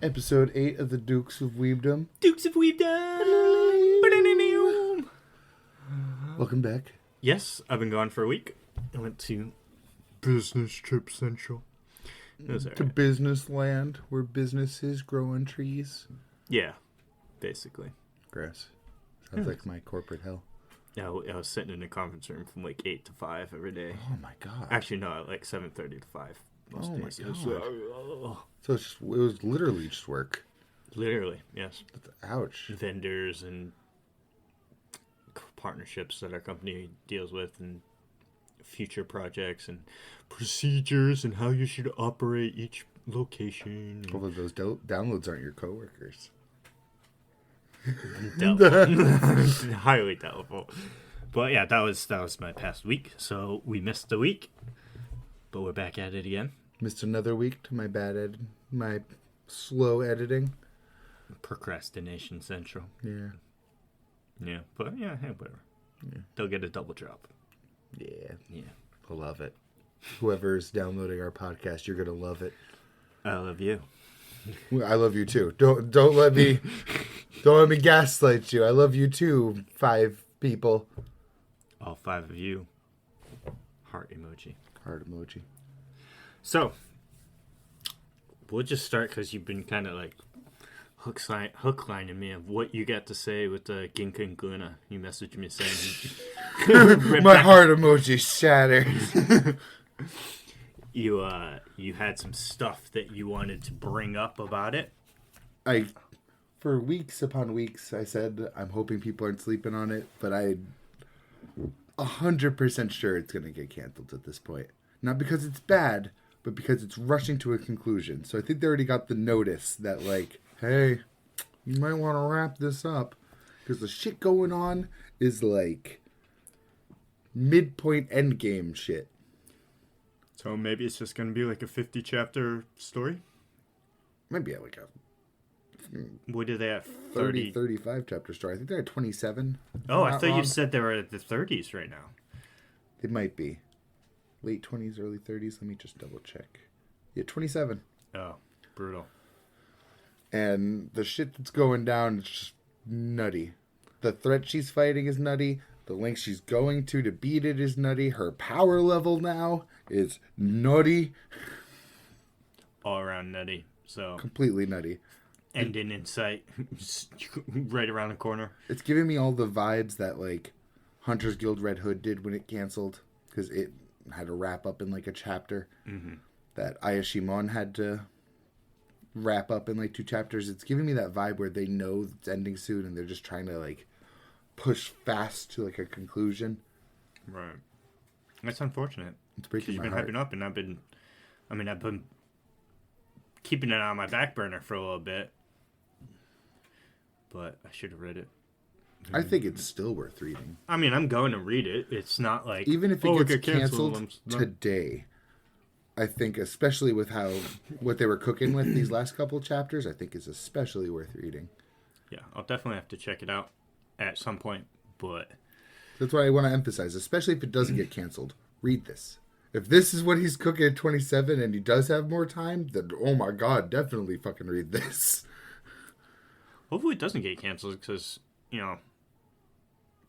Episode 8 of the Dukes of Weebdom. Dukes of Weebdom! Welcome back. Yes, I've been gone for a week. I went to Business Trip Central. To business land where businesses grow on trees. Yeah, basically. Grass. Sounds like my corporate hell. Yeah, I was sitting in a conference room from like 8 to 5 every day. Oh my god. Actually, no, like 7:30 to 5 most days. My god. So it was literally just work. Literally, yes. Ouch. Vendors and partnerships that our company deals with and future projects and procedures and how you should operate each location. Although those downloads aren't your coworkers. Highly doubtful. But yeah, that was my past week. So we missed a week, but we're back at it again. Missed another week to my slow editing. Procrastination central. Yeah, but yeah, hey, whatever. Yeah. They'll get a double drop. Yeah, I love it. Whoever's downloading our podcast, you're gonna love it. I love you. I love you too. Don't let me gaslight you. I love you too. 5 people. All 5 of you. Heart emoji. Heart emoji. So we'll just start because you've been kind of like hook lining me of what you got to say with Ginka Gluna. You messaged me saying my heart emoji shattered. You had some stuff that you wanted to bring up about it. For weeks upon weeks, I said I'm hoping people aren't sleeping on it, but I'm 100% sure it's going to get canceled at this point. Not because it's bad, but because it's rushing to a conclusion. So I think they already got the notice that, like, hey, you might want to wrap this up. Because the shit going on is, like, midpoint endgame shit. So maybe it's just going to be like a 50-chapter story? Maybe like a... What did they have? 35 chapter story. I think they're at 27. Oh, I thought you said they were at the 30s right now. They might be. Late 20s, early 30s. Let me just double check. Yeah, 27. Oh, brutal. And the shit that's going down is just nutty. The threat she's fighting is nutty. The length she's going to beat it is nutty. Her power level now is nutty. All around nutty. So completely nutty. Ending in sight. Right around the corner. It's giving me all the vibes that, like, Hunter's Guild Red Hood did when it canceled. Because it had to wrap up in, like, a chapter. Mm-hmm. That Ayashimon had to wrap up in, like, 2 chapters. It's giving me that vibe where they know it's ending soon and they're just trying to, like, push fast to, like, a conclusion. Right. That's unfortunate. It's breaking my heart. You've been hyping up, and I've been keeping it on my back burner for a little bit. But I should have read it. I think it's still worth reading. I mean, I'm going to read it. It's not like... Even if it gets canceled today, I think, especially with what they were cooking with these last couple of chapters, I think is especially worth reading. Yeah, I'll definitely have to check it out at some point, but... That's what I want to emphasize, especially if it doesn't get canceled. Read this. If this is what he's cooking at 27 and he does have more time, then, oh my god, definitely fucking read this. Hopefully it doesn't get canceled because,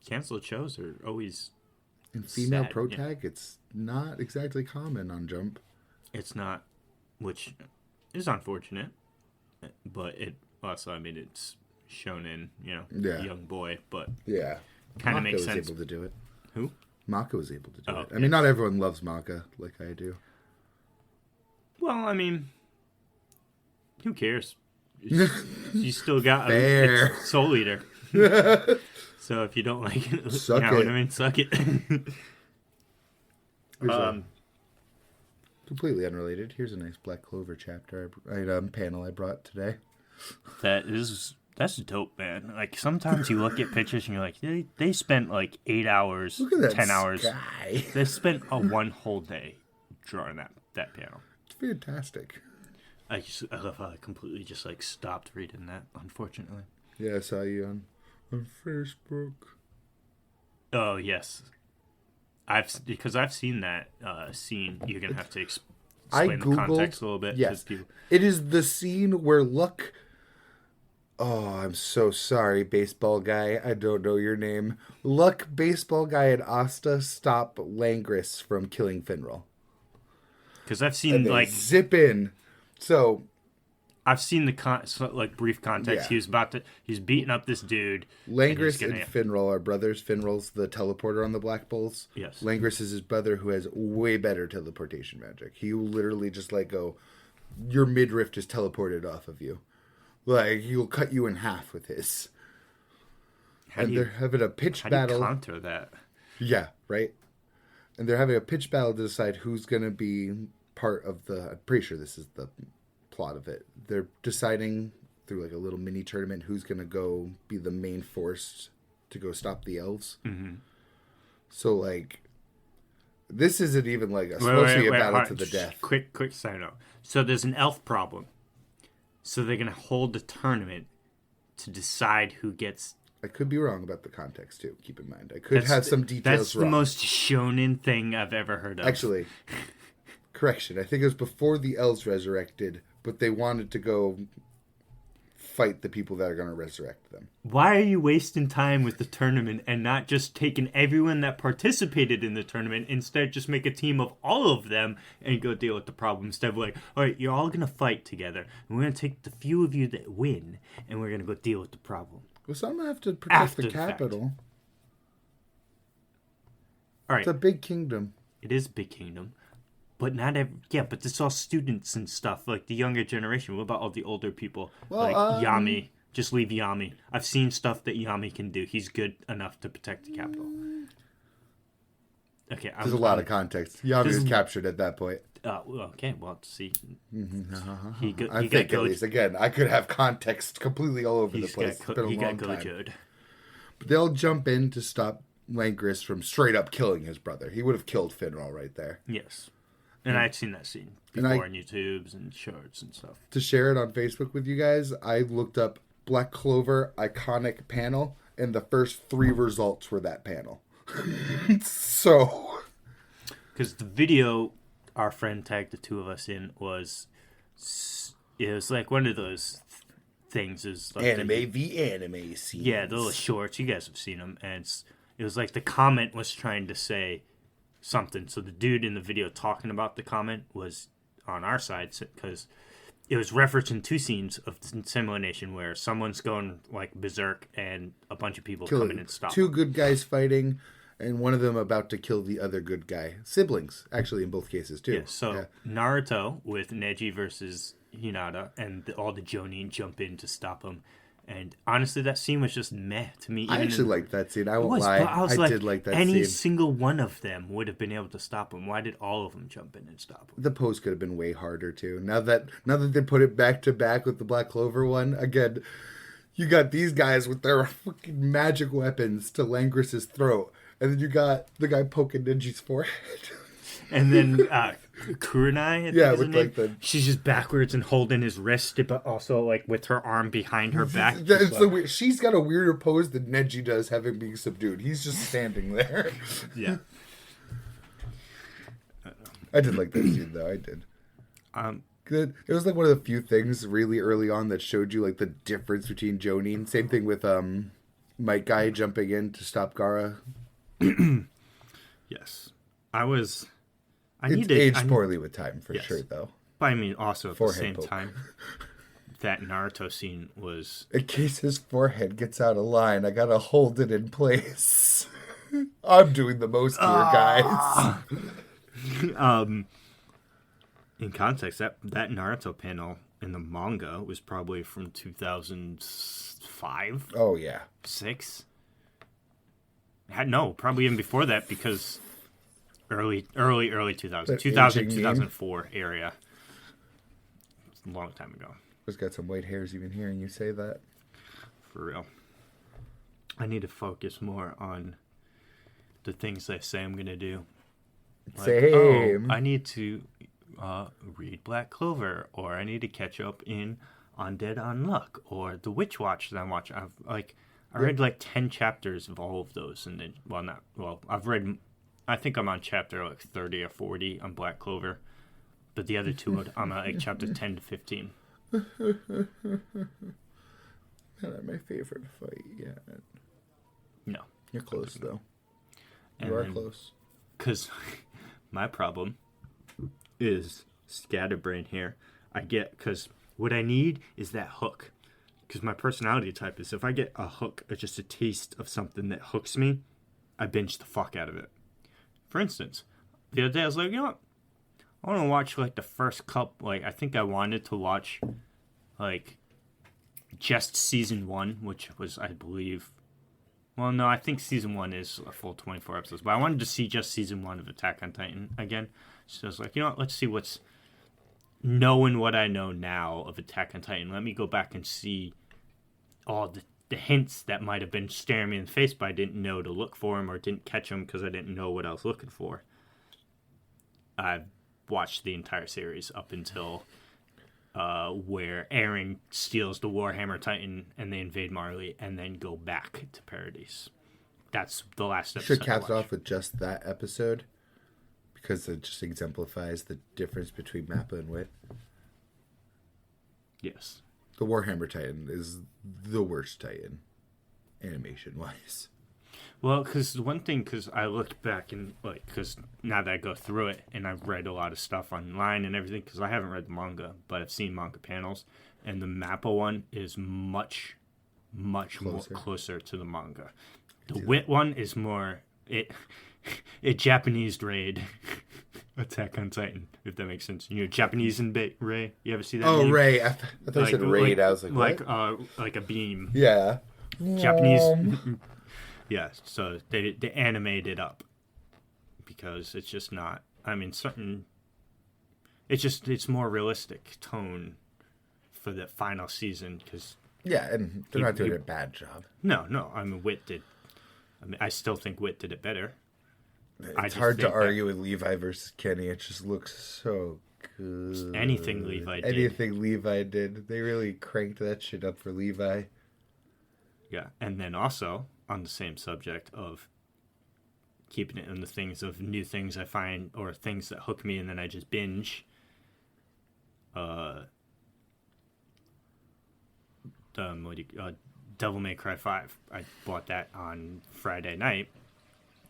canceled shows are always in female sad, pro tag, it's not exactly common on Jump. It's not, which is unfortunate, but it also, it's shonen, young boy, but yeah, kind of makes sense. Maka was able to do it. Who? Maka was able to do it. I mean, not everyone loves Maka like I do. Well, who cares? You still got it's Soul Eater. So if you don't like it, suck it. Suck it. Completely unrelated. Here's a nice Black Clover chapter. Panel I brought today. That's dope, man. Like, sometimes you look at pictures and you're like, they spent like 8 hours, look at that 10 hours. Sky. They spent one whole day drawing that panel. It's fantastic. I love how I completely just like stopped reading that, unfortunately. Yeah, I saw you on Facebook. Oh, yes. I've seen that scene. You're going to have to explain the context a little bit? Yes. It is the scene where Luck... Oh, I'm so sorry, baseball guy. I don't know your name. Luck, baseball guy, and Asta stop Langris from killing Finral. Because I've seen, like... zip in. So... I've seen the brief context. Yeah. He's beating up this dude. Langris and Finral are brothers. Finral's the teleporter on the Black Bulls. Yes. Langris is his brother who has way better teleportation magic. He will literally just go, your midriff is teleported off of you. Like, he'll cut you in half with his. They're having a pitch battle. How do you counter that? Yeah, right? And they're having a pitch battle to decide who's going to be part of the... I'm pretty sure this is the plot of it. They're deciding through like a little mini tournament who's going to go be the main force to go stop the elves. Mm-hmm. So, like, this isn't even like supposed to be a battle to the death. Quick side note. So there's an elf problem. So they're going to hold a tournament to decide who gets... I could be wrong about the context, too. Keep in mind. I could have some details That's wrong. The most shonen thing I've ever heard of. Actually, correction. I think it was before the elves resurrected, but they wanted to go fight the people that are going to resurrect them. Why are you wasting time with the tournament and not just taking everyone that participated in the tournament, instead just make a team of all of them and go deal with the problem, instead of like, all right, you're all going to fight together, and we're going to take the few of you that win, and we're going to go deal with the problem. Well, some have to protect the capital. All right. It's a big kingdom. It is a big kingdom. But not every... Yeah, but it's all students and stuff, like the younger generation. What about all the older people? Well, like Yami. Just leave Yami. I've seen stuff that Yami can do. He's good enough to protect the capital. Okay, there's a lot of context. Yami is captured at that point. Okay, well, see. I think at least, again, I could have context completely all over the place. It's been a long time. But they'll jump in to stop Langris from straight up killing his brother. He would have killed Finral right there. Yes. And I'd seen that scene before on YouTubes and shorts and stuff. To share it on Facebook with you guys, I looked up Black Clover iconic panel, and the first 3 results were that panel. So... Because the video our friend tagged the 2 of us in was... It was like one of those things. Is like anime v anime scenes. Yeah, the little shorts. You guys have seen them. And it was like the comment was trying to say... something. So the dude in the video talking about the comment was on our side because it was referencing 2 scenes of Simulation where someone's going like berserk and a bunch of people come in and stop 2 them. good guys fighting and one of them about to kill the other good guy. Siblings, actually, in both cases too. Yeah, so Naruto with Neji versus Hinata and all the Jonin jump in to stop him. And honestly, that scene was just meh to me. I actually liked that scene. I won't lie. I did like that scene. Any single one of them would have been able to stop him. Why did all of them jump in and stop him? The pose could have been way harder, too. Now that they put it back to back with the Black Clover one, again, you got these guys with their fucking magic weapons to Langris's throat. And then you got the guy poking Neji's forehead. And then Kurenai, with like she's just backwards and holding his wrist, but also like with her arm behind her back. She's got a weirder pose than Neji does, having being subdued. He's just standing there. Yeah. I did like that scene, though. I did. Good. It was like one of the few things really early on that showed you like the difference between Jonin. Same thing with Might Guy jumping in to stop Gaara. Yes. It's aged poorly with time, for sure, though. But I mean, also at the same time, that Naruto scene was... In case his forehead gets out of line, I gotta hold it in place. I'm doing the most here, guys. In context, that Naruto panel in the manga was probably from 2005? Oh, yeah. 6? No, probably even before that, because... Early 2000, 2004 area. It's a long time ago. I've got some white hairs even hearing you say that. For real. I need to focus more on the things I say I'm going to do. Like, Same. I need to read Black Clover, or I need to catch up in Undead Unluck, or The Witch Watch that I'm watching. I read like 10 chapters of all of those, and then, I've read... I think I'm on chapter like 30 or 40 on Black Clover. But the other two, I'm at like chapter 10 to 15. Not my favorite fight yet. No. You're close, though. You are close. Because my problem is scatterbrain here. Because what I need is that hook. Because my personality type is if I get a hook or just a taste of something that hooks me, I binge the fuck out of it. For instance, the other day I was like, you know what? I want to watch like the first couple. Like I think I wanted to watch like just season 1, which was I believe. Well, no, I think season 1 is a full 24 episodes, but I wanted to see just season 1 of Attack on Titan again. So I was like, you know what? Let's see what's knowing what I know now of Attack on Titan. Let me go back and see all the hints that might have been staring me in the face, but I didn't know to look for them or didn't catch them because I didn't know what I was looking for. I've watched the entire series up until where Eren steals the Warhammer Titan and they invade Marley and then go back to Paradise. That's the last episode. Should cap it off with just that episode because it just exemplifies the difference between Mappa and Wit. Yes. The Warhammer Titan is the worst Titan, animation-wise. Well, because I looked back and, like, because now that I go through it and I've read a lot of stuff online and everything, because I haven't read the manga, but I've seen manga panels, and the Mappa one is much more closer to the manga. The Wit one is more, it Japanese raid Attack on Titan, if that makes sense. You know, Japanese and Ray. You ever see that? Oh, meme? Ray. I thought you said raid. I was like, what? Like a beam. Yeah. Japanese. Yeah. So they animate it up because it's just not. I mean, it's more realistic tone for the final season because. Yeah, and they're not doing a bad job. No. I mean, Wit did. I mean, I still think Wit did it better. It's hard to argue with Levi versus Kenny. It just looks so good. Anything Levi did. They really cranked that shit up for Levi. Yeah, and then also, on the same subject of keeping it in the things of new things I find, or things that hook me and then I just binge, Devil May Cry 5. I bought that on Friday night.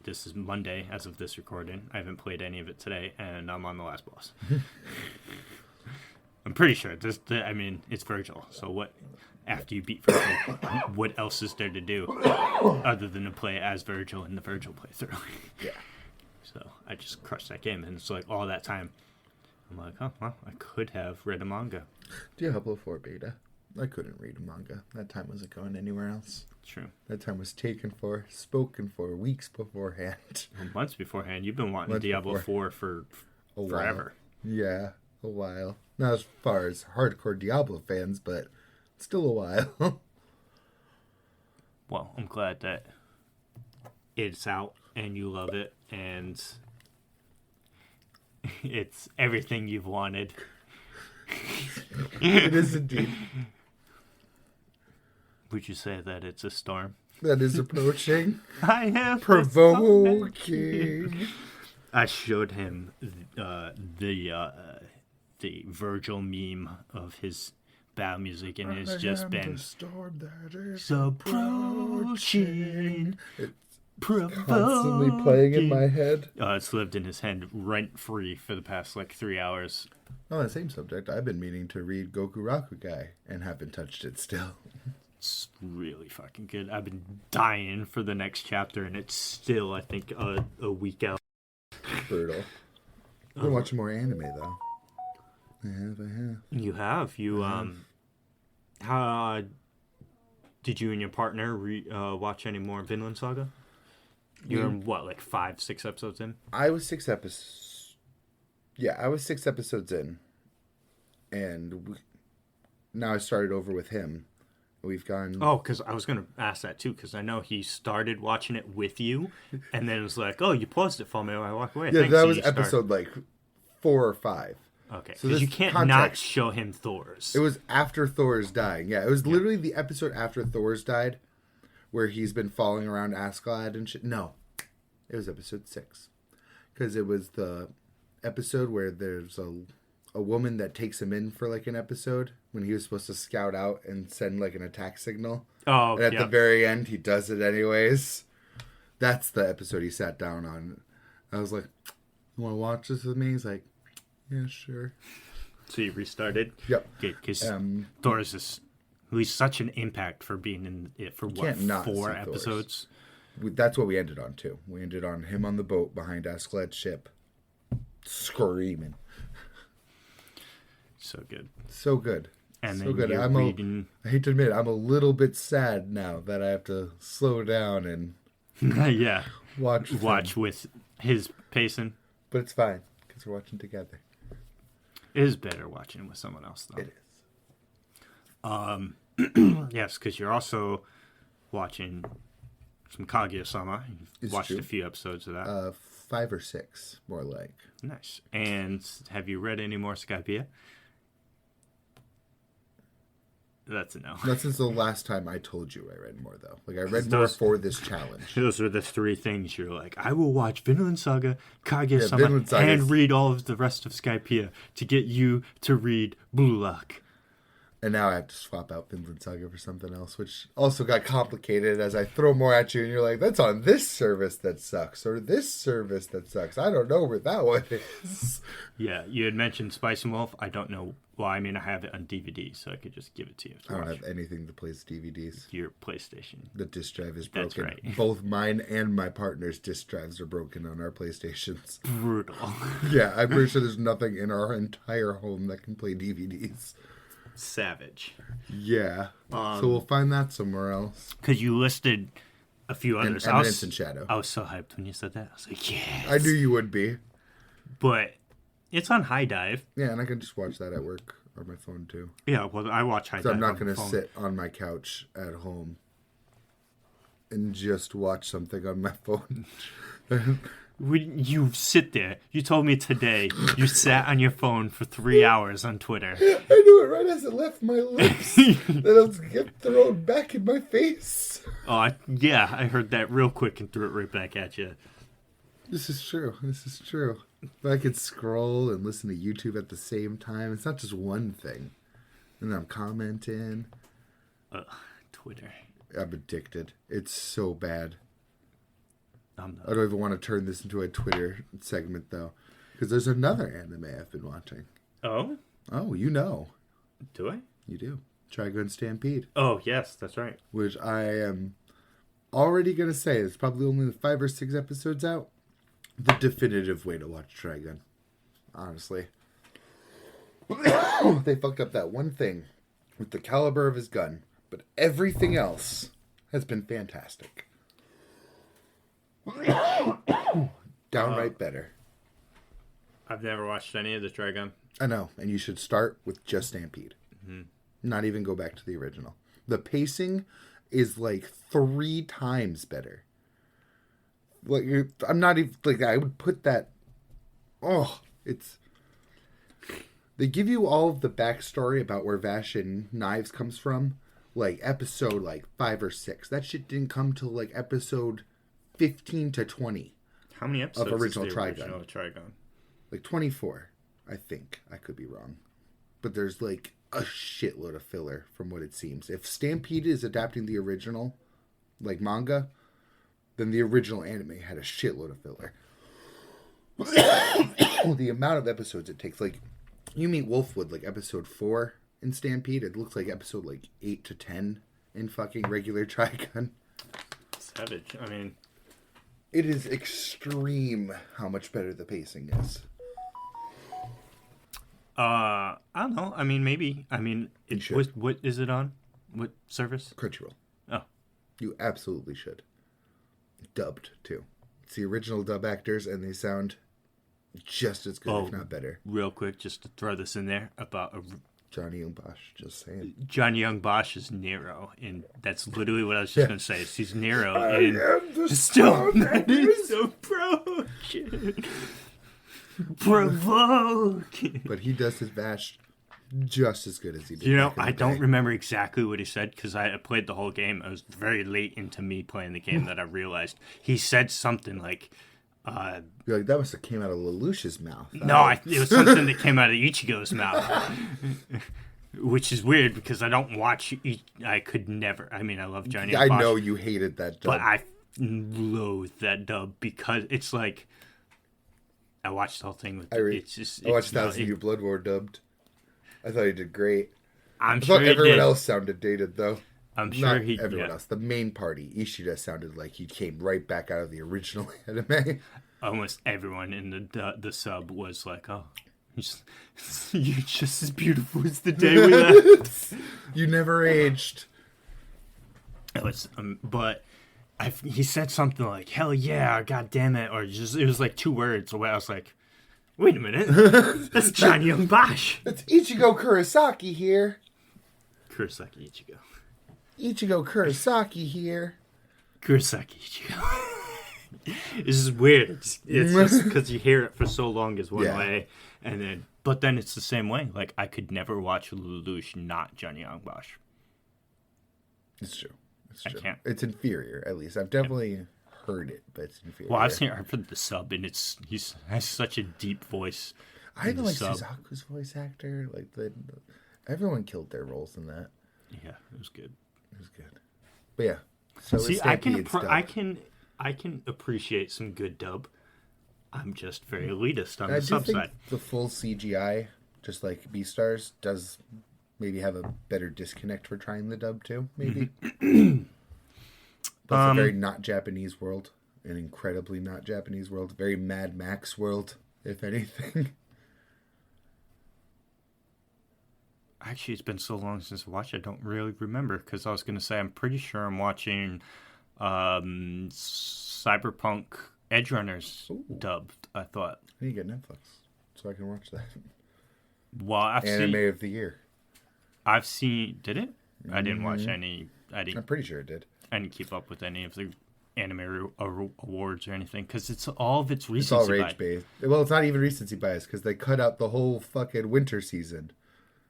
This is Monday as of this recording. I haven't played any of it today, and I'm on the last boss. I'm pretty sure. It's Virgil. So what? After you beat Virgil, what else is there to do other than to play as Virgil in the Virgil playthrough? Yeah. So I just crushed that game, and it's like all that time. I'm like, oh well, I could have read a manga. Diablo 4 beta. I couldn't read a manga. That time wasn't going anywhere else. True. That time was spoken for weeks beforehand. Well, months beforehand. You've been wanting Diablo 4 for forever. Yeah, a while. Not as far as hardcore Diablo fans, but still a while. Well, I'm glad that it's out and you love it and it's everything you've wanted. It is indeed. Would you say that it's a storm? That is approaching. I am provoking. I showed him the Virgil meme of his battle music, and it's just been the storm that is approaching. It's provoking. constantly playing in my head. It's lived in his head rent free for the past 3 hours. On the same subject, I've been meaning to read Goku Rakugai and haven't touched it still. It's really fucking good. I've been dying for the next chapter, and it's still, I think, a week out. Brutal. I've been watching more anime, though. I have. You have? How did you and your partner watch any more Vinland Saga? You're in, 5-6 episodes in? I was 6 episodes. Yeah, I was 6 episodes in. And now I started over with him. We've gone... Oh, because I was going to ask that, too, because I know he started watching it with you, and then it was like, oh, you paused it for me, I walked away. Yeah, Thanks. that was episode, 4 or 5. Okay, so because you can't not show him Thor's. It was after Thor's dying. Yeah, it was literally the episode after Thor's died, where he's been falling around Asgard and shit. No, it was episode 6. Because it was the episode where there's a a woman that takes him in for like an episode when he was supposed to scout out and send like an attack signal. Oh, and at the very end, he does it anyways. That's the episode he sat down on. I was like, "You want to watch this with me?" He's like, "Yeah, sure." So you restarted? Yep. Because Thor's is he's such an impact for being in it for what, 4 episodes? That's what we ended on too. We ended on him on the boat behind Askeladd's ship, screaming. So good. So good. And so then good. you're reading... I hate to admit, I'm a little bit sad now that I have to slow down and yeah, watch with his pacing. But it's fine because we're watching together. It is better watching with someone else, though. It is. Yes, because you're also watching some Kaguya-sama. You've watched a few episodes of that. 5 or 6, more like. Nice. And have you read any more Skypiea? That's a no. Not since the last time I told you I read more, though. Like, I read more for this challenge. Those are the 3 things you're like, I will watch Vinland Saga, Kaguya-sama, and read all of the rest of Skypiea to get you to read Blue Lock. And now I have to swap out Vinland Saga for something else, which also got complicated as I throw more at you, and you're like, that's on this service that sucks, or this service that sucks. I don't know where that one is. Yeah, you had mentioned Spice and Wolf. I don't know. Well, I mean, I have it on DVD, so I could just give it to you. I don't have anything that plays DVDs. Your PlayStation. The disc drive is broken. That's right. Both mine and my partner's disc drives are broken on our PlayStations. Brutal. Yeah, I'm pretty sure there's nothing in our entire home that can play DVDs. Savage. Yeah. So we'll find that somewhere else. Because you listed a few others. Eminence and Shadow. I was so hyped when you said that. I was like, yes. I knew you would be. But it's on High Dive. Yeah, and I can just watch that at work on my phone too. Yeah, well, I watch High Dive. I'm not going to sit on my couch at home and just watch something on my phone. You sit there. You told me today you sat on your phone for 3 hours on Twitter. I knew it right as it left my lips. That it was get thrown back in my face. Oh, yeah, I heard that real quick and threw it right back at you. This is true. This is true. But I could scroll and listen to YouTube at the same time. It's not just one thing. And then I'm commenting. Twitter. I'm addicted. It's so bad. I don't even want to turn this into a Twitter segment, though. Because there's another anime I've been watching. Oh? Oh, you know. Do I? You do. Trigun Stampede. Oh, yes, that's right. Which I am already going to say, it's probably only 5 or 6 episodes out. The definitive way to watch Trigun. Honestly. They fucked up that one thing with the caliber of his gun. But everything else has been fantastic. Downright better. I've never watched any of the Trigun. I know, and you should start with just Stampede. Mm-hmm. Not even go back to the original. The pacing is like 3 times better. Like I'm not even like I would put that. Oh, it's. They give you all of the backstory about where Vash and Knives comes from, like episode 5 or 6. That shit didn't come till like episode 15 to 20. How many episodes of original is the Trigun? Original Trigun? Like 24, I think. I could be wrong. But there's like a shitload of filler from what it seems. If Stampede is adapting the original, like manga, then the original anime had a shitload of filler. The amount of episodes it takes, like, you meet Wolfwood, like, episode 4 in Stampede. It looks like episode, 8 to 10 in fucking regular Trigun. Savage. I mean... It is extreme how much better the pacing is. I don't know. I mean, maybe. I mean, what is it on? What service? Crunchyroll. Oh. You absolutely should. Dubbed, too. It's the original dub actors, and they sound just as good, if not better. Real quick, just to throw this in there, about Johnny Young Bosch, just saying. Johnny Young Bosch is Nero, and that's literally what I was just going to say. He's Nero. I am the stone that is so broken. Provoking. But he does his Vash just as good as he did. You know, I don't remember exactly what he said because I played the whole game. It was very late into me playing the game that I realized he said something like, You're like, that must have came out of Lelouch's mouth. No, it was something that came out of Ichigo's mouth. Which is weird because I don't watch. I could never. I mean, I love Johnny. I know you hated that dub, but I loathe that dub because it's like I watched the whole thing with. I watched Thousand Year Blood War dubbed. I thought he did great. I thought everyone else sounded dated though. I'm sure Not everyone else. The main party, Ishida, sounded like he came right back out of the original anime. Almost everyone in the sub was like, "Oh, you're just as beautiful as the day we left. You never aged." It was, but he said something like, "Hell yeah, god damn it," or just it was like 2 words away. I was like, "Wait a minute, that's John Young Bosch." It's Ichigo Kurosaki here. Kurosaki Ichigo. Ichigo Kurosaki here. Kurosaki Ichigo. This is weird. It's just because you hear it for so long is one way, but then it's the same way. Like I could never watch Lelouch not Johnny Young Bosch. It's true. I can't. It's inferior, at least. I've definitely heard it, but it's inferior. Well, I've heard the sub, and he has such a deep voice. I even like Suzaku's voice actor. Like everyone killed their roles in that. Yeah, it was good. It was good. But yeah. So see, I can appreciate some good dub. I'm just very elitist on the sub side. The full CGI, just like Beastars, does maybe have a better disconnect for trying the dub too. Maybe. But it's a very not Japanese world, an incredibly not Japanese world, very Mad Max world, if anything. Actually, it's been so long since I watched it, I don't really remember, because I was going to say, I'm pretty sure I'm watching Cyberpunk Edge Runners dubbed, I thought. I need to get Netflix so I can watch that. Well, Anime of the Year. I've seen... Did it? I didn't watch any... I'm pretty sure it did. I didn't keep up with any of the anime awards or anything, because it's all of its recency bias. It's all rage-based. Well, it's not even recency bias, because they cut out the whole fucking winter season.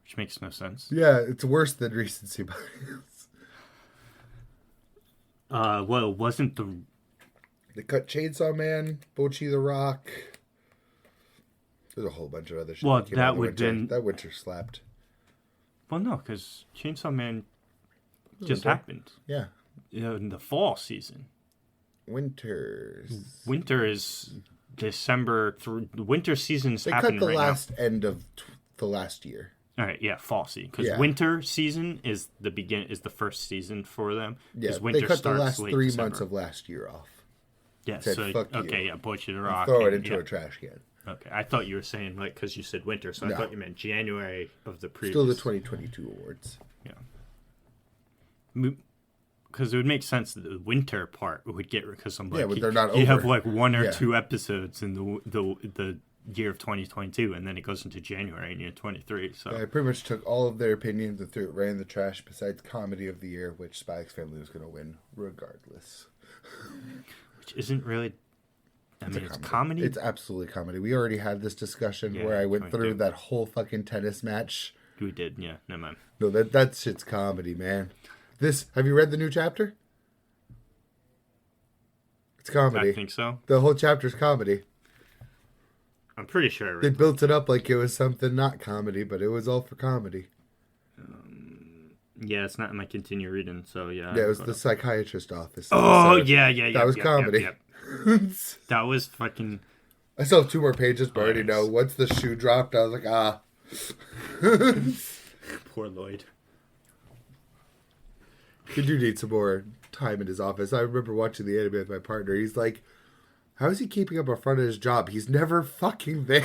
Which makes no sense. Yeah, it's worse than recency bias. Well, it wasn't the... They cut Chainsaw Man, Bochi the Rock. There's a whole bunch of other shit. Well, that would been... That winter slapped. Well, no, because Chainsaw Man just happened. Yeah. In the fall season. Winter is December through... The winter season's happening right now. They cut the last end of the last year. All right, yeah, fall season, because winter season is the first season for them. Yeah, winter they cut starts the last late 3 December. months of last year off. Yeah, Said, so fuck okay, you. yeah, Bochi the Rock. Throw it into a trash can. Okay, I thought you were saying like because you said winter, so I thought you meant January of the previous. Still the 2022 awards. Yeah. Because it would make sense that the winter part would get because I'm like, but they're not over. You have like 1 or 2 episodes in the year of 2022, and then it goes into January in year 23. So I pretty much took all of their opinions and threw it right in the trash. Besides comedy of the year, which Spy X Family was going to win regardless. Which isn't really. It's comedy. It's absolutely comedy. We already had this discussion where I went through that whole fucking tennis match. We did, yeah. Never mind. No, that shit's comedy, man. Have you read the new chapter? It's comedy. I think so. The whole chapter's comedy. I'm pretty sure I read They built it up like it was something not comedy, but it was all for comedy. Yeah, it's not in my continue reading, so yeah. Yeah, it was the psychiatrist office. Oh, yeah. That was comedy. Yep. That was fucking... I still have 2 more pages, but I already know. Once the shoe dropped, I was like, ah. Poor Lloyd. You do need some more time in his office. I remember watching the anime with my partner. He's like, how is he keeping up in front of his job? He's never fucking there.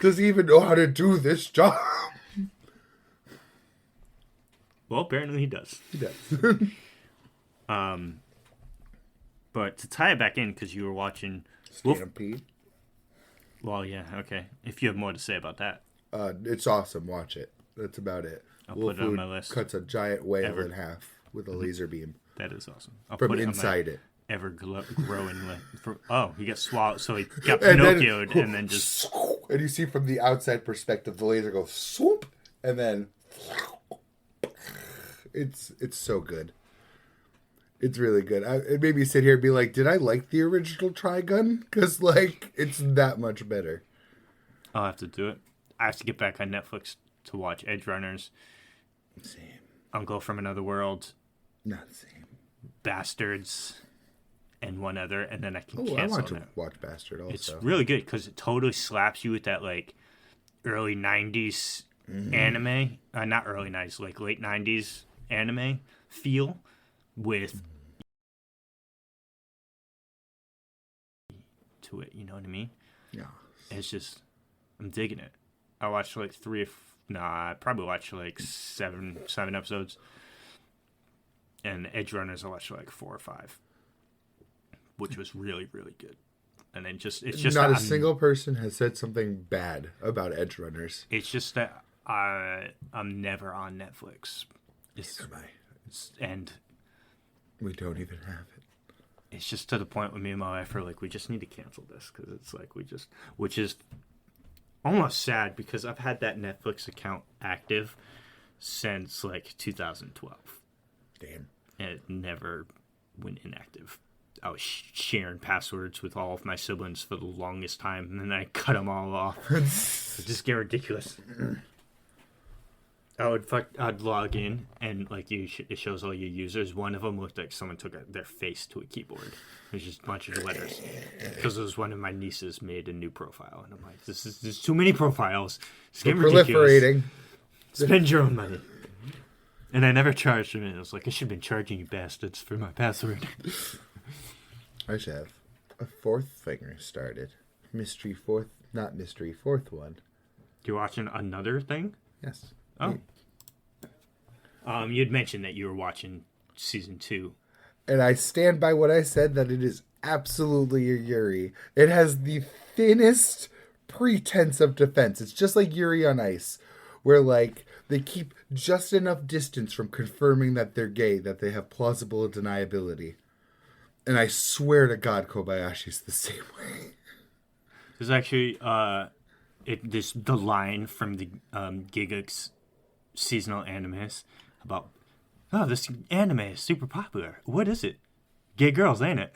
Does he even know how to do this job? Well, apparently he does. He does. But to tie it back in, because you were watching... Stampede. Well, yeah, okay. If you have more to say about that. It's awesome. Watch it. That's about it. I'll put it on my list. Cuts a giant whale in half with a laser beam. That is awesome. I'll From put inside it. Ever-growing list. He got swallowed, so he got Pinocchio'd and then just... And you see from the outside perspective, the laser goes swoop, and then... It's so good. It's really good. It made me sit here and be like, did I like the original Trigun? Because, like, it's that much better. I'll have to do it. I have to get back on Netflix to watch Edge Runners. Same. Uncle from Another World. Not the same. Bastards. And one other. And then I can cancel I want that. to watch Bastard also. It's really good because it totally slaps you with that, like, early 90s anime. Not early 90s, like late 90s anime feel with to it, you know what I mean? Yeah. It's just, I'm digging it. I watched like I probably watched like seven episodes. And Edge Runners I watched like 4 or 5, which was really, really good. And then it's just not a single person has said something bad about Edge Runners. It's just that I'm never on Netflix. And we don't even have it. It's just to the point with me and my wife are like, we just need to cancel this because it's like which is almost sad because I've had that Netflix account active since like 2012. Damn. And it never went inactive. I was sharing passwords with all of my siblings for the longest time, and then I cut them all off. It just get ridiculous. I'd log in, and like it shows all your users. One of them looked like someone took their face to a keyboard. It was just a bunch of letters. Because it was one of my nieces made a new profile, and I'm like, there's too many profiles. It's getting ridiculous. Proliferating. Spend your own money. And I never charged them, and I was like, I should have been charging you bastards for my password. I should have a fourth thing started. Fourth one. You're watching another thing? Yes. Oh. You'd mentioned that you were watching season 2. And I stand by what I said, that it is absolutely a Yuri. It has the thinnest pretense of defense. It's just like Yuri on Ice, where like they keep just enough distance from confirming that they're gay, that they have plausible deniability. And I swear to God, Kobayashi's the same way. There's actually the line from the Giga's seasonal animes about, oh, this anime is super popular. What is it? Gay girls, ain't it?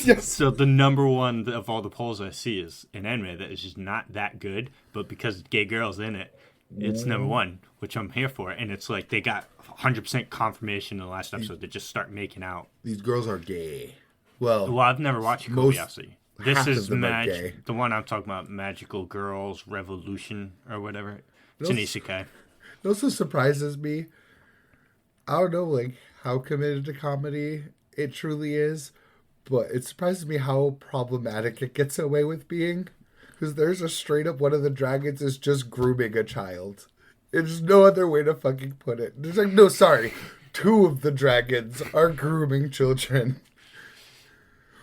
Yes. So the number one of all the polls I see is an anime that is just not that good, but because gay girls in it, it's number one, which I'm here for. And it's like they got 100% confirmation in the last episode to just start making out. These girls are gay. Well, I've never watched Kobayashi. This is the one I'm talking about, Magical Girls Revolution or whatever. It's an isekai. It also surprises me. I don't know, like, how committed to comedy it truly is, but it surprises me how problematic it gets away with being. Because there's a straight up one of the dragons is just grooming a child. There's no other way to fucking put it. There's like, no, sorry. 2 of the dragons are grooming children.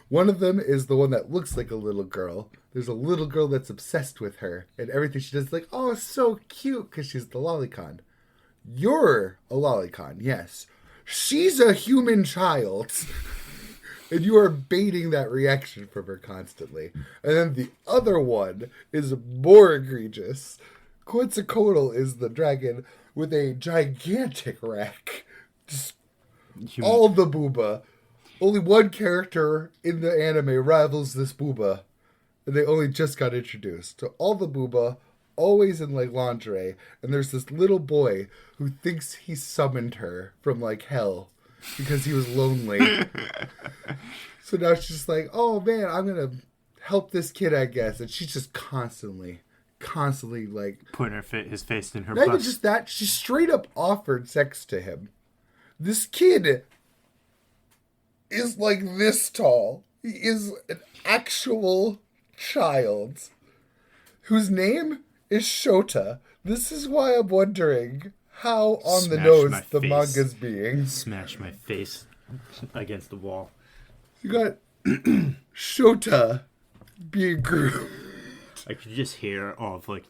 One of them is the one that looks like a little girl. There's a little girl that's obsessed with her. And everything she does is like, oh, so cute, because she's the lolicon. You're a lolicon, yes. She's a human child. And you are baiting that reaction from her constantly. And then the other one is more egregious. Quetzalcoatl is the dragon with a gigantic rack. Just all the booba. Only one character in the anime rivals this booba. And they only just got introduced. So all the booba, always in like lingerie. And there's this little boy who thinks he summoned her from like hell because he was lonely. So now she's just like, oh man, I'm going to help this kid, I guess. And she's just constantly like putting his face in her butt. Not bust. even just that, she straight up offered sex to him. This kid is like this tall. He is an actual child whose name is Shota. This is why I'm wondering how on the nose the manga's being. Smash my face against the wall. You got Shota being groomed. I could just hear all of like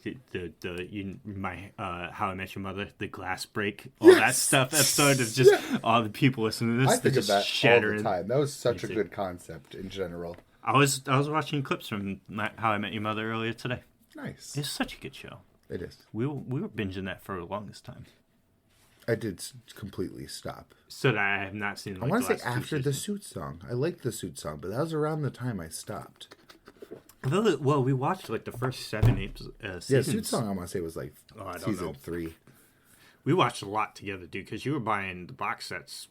my How I Met Your Mother, the glass break, all that stuff. Episode of just all the people listening to this. I think of that shattering. all the time. That was such a good concept in general. I was watching clips from How I Met Your Mother earlier today. Nice. It's such a good show. It is. We were binging that for the longest time. I did completely stop. So that I have not seen. I want to say after the Suit song. I liked the Suit song, but that was around the time I stopped. Well, we watched like the first 7, 8 seasons. Yeah, Suit song I want to say was like season 3. We watched a lot together, dude, because you were buying the box sets.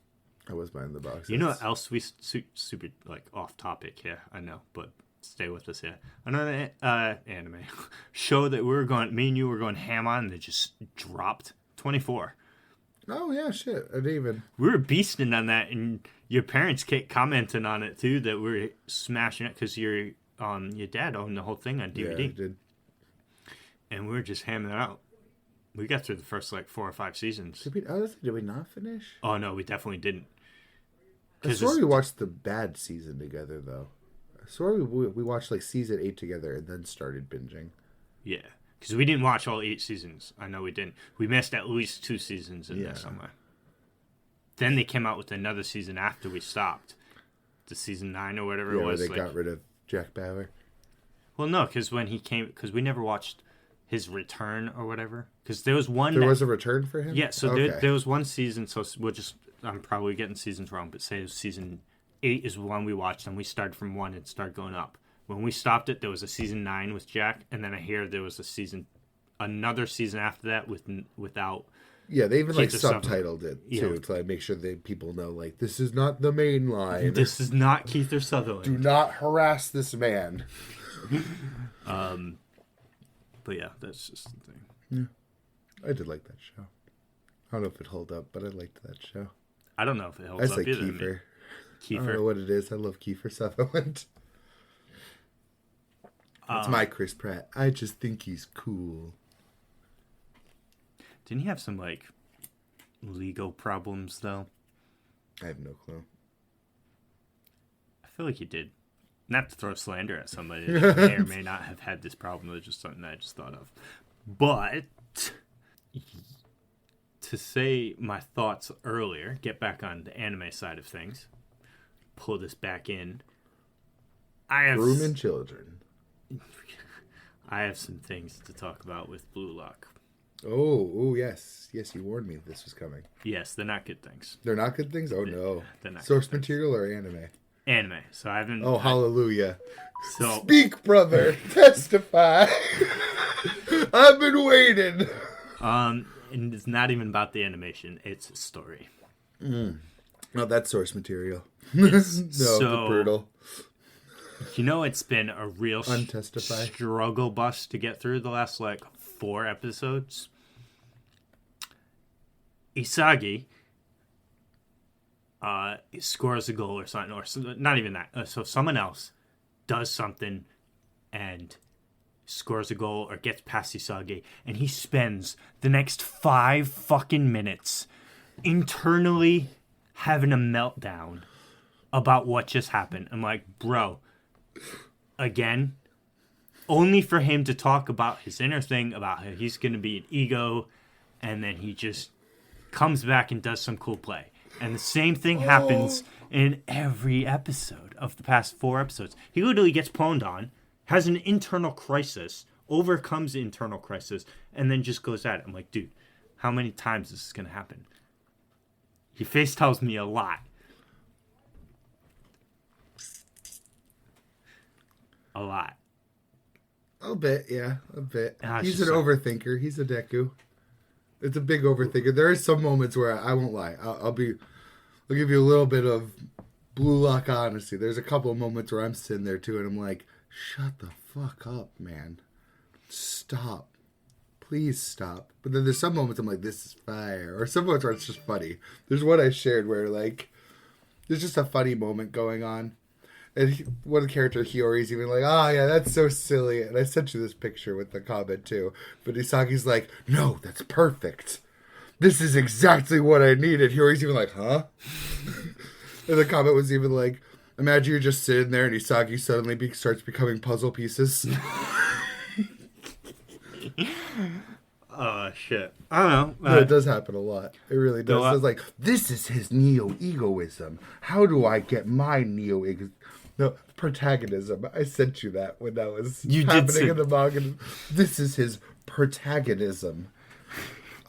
I was buying the box sets. You know what else we super like off topic here? I know, but stay with us here. Another anime show that me and you were going ham on that just dropped. 24. Oh yeah, shit. I didn't even. We were beasting on that, and your parents kept commenting on it too. That we were smashing it because your dad owned the whole thing on DVD. Yeah, I did. And we were just hamming it out. We got through the first like 4 or 5 seasons. Did we not finish? Oh no, we definitely didn't. I swear we watched the bad season together though. I swear we watched like season 8 together and then started binging. Yeah, because we didn't watch all 8 seasons. I know we didn't. We missed at least 2 seasons in there somewhere. Then they came out with another season after we stopped. The season 9 or whatever it was. Where they got rid of Jack Bauer. Well, no, because when he came, because we never watched his return or whatever. Because there was one. There was a return for him? Yeah, so there was one season, so I'm probably getting seasons wrong, but say it was season 8 is one we watched, and we started from 1 and started going up. When we stopped it, there was a season 9 with Jack, and then I hear there was another season after that without. Yeah, they even like subtitled it too to like make sure that people know like this is not the main line. This is not Keith or Sutherland. Do not harass this man. But yeah, that's just the thing. Yeah, I did like that show. I don't know if it held up, but I liked that show. I don't know if it holds up either. Kiefer. Kiefer. I don't know what it is. I love Kiefer Sutherland. That's my Chris Pratt. I just think he's cool. Didn't he have some, like, legal problems, though? I have no clue. I feel like he did. Not to throw slander at somebody that may or may not have had this problem. It's just something that I just thought of. But to say my thoughts earlier, get back on the anime side of things, pull this back in. Room and children. I have some things to talk about with Blue Lock. Oh, yes. Yes, you warned me this was coming. Yes, they're not good things. They're not good things? Oh, no. They're not Source material or anime? Anime. So I haven't... Oh, hallelujah. So, speak, brother. Testify. I've been waiting. And it's not even about the animation. It's a story. No, that's source material. The brutal. You know, it's been a real Untestified. struggle bus to get through the last, 4 episodes. Isagi scores a goal or something, or not even that. So someone else does something and scores a goal or gets past Isagi, and he spends the next 5 fucking minutes internally having a meltdown about what just happened. I'm like, bro, again, only for him to talk about his inner thing, about how he's going to be an ego, and then he just comes back and does some cool play. And the same thing happens in every episode of the past 4 episodes. He literally gets pwned on, has an internal crisis, overcomes the internal crisis, and then just goes at it. I'm like, dude, how many times is this going to happen? He FaceTimes me a lot. A lot. A bit, yeah. A bit. He's an like... overthinker. He's a Deku. It's a big overthinker. There are some moments where I won't lie. I'll give you a little bit of Blue Lock honesty. There's a couple of moments where I'm sitting there too, and I'm like, shut the fuck up, man. Stop. Please stop. But then there's some moments I'm like, this is fire. Or some moments where it's just funny. There's one I shared where there's just a funny moment going on. And one character, Hiyori's even like, yeah, that's so silly. And I sent you this picture with the comment, too. But Isagi's like, no, that's perfect. This is exactly what I needed. Hiyori's even like, huh? And the comment was even like, imagine you're just sitting there and Isagi suddenly starts becoming puzzle pieces. Oh, shit. I don't know. No, it does happen a lot. It really does. So it's like, this is his neo-egoism. How do I get my neo-egoism? No, protagonism. I sent you that when that was happening in the manga. This is his protagonism.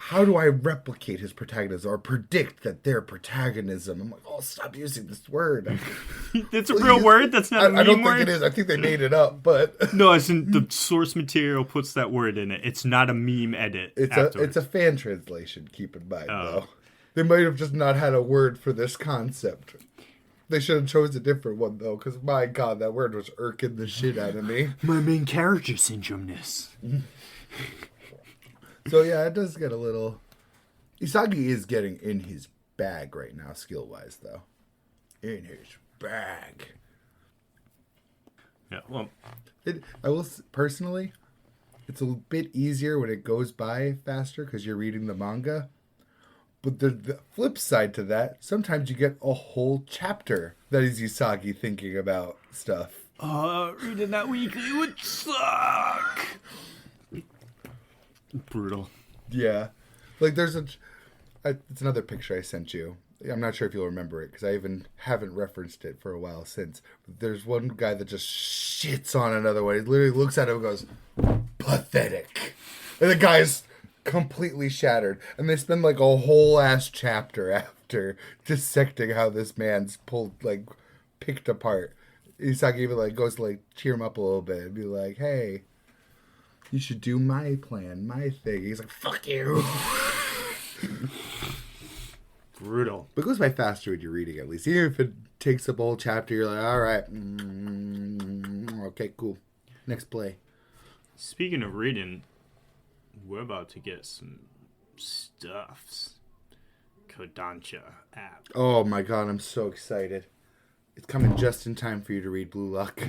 how do I replicate his protagonism or predict that their protagonism? I'm like, oh, stop using this word. It's a real word. That's not a meme I don't word. think it is. I think they made it up, but No, as in the source material puts that word in it. It's not a meme edit. It's a fan translation. Keep in mind, though. They might have just not had a word for this concept. They should have chose a different one, though, because, my God, that word was irking the shit out of me. My main character syndrome-ness. So, yeah, it does get a little... Isagi is getting in his bag right now, skill-wise, though. In his bag. Yeah, well... I will, personally, it's a bit easier when it goes by faster, because you're reading the manga. But the flip side to that, sometimes you get a whole chapter that is Usagi thinking about stuff. Reading that weekly would suck. Brutal. Yeah. Like, it's another picture I sent you. I'm not sure if you'll remember it, because I even haven't referenced it for a while since. But there's one guy that just shits on another one. He literally looks at him and goes, pathetic. And the guy's completely shattered, and they spend like a whole ass chapter after dissecting how this man's picked apart. Isagi even goes to cheer him up a little bit and be like, hey, you should do my plan, my thing. He's like, fuck you. Brutal. But it goes by faster when you're reading, at least. Even if it takes up a whole chapter, you're like, all right, okay, cool, next play. Speaking of reading, we're about to get some stuffs. Kodansha app. Oh my God, I'm so excited. It's coming just in time for you to read Blue Lock.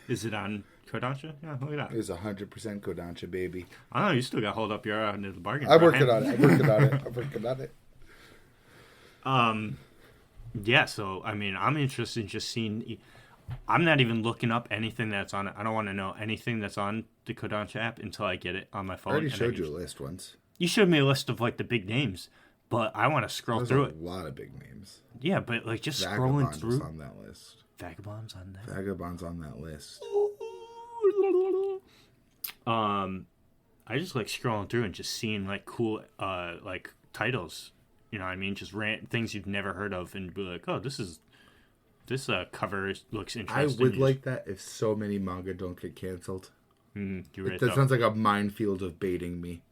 Is it on Kodansha? Yeah, look at that. It's 100% Kodansha, baby. I don't know, you still got to hold up your end of the bargain. I'm working on it. Yeah, so, I mean, I'm interested in just seeing... I'm not even looking up anything that's on it. I don't want to know anything that's on the Kodansha app until I get it on my phone. I already showed you a list once. You showed me a list of, the big names, but I want to scroll through it. There's a lot of big names. Yeah, but, just scrolling through... on that list. Vagabond's on there? Vagabond's on that list. I just like scrolling through and just seeing, cool, titles. You know what I mean? Just things you've never heard of and be like, oh, this cover looks interesting. I would like that if so many manga don't get canceled. You're right, that sounds like a minefield of baiting me.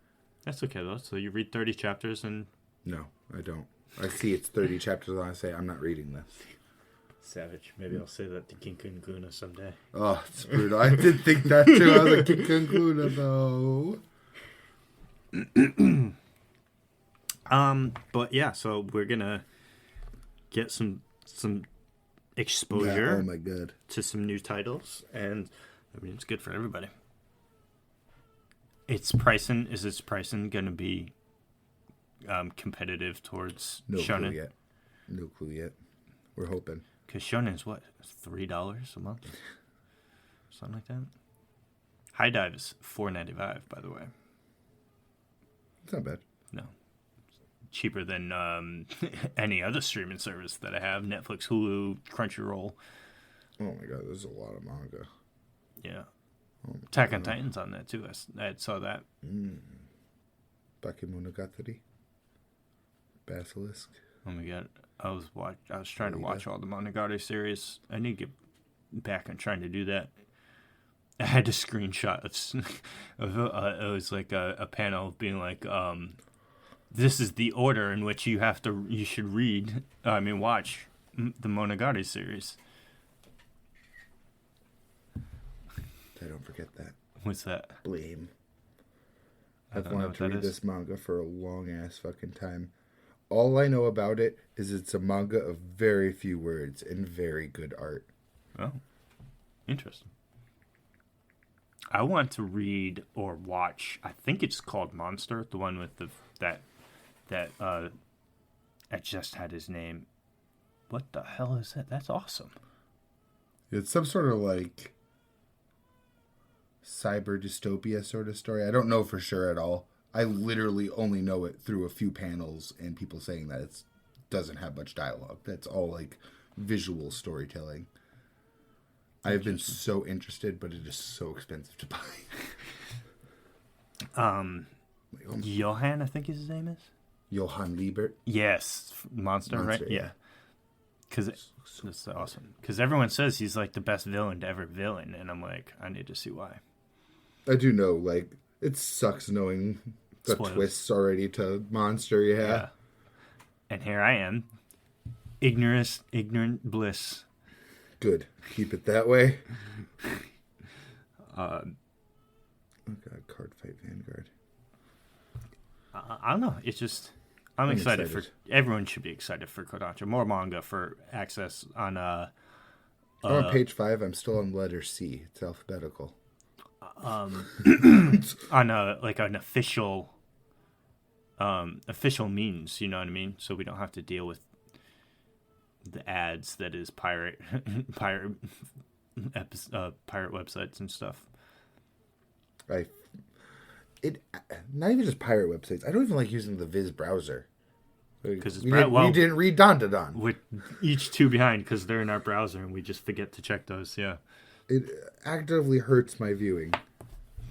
That's okay, though. So you read 30 chapters and... No, I don't. I see it's 30 chapters and I say, I'm not reading this. Savage. Maybe I'll say that to Ginka Gluna someday. Oh, it's brutal. I did think that too. I was like, Ginka Gluna, though. But yeah, so we're gonna get some exposure. Oh my God. To some new titles, and I mean it's good for everybody. Is its pricing gonna be competitive towards shonen? No clue yet. We're hoping. Because shonen is what, $3 a month, something like that. High Dive is $4.95, by the way. It's not bad. No, cheaper than any other streaming service that I have: Netflix, Hulu, Crunchyroll. Oh my God, there's a lot of manga. Yeah, Attack on Titan's on that too. I saw that. Bakemonogatari. Basilisk. Oh my God, I was trying to watch all the Monogatari series. I need to get back on trying to do that. I had a screenshot of it was like a panel being like, this is the order in which you should watch the Monogatari series. I don't forget that. What's that? Blame. I've wanted to read this manga for a long ass fucking time. All I know about it is it's a manga of very few words and very good art. Oh, interesting. I want to read or watch. I think it's called Monster, the one with that just had his name. What the hell is that? That's awesome. It's some sort of cyber dystopia sort of story. I don't know for sure at all. I literally only know it through a few panels and people saying that it doesn't have much dialogue. That's all visual storytelling. I have been so interested, but it is so expensive to buy. Johan, I think his name is. Johann Liebert. Yes, Monster, right? Yeah. Because that's awesome. Because everyone says he's like the best villain to ever villain, and I'm like, I need to see why. I do know, like, it sucks knowing the twists already to Monster, yeah. And here I am, ignorant bliss. Good. Keep it that way. Okay, Card Fight Vanguard. I don't know. It's just I'm excited for. Everyone should be excited for Kodansha. More manga for access on. I'm on page 5. I'm still on letter C. It's alphabetical. On like an official means, you know what I mean? So we don't have to deal with the ads that is pirate websites and stuff. Not even just pirate websites. I don't even like using the Viz browser. Because we didn't read Don to Don. We're each two behind because they're in our browser and we just forget to check those. Yeah, it actively hurts my viewing.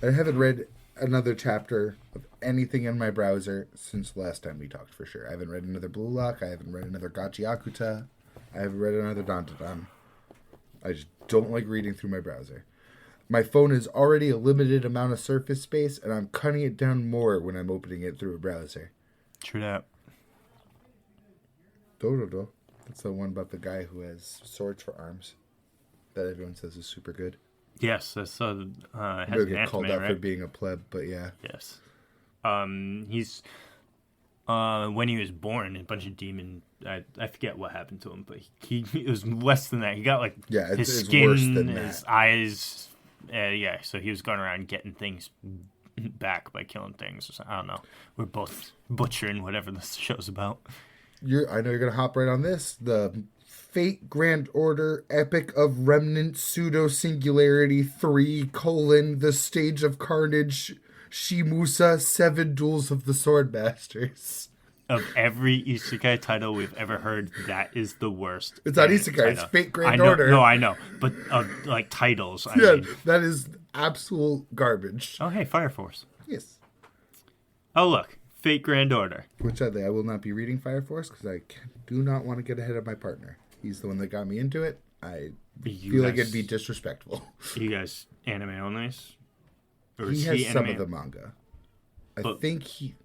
I haven't read another chapter of anything in my browser since last time we talked. For sure, I haven't read another Blue Lock. I haven't read another Gachiakuta. I haven't read another Don to Don. I just don't like reading through my browser. My phone is already a limited amount of surface space, and I'm cutting it down more when I'm opening it through a browser. True that. Dododo. That's the one about the guy who has swords for arms that everyone says is super good. Yes, that's has an get called out for being a pleb, but yeah. Yes. He's when he was born, a bunch of demon. I forget what happened to him, but he it was less than that. He got like his skin, worse than his eyes. So he was going around getting things back by killing things. I don't know. We're both butchering whatever this show's about. I know you're going to hop right on this. The Fate Grand Order Epic of Remnant Pseudo Singularity 3: The Stage of Carnage Shimusa 7 Duels of the Swordmasters. Of every isekai title we've ever heard, that is the worst. It's not isekai, it's Fate Grand Order. No, I know. But like titles, I mean. That is absolute garbage. Oh, hey, Fire Force. Yes. Oh, look. Fate Grand Order. Which I will not be reading Fire Force because I do not want to get ahead of my partner. He's the one that got me into it. I feel like it'd be disrespectful. You guys anime only? He has some of the manga. I think he...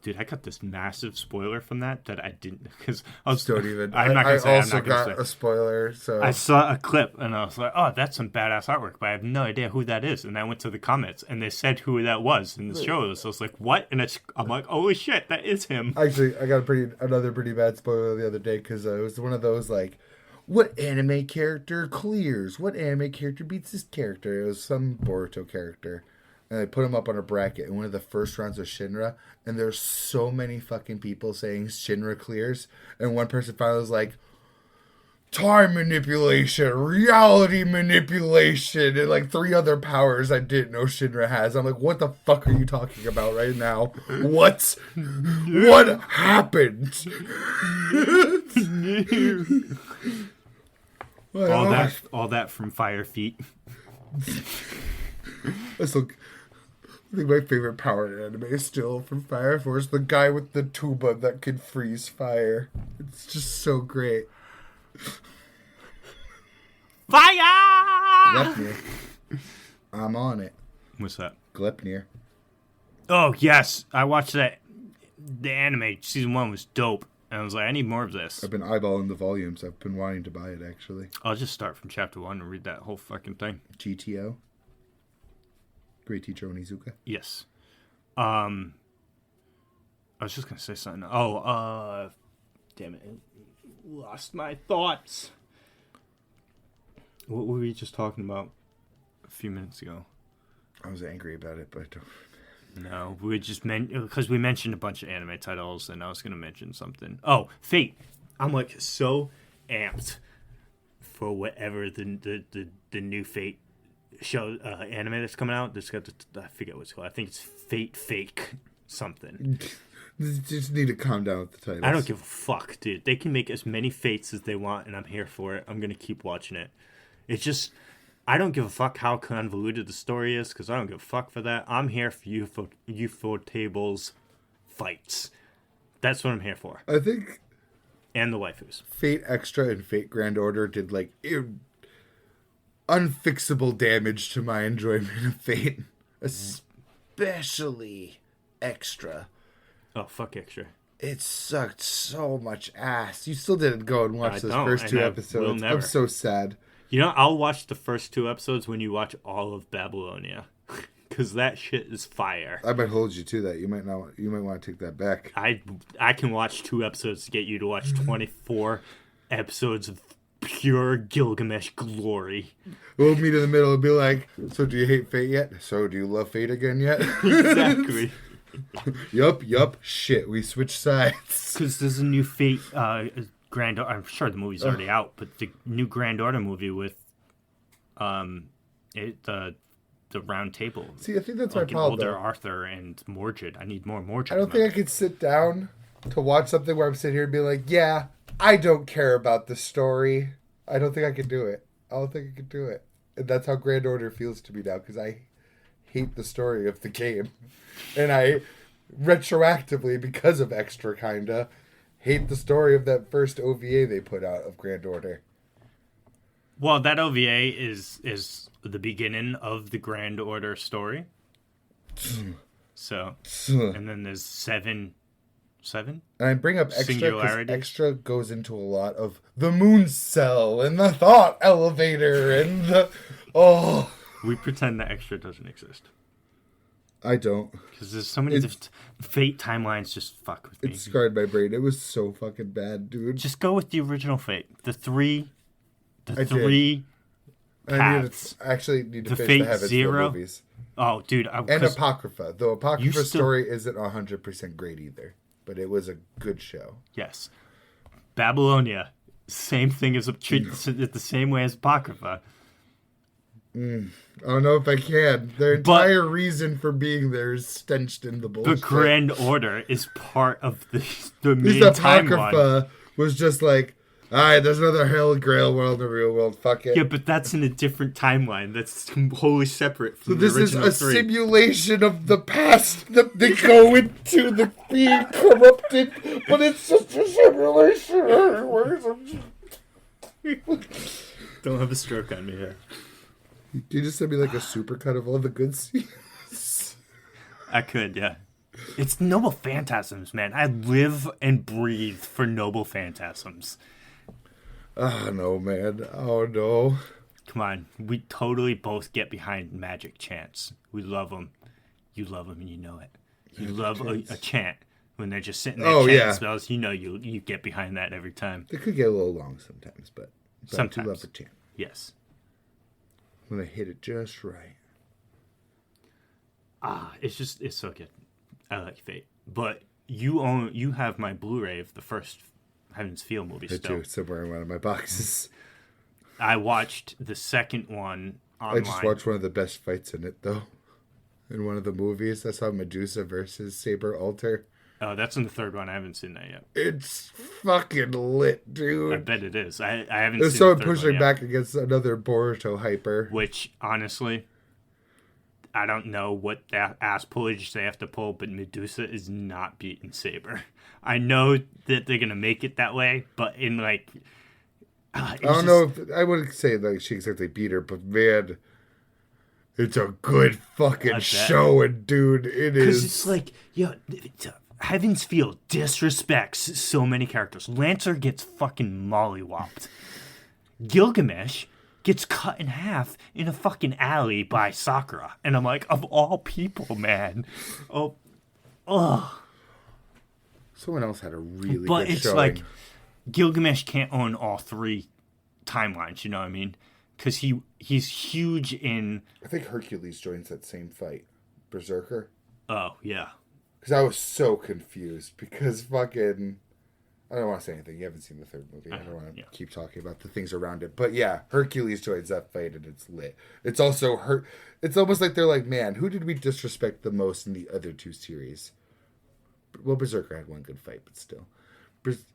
Dude, I got this massive spoiler from that I didn't, because I was... Don't even... I also got a spoiler, so... I saw a clip, and I was like, oh, that's some badass artwork, but I have no idea who that is. And I went to the comments, and they said who that was in the show. So I was like, what? And I'm like, holy shit, that is him. Actually, I got another pretty bad spoiler the other day, because it was one of those, like, what anime character clears? What anime character beats this character? It was some Boruto character. And I put him up on a bracket, and one of the first rounds was Shinra, and there's so many fucking people saying Shinra clears, and one person finally was like, time manipulation, reality manipulation, and like 3 other powers I didn't know Shinra has. I'm like, what the fuck are you talking about right now? What happened? all that from Fire Feet. I think my favorite power in anime is still from Fire Force, the guy with the tuba that can freeze fire. It's just so great. Fire! Glepnir. I'm on it. What's that? Glepnir. Oh, yes. I watched that. The anime, season 1 was dope. And I was like, I need more of this. I've been eyeballing the volumes. I've been wanting to buy it, actually. I'll just start from chapter 1 and read that whole fucking thing. GTO. Great teacher Onizuka. Yes. I was just going to say something. Oh, damn it. Lost my thoughts. What were we just talking about a few minutes ago? I was angry about it, but I don't... No, we just because we mentioned a bunch of anime titles, and I was going to mention something. Oh, Fate. I'm like so amped for whatever the new Fate show anime that's coming out. That's got I forget what it's called. I think it's Fate Fake something. You just need to calm down with the titles. I don't give a fuck, dude. They can make as many Fates as they want, and I'm here for it. I'm gonna keep watching it. It's just I don't give a fuck how convoluted the story is, because I don't give a fuck for that. I'm here for UFO tables fights. That's what I'm here for. I think... And the waifus. Fate Extra and Fate Grand Order did, like, unfixable damage to my enjoyment of Fate. Especially Extra. Oh, fuck Extra. It sucked so much ass. You still didn't go and watch those first 2 episodes. I'm so sad. You know, I'll watch the first 2 episodes when you watch all of Babylonia. Because that shit is fire. I might hold you to that. You might not. You might want to take that back. I can watch 2 episodes to get you to watch 24 episodes of pure Gilgamesh glory. We'll meet in the middle and be like, so do you hate Fate yet? So do you love Fate again yet? Exactly. Yup. Shit, we switched sides. Because there's a new Fate Grand Order. I'm sure the movie's already out, but the new Grand Order movie with the round table. See, I think that's my like problem. Older Arthur and Mordred. I need more Mordred. I don't think I could sit down to watch something where I'm sitting here and be like, yeah, I don't care about the story. I don't think I could do it. I don't think I could do it. And that's how Grand Order feels to me now, because I hate the story of the game. And I, retroactively, because of Extra, kinda, hate the story of that first OVA they put out of Grand Order. Well, that OVA is the beginning of the Grand Order story. So, and then there's seven. And I bring up Extra because Extra goes into a lot of the moon cell and the thought elevator and the We pretend that Extra doesn't exist. I don't. Because there's so many Fate timelines just fuck with me. It scarred my brain. It was so fucking bad, dude. Just go with the original Fate. The three paths. I actually need to finish Fate the Heaven's Zero movies. Oh, dude. And Apocrypha. Though Apocrypha story isn't 100% great either. But it was a good show. Yes. Babylonia. Same thing as treats it the same way as Apocrypha. I don't know if I can. Their entire reason for being there is stenched in the bullshit. The Grand Order is part of the main timeline. Apocrypha was just like, alright, there's another Hell Grail world in the real world. Fuck it. Yeah, but that's in a different timeline. That's wholly separate from the original this is a simulation of the past that they go into the being corrupted, but it's just a simulation. Don't have a stroke on me here. Can you just send me like a supercut of all the good scenes? I could, yeah. It's Noble Phantasms, man. I live and breathe for Noble Phantasms. Oh, no, man. Oh, no. Come on. We totally both get behind Magic Chants. We love them. You love them and you know it. You love a chant. When they're just sitting there chanting spells, you know you get behind that every time. It could get a little long sometimes, but sometimes. I do love a chant. Yes. When they hit it just right. It's so good. I like Fate. But you have my Blu-ray of the first Heaven's Feel movie still. I do, somewhere in one of my boxes. I watched the second one online. I just watched one of the best fights in it, though. In one of the movies. I saw Medusa versus Saber Alter. Oh, that's in the third one. I haven't seen that yet. It's fucking lit, dude. I bet it is. I haven't seen There's the someone third one pushing yet. back against another Boruto hyper. Which, honestly, I don't know what ass pullage they have to pull, but Medusa is not beating Saber. I know that they're going to make it that way, but in like... I don't know if... I wouldn't say like she exactly beat her, but man... It's a good fucking show, and dude, it is... Because it's like, Heaven's Feel disrespects so many characters. Lancer gets fucking mollywopped. Gilgamesh gets cut in half in a fucking alley by Sakura. And I'm like, of all people, man. Someone else had a really good showing. But it's like, Gilgamesh can't own all three timelines, you know what I mean? Because he's huge in... I think Hercules joins that same fight. Berserker. Oh, yeah. Because I was so confused. Because fucking... I don't want to say anything. You haven't seen the third movie. I don't want to keep talking about the things around it. But yeah, Hercules joins that fight and it's lit. It's also... It's almost like they're like, man, who did we disrespect the most in the other two series? Well, Berserker had one good fight, but still.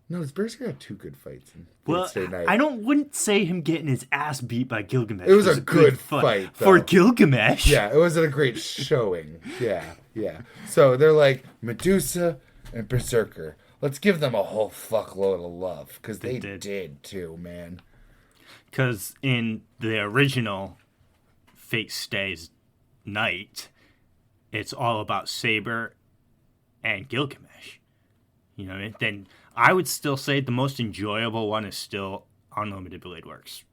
No, does Berserker have 2 good fights in Well, Stay Night? wouldn't say him getting his ass beat by Gilgamesh. It was a good fight for Gilgamesh. Yeah, it wasn't a great showing. Yeah. So they're like, Medusa and Berserker. Let's give them a whole fuckload of love. Because they did too, man. Because in the original Fate Stays Night, it's all about Saber and Gilgamesh. You know, and then I would still say the most enjoyable one is still Unlimited Blade Works.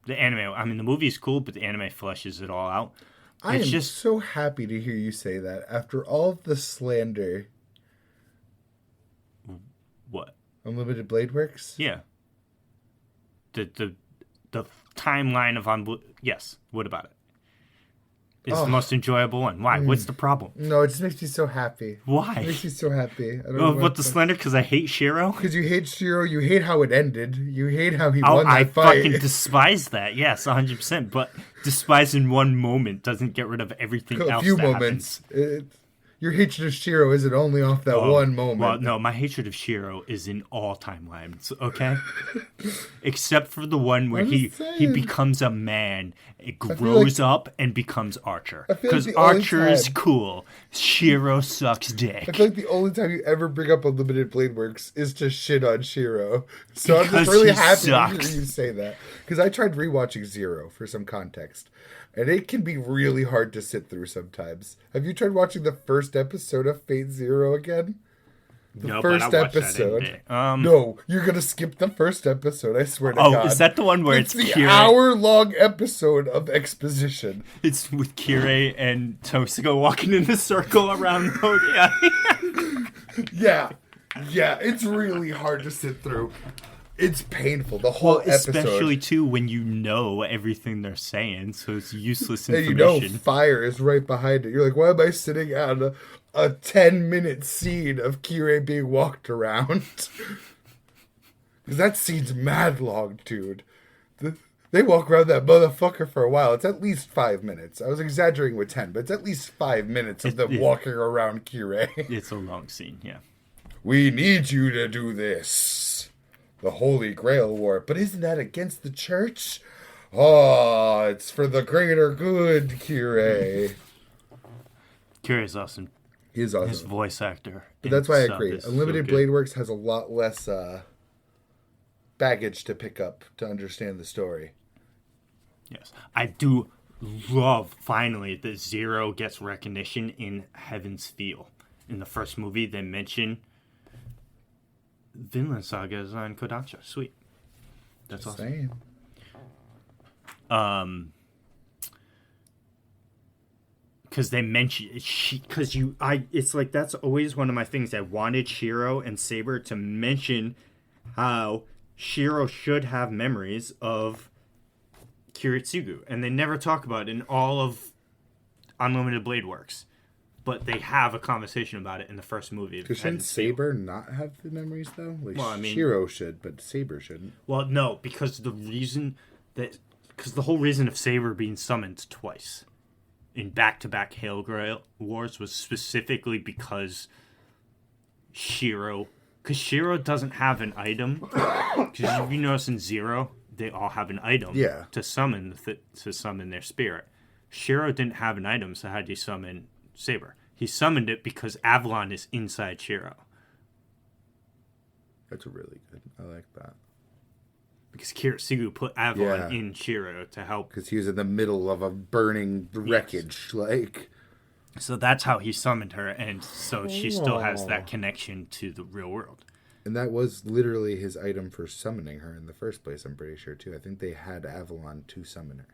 The anime, I mean, the movie's cool, but the anime fleshes it all out. I am just so happy to hear you say that after all of the slander. What? Unlimited Blade Works? Yeah. The timeline of yes. What about it? It's the most enjoyable one. Why? What's the problem? No, it just makes me so happy. Why? It makes me so happy. I don't Oh, know what the slander? Because I hate Shiro? Because you hate Shiro, you hate how it ended, you hate how he won that I fight. fucking despise that. Yes, 100%. But despise in one moment doesn't get rid of everything else. A few that moments. Your hatred of Shiro isn't only off that one moment. Well, no, my hatred of Shiro is in all timelines, okay? Except for the one where he becomes a man, it grows up, and becomes Archer. Because Archer is cool. Shiro sucks dick. I feel like the only time you ever bring up Unlimited Blade Works is to shit on Shiro. So I'm just really happy to hear you say that. Because I tried rewatching Zero for some context. And it can be really hard to sit through sometimes. Have you tried watching the first episode of Fate Zero again? The first episode. No, you're going to skip the first episode, I swear to God. Oh, is that the one where it's the Kirei? hour-long episode of exposition. It's with Kirei and Tosuko walking in a circle around Yeah, it's really hard to sit through. It's painful, the whole episode. Especially, too, when you know everything they're saying, so it's useless information. And you know fire is right behind it. You're like, why am I sitting on a 10-minute scene of Kirei being walked around? Because that scene's mad long, dude. They walk around that motherfucker for a while. It's at least 5 minutes. I was exaggerating with 10, but it's at least 5 minutes of them walking around Kirei. It's a long scene, yeah. We need you to do this. The Holy Grail War. But isn't that against the church? Oh, it's for the greater good, Kirei. Kirei's awesome. He is awesome. His voice actor. But that's why I agree. Unlimited Blade Works has a lot less baggage to pick up to understand the story. Yes. I do love, finally, that Zero gets recognition in Heaven's Feel. In the first movie, they mention Vinland Saga is on Kodansha. Sweet. That's Just awesome. Saying. Because they mention it's like that's always one of my things. I wanted Shiro and Saber to mention how Shiro should have memories of Kiritsugu, and they never talk about it in all of Unlimited Blade Works. But they have a conversation about it in the first movie. Shouldn't Saber not have the memories, though? Like, well, I mean, Shiro should, but Saber shouldn't. Well, no, because the whole reason of Saber being summoned twice in back-to-back Hail Grail Wars was specifically because Shiro doesn't have an item. Because if you notice in Zero, they all have an item to summon their spirit. Shiro didn't have an item, so how did he summon Saber? He summoned it because Avalon is inside Shiro. That's really good. I like that. Because Kiritsugu put Avalon in Shiro to help. Because he was in the middle of a burning wreckage. So that's how he summoned her, and so she still has that connection to the real world. And that was literally his item for summoning her in the first place, I'm pretty sure, too. I think they had Avalon to summon her.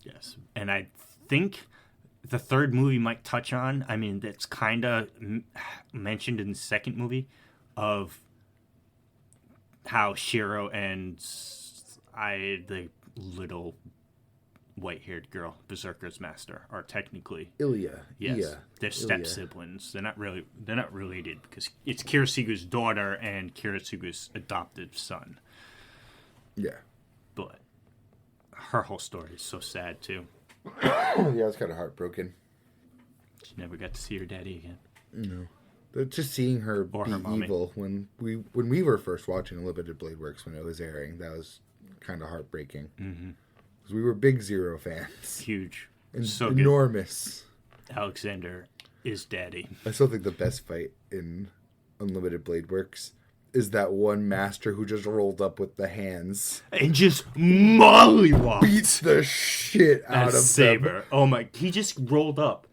Yes. And I think the third movie might touch on, I mean, that's kind of mentioned in the second movie, of how Shiro and the little white-haired girl, Berserker's master, are technically Ilya. Yes, Iya. They're step siblings. They're not related because it's Kiritsugu's daughter and Kiritsugu's adopted son. Yeah, but her whole story is so sad too. Yeah, I was kind of heartbroken. She never got to see her daddy again. No, Just seeing her Or be her mommy. evil when we were first watching Unlimited Blade Works when it was airing, that was kind of heartbreaking. Because we were big Zero fans. Huge. And So good. enormous. Alexander is daddy. I still think the best fight in Unlimited Blade Works is that one master who just rolled up with the hands. And just mollywopped. Beats the shit out of Saber. them. Oh my, he just rolled up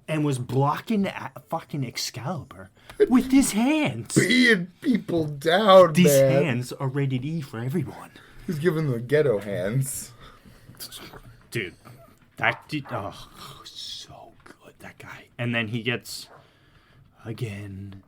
and was blocking fucking Excalibur with his hands. Beating people down, These man. hands are rated E for everyone. He's giving them ghetto hands. Dude, that dude, oh, so good, that guy. And then he gets, again,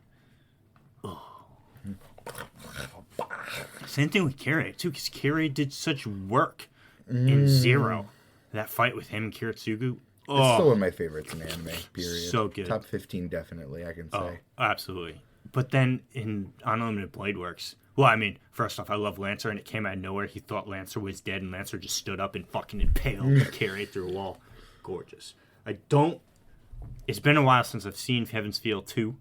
Same thing with Kirei, too, because Kirei did such work in Zero. That fight with him and Kiritsugu. Oh, It's still one of my favorites in anime, period. So good. Top 15, definitely, I can say. Oh, absolutely. But then in Unlimited Blade Works, well, I mean, first off, I love Lancer, and it came out of nowhere. He thought Lancer was dead, and Lancer just stood up and fucking impaled Kirei through a wall. Gorgeous. It's been a while since I've seen Heaven's Feel 2,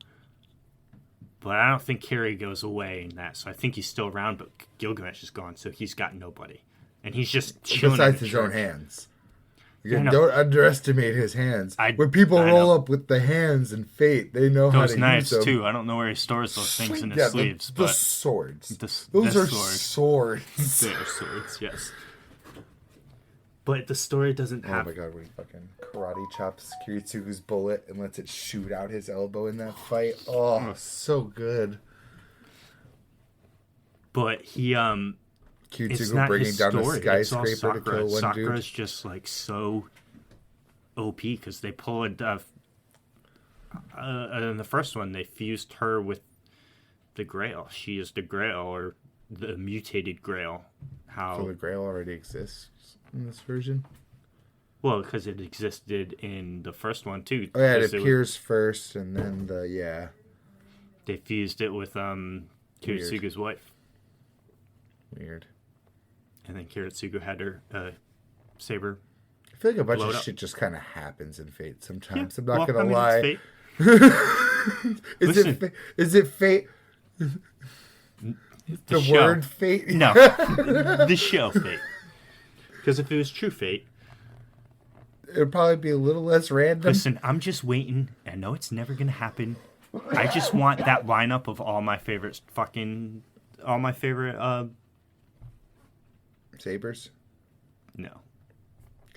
but I don't think Kirei goes away in that, so I think he's still around, but Gilgamesh is gone, so he's got nobody. And he's just chilling. Besides his own hands. Again, know. don't underestimate his hands. When people I roll know. up with the hands and Fate, they know how Those to knives, use them. too. I don't know where he stores those things in his Yeah, sleeves, the but swords. Those Those are swords. swords. They're swords, yes. But the story doesn't Oh have... my god, when he fucking karate chops Kiritsugu's bullet and lets it shoot out his elbow in that fight. Oh, so good. But he, it's Kiritsugu not bringing his down story. a It's all skyscraper to kill one Sakura's dude. just, like, so OP, because they pull in the first one, they fused her with the Grail. She is the Grail, or the mutated Grail. So the Grail already exists in this version? Well, because it existed in the first one, too. Oh yeah, it 'cause appears first and then they fused it with Kiritsugu's wife. Weird. And then Kiritsugu had her saber. I feel like a bunch Blow of it up. shit just kind of happens in Fate sometimes. Yeah, I'm not well, gonna I mean, lie. it's fate. Is it Fate? The show. word Fate? No, the show Fate. Because if it was true Fate, It would probably be a little less random. listen, I'm just waiting. I know it's never gonna happen. I just want that lineup of all my favorite Sabers? No,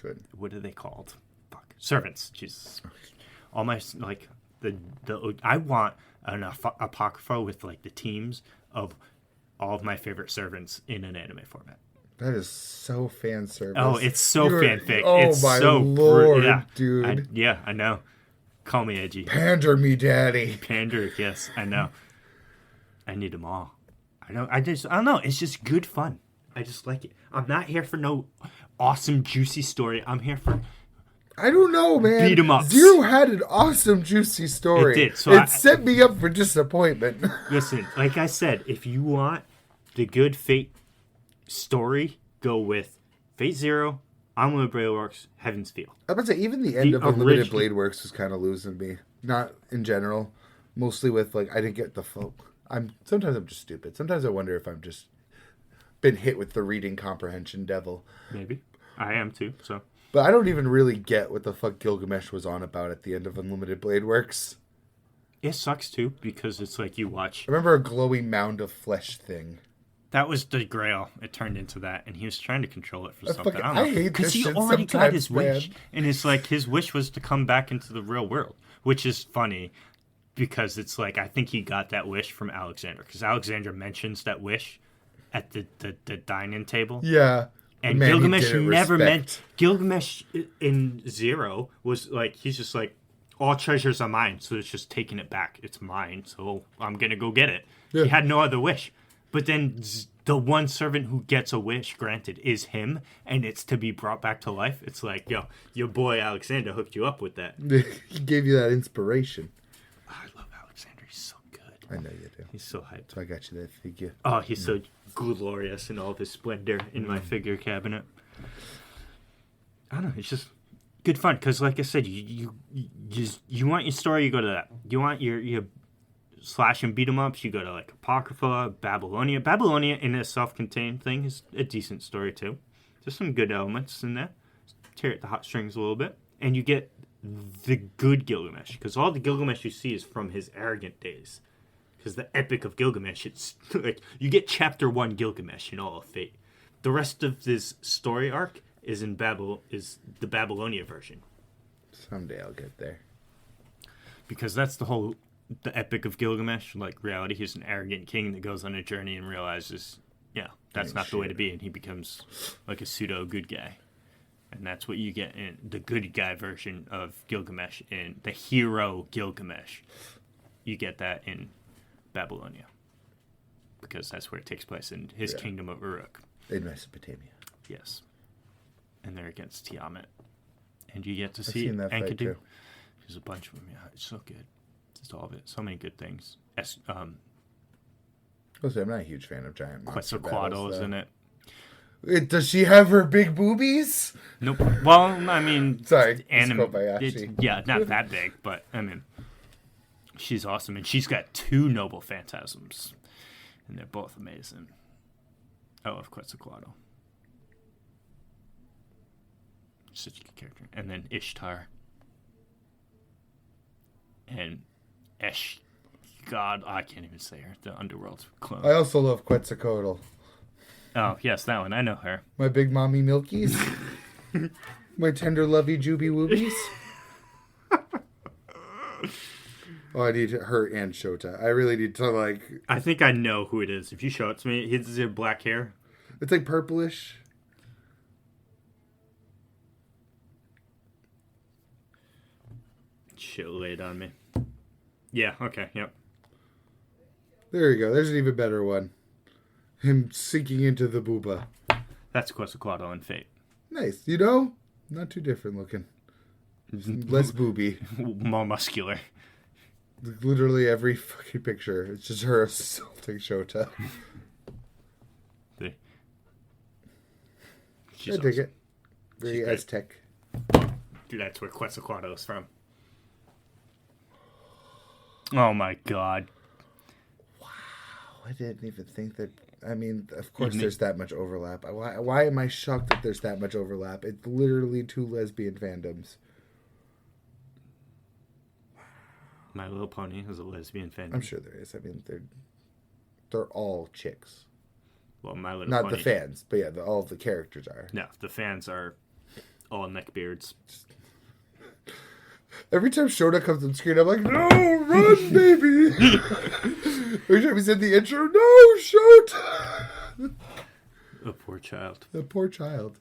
Good. what are they called? Fuck, servants. Jesus, all my I want an apocrypha with like the teams of all of my favorite servants in an anime format. That is so fan service. Oh, it's so fanfic. Oh it's my so lord, yeah. dude. I know. Call me edgy. Pander me, daddy. Pander, yes, I know. I need them all. I don't know. It's just good fun. I just like it. I'm not here for no awesome, juicy story. I'm here for... I don't know, man. Beat 'em ups. Zero had an awesome, juicy story. It did, so it set me up for disappointment. Listen, like I said, if you want the good Fate story, go with Fate Zero, Unlimited Blade Works, Heaven's Feel. I was about to say, even the end The of Unlimited original- Blade Works was kind of losing me. Not in general. Mostly with, like, I didn't get the full... Sometimes I'm just stupid. Sometimes I wonder if I'm just been hit with the reading comprehension devil. Maybe. I am too, so... But I don't even really get what the fuck Gilgamesh was on about at the end of Unlimited Blade Works. It sucks too, because it's like you watch... I remember a glowing mound of flesh thing. That was the Grail. It turned into that, and he was trying to control it for something. I don't I know. hate Because this he shit already got his sometimes, wish, man. and it's like his wish was to come back into the real world, which is funny because it's like I think he got that wish from Alexander, because Alexander mentions that wish at the dining table. Yeah. And Man, he Gilgamesh didn't never respect. meant... Gilgamesh in Zero was like, he's just like, all treasures are mine, so it's just taking it back. It's mine, so I'm going to go get it. Yeah. He had no other wish. But then the one servant who gets a wish granted is him, and it's to be brought back to life. It's like, yo, your boy Alexander hooked you up with that. He gave you that inspiration. Oh, I love Alexander. He's so good. I know you do. He's so hyped. So I got you that figure. Oh, he's so glorious in all of his splendor in my figure cabinet. I don't know. It's just good fun because, like I said, you want your story, you go to that. You want your slash and beat 'em ups, you go to like Apocrypha, Babylonia. Babylonia in a self-contained thing is a decent story too. There's some good elements in there. Tear at the hot strings a little bit, and you get the good Gilgamesh, because all the Gilgamesh you see is from his arrogant days. Because the Epic of Gilgamesh, it's like you get chapter 1 Gilgamesh in all of Fate. The rest of this story arc is is the Babylonia version. Someday I'll get there. Because that's the Epic of Gilgamesh, like reality. He's an arrogant king that goes on a journey and realizes, that's not the way to be, and he becomes like a pseudo good guy. And that's what you get in the good guy version of Gilgamesh, in the hero Gilgamesh. You get that in Babylonia, because that's where it takes place, in his kingdom of Uruk. In Mesopotamia. Yes. And they're against Tiamat. And you get to see Enkidu. There's a bunch of them. Yeah, it's so good. Just all of it. So many good things. I'm not a huge fan of giant monster Quetzalcoatl is in it. Does she have her big boobies? Nope. Well, I mean... Sorry, Miss Kobayashi. Not that big, but, I mean... She's awesome, and she's got 2 noble phantasms. And they're both amazing. I love Quetzalcoatl. Such a good character. And then Ishtar. And God, I can't even say her. The Underworld clone. I also love Quetzalcoatl. Oh, yes, that one. I know her. My big mommy milkies. My tender lovey juby woobies. Oh, I need her and Shota. I really need to, like... I think I know who it is. If you show it to me, he has black hair. It's like purplish. Shit laid on me. Yeah, okay, yep. There you go. There's an even better one. Him sinking into the booba. That's Quetzalcoatl in Fate. Nice. You know? Not too different looking. Less booby. More muscular. Literally every fucking picture. It's just her assaulting Shota. I dig it. Very Aztec. Dude, that's where Quetzalcoatl is from. Oh my god. Wow. I didn't even think that... I mean, of course there's that much overlap. Why am I shocked that there's that much overlap? It's literally 2 lesbian fandoms. My Little Pony is a lesbian fandom. I'm sure there is. I mean, they're all chicks. Well, My Little Not Pony. the fans, but yeah, all of the characters are. No, the fans are all neckbeards. Every time Shota comes on screen, I'm like, no, run, baby! Every time he's in the intro, no, Shota! A poor child. The poor child.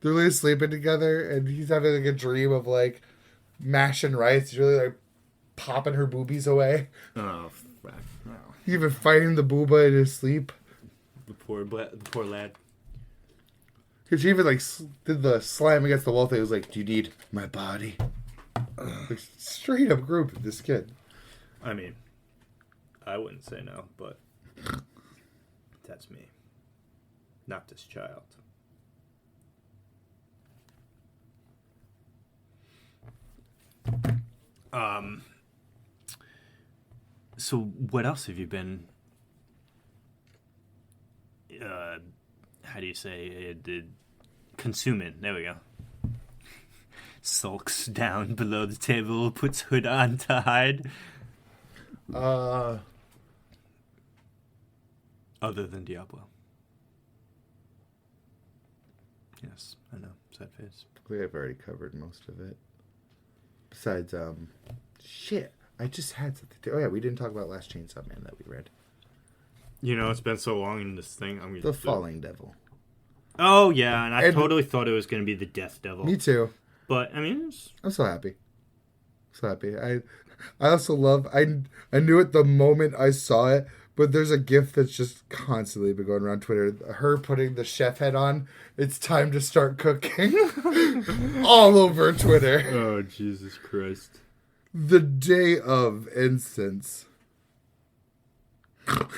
They're really sleeping together, and he's having like a dream of like mashing rice. He's really like popping her boobies away. Oh, fuck. No. He's even fighting the booba in his sleep. The poor lad. Because she even like did the slam against the wall thing. It was like, do you need my body? Like, straight up group, this kid. I mean, I wouldn't say no, but that's me. Not this child. So what else have you been how do you say consuming? There we go. Sulks down below the table, puts hood on to hide. Other than Diablo. Yes, I know. Sad face. I think I've already covered most of it. Besides, shit. I just had something to... Oh, yeah, we didn't talk about Last Chainsaw Man that we read. You know, it's been so long in this thing. The Falling Devil. Oh, yeah, and I totally thought it was going to be the Death Devil. Me too. But, I mean... I'm so happy. So happy. I also love... I knew it the moment I saw it, but there's a GIF that's just constantly been going around Twitter. Her putting the chef head on. It's time to start cooking. All over Twitter. Oh, Jesus Christ. The day of instance. What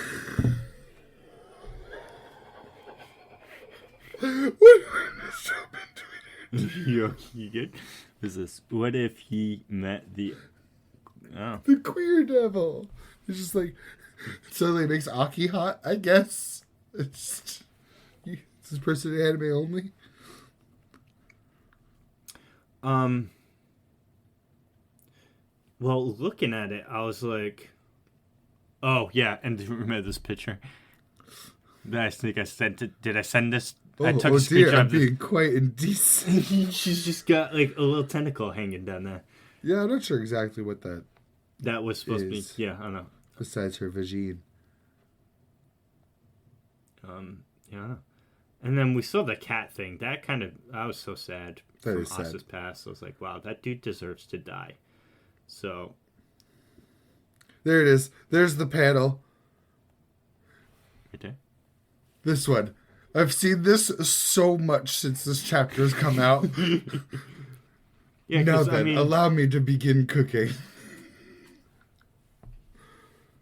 you good? Is this? What if he met the Oh. The queer devil. It's just like, suddenly makes Aki hot, I guess. It's is this person anime only? Well, looking at it, I was like, oh, yeah, and remember this picture? I think I sent it. Did I send this? I took a dear, picture I'm of this. being quite indecent. She's just got, like, a little tentacle hanging down there. Yeah, I'm not sure exactly what that was supposed to be. is. Yeah, I don't know. Besides her vagine. Yeah, I don't know. And then we saw the cat thing. I was so sad from Asa's past. I was like, wow, that dude deserves to die. So. There it is. There's the panel. Right there. This one. I've seen this so much since this chapter has come out. Yeah, now then, allow me to begin cooking.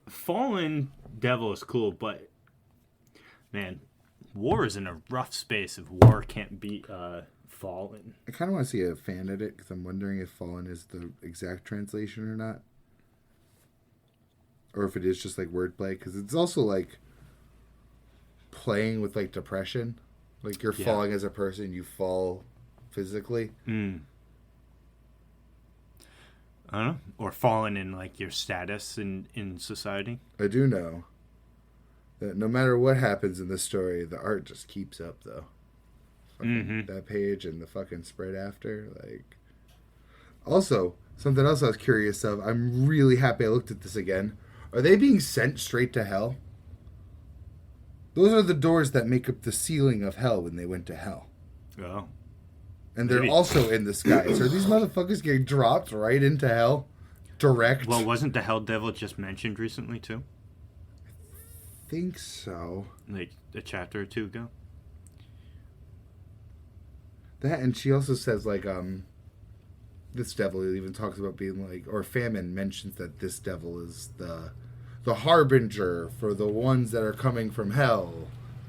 Fallen Devil is cool, but man, War is in a rough space if War can't beat Fallen. I kind of want to see a fan edit because I'm wondering if Fallen is the exact translation or not. Or if it is just like wordplay, because it's also like playing with like depression. Like you're falling as a person, you fall physically. I don't know. Or falling in like your status in society. I do know that no matter what happens in this story, the art just keeps up though. That page and the fucking spread after, like. Also, something else I was curious of. I'm really happy I looked at this again. Are they being sent straight to hell? Those are the doors that make up the ceiling of hell when they went to hell. Oh. And they're also in the sky. So are these motherfuckers getting dropped right into hell? Direct? Well, wasn't the Hell Devil just mentioned recently, too? I think so. Like a chapter or two ago? That, and she also says, like, this devil even talks about being like, or Famine mentions that this devil is the harbinger for the ones that are coming from hell.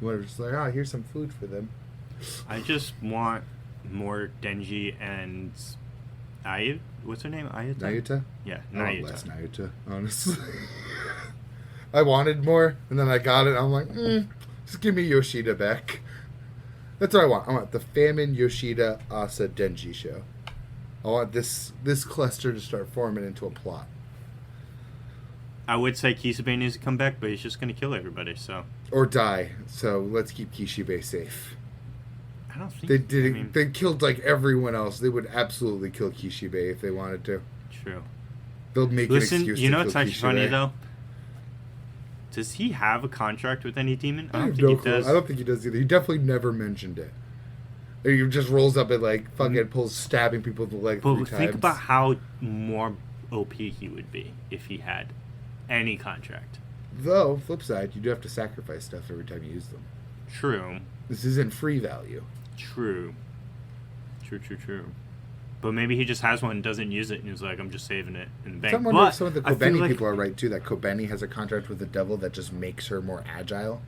We're just like, here's some food for them. I just want more Denji and Ayuta. What's her name? Ayuta? Nayuta? Yeah, I Nayuta. want less Nayuta, honestly. I wanted more, and then I got it. I'm like, just give me Yoshida back. That's what I want. I want the Famine, Yoshida, Asa, Denji show. I want this cluster to start forming into a plot. I would say Kisame needs to come back, but he's just going to kill everybody, so. Or die. So let's keep Kishibe safe. I don't think they did. They killed like everyone else. They would absolutely kill Kishibe if they wanted to. True. They'll make an excuse. You know to what's kill actually Kishibe. funny though? Does he have a contract with any demon? I don't think he does. I don't think he does either. He definitely never mentioned it. He just rolls up and like fucking pulls stabbing people with the leg 3 times. But think about how more OP he would be if he had any contract. Though, flip side, you do have to sacrifice stuff every time you use them. True. This isn't free value. True. But maybe he just has one and doesn't use it, and he's like, I'm just saving it in the bank. Some of the Kobeni people are right, too, that Kobeni has a contract with the devil that just makes her more agile.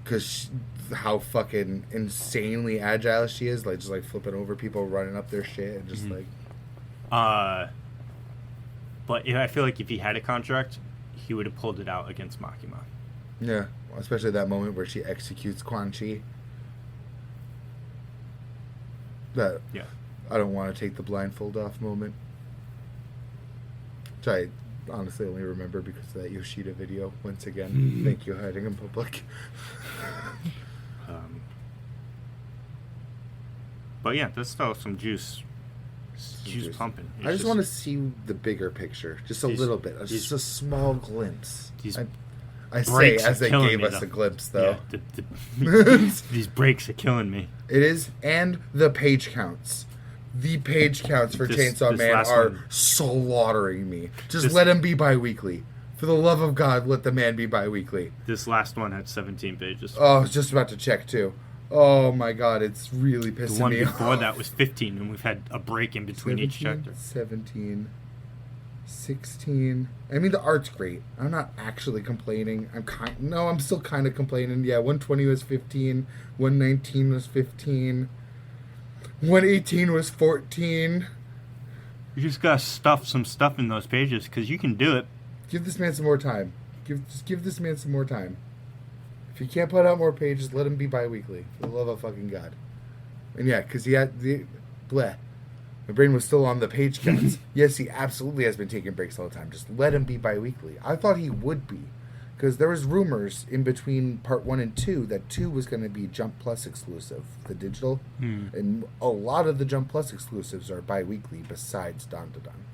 Because how fucking insanely agile she is, like, just, like, flipping over people, running up their shit, and just, like... But I feel like if he had a contract, he would have pulled it out against Makima. Yeah, especially that moment where she executes Quan Chi. That I don't want to take the blindfold off moment. Which I honestly only remember because of that Yoshida video. Once again, thank you, hiding in public. But yeah, there's still some juice pumping. I just want to see the bigger picture, just a little bit, just a small glimpse. I say as they gave us a glimpse, though. Yeah, these breaks are killing me. It is, and the page counts. The page counts for Chainsaw Man are slaughtering me. Just let him be bi-weekly. For the love of God, let the man be bi-weekly. This last one had 17 pages. Oh, I was just about to check, too. Oh, my God, it's really pissing me off. The one before that was 15, and we've had a break in between each chapter. 17, 16. I mean, the art's great. I'm not actually complaining. I'm still kind of complaining. Yeah, 120 was 15. 119 was 15. 118 was 14. You just gotta stuff some stuff in those pages because you can do it. Give this man some more time. Just give this man some more time. If you can't put out more pages, let him be bi-weekly. For the love of fucking God. And yeah, because he had the... Bleh. My brain was still on the page counts. Yes, he absolutely has been taking breaks all the time. Just let him be bi-weekly. I thought he would be. Because there was rumors in between part 1 and 2 that 2 was going to be Jump Plus exclusive, the digital. And a lot of the Jump Plus exclusives are bi-weekly besides Don to Don.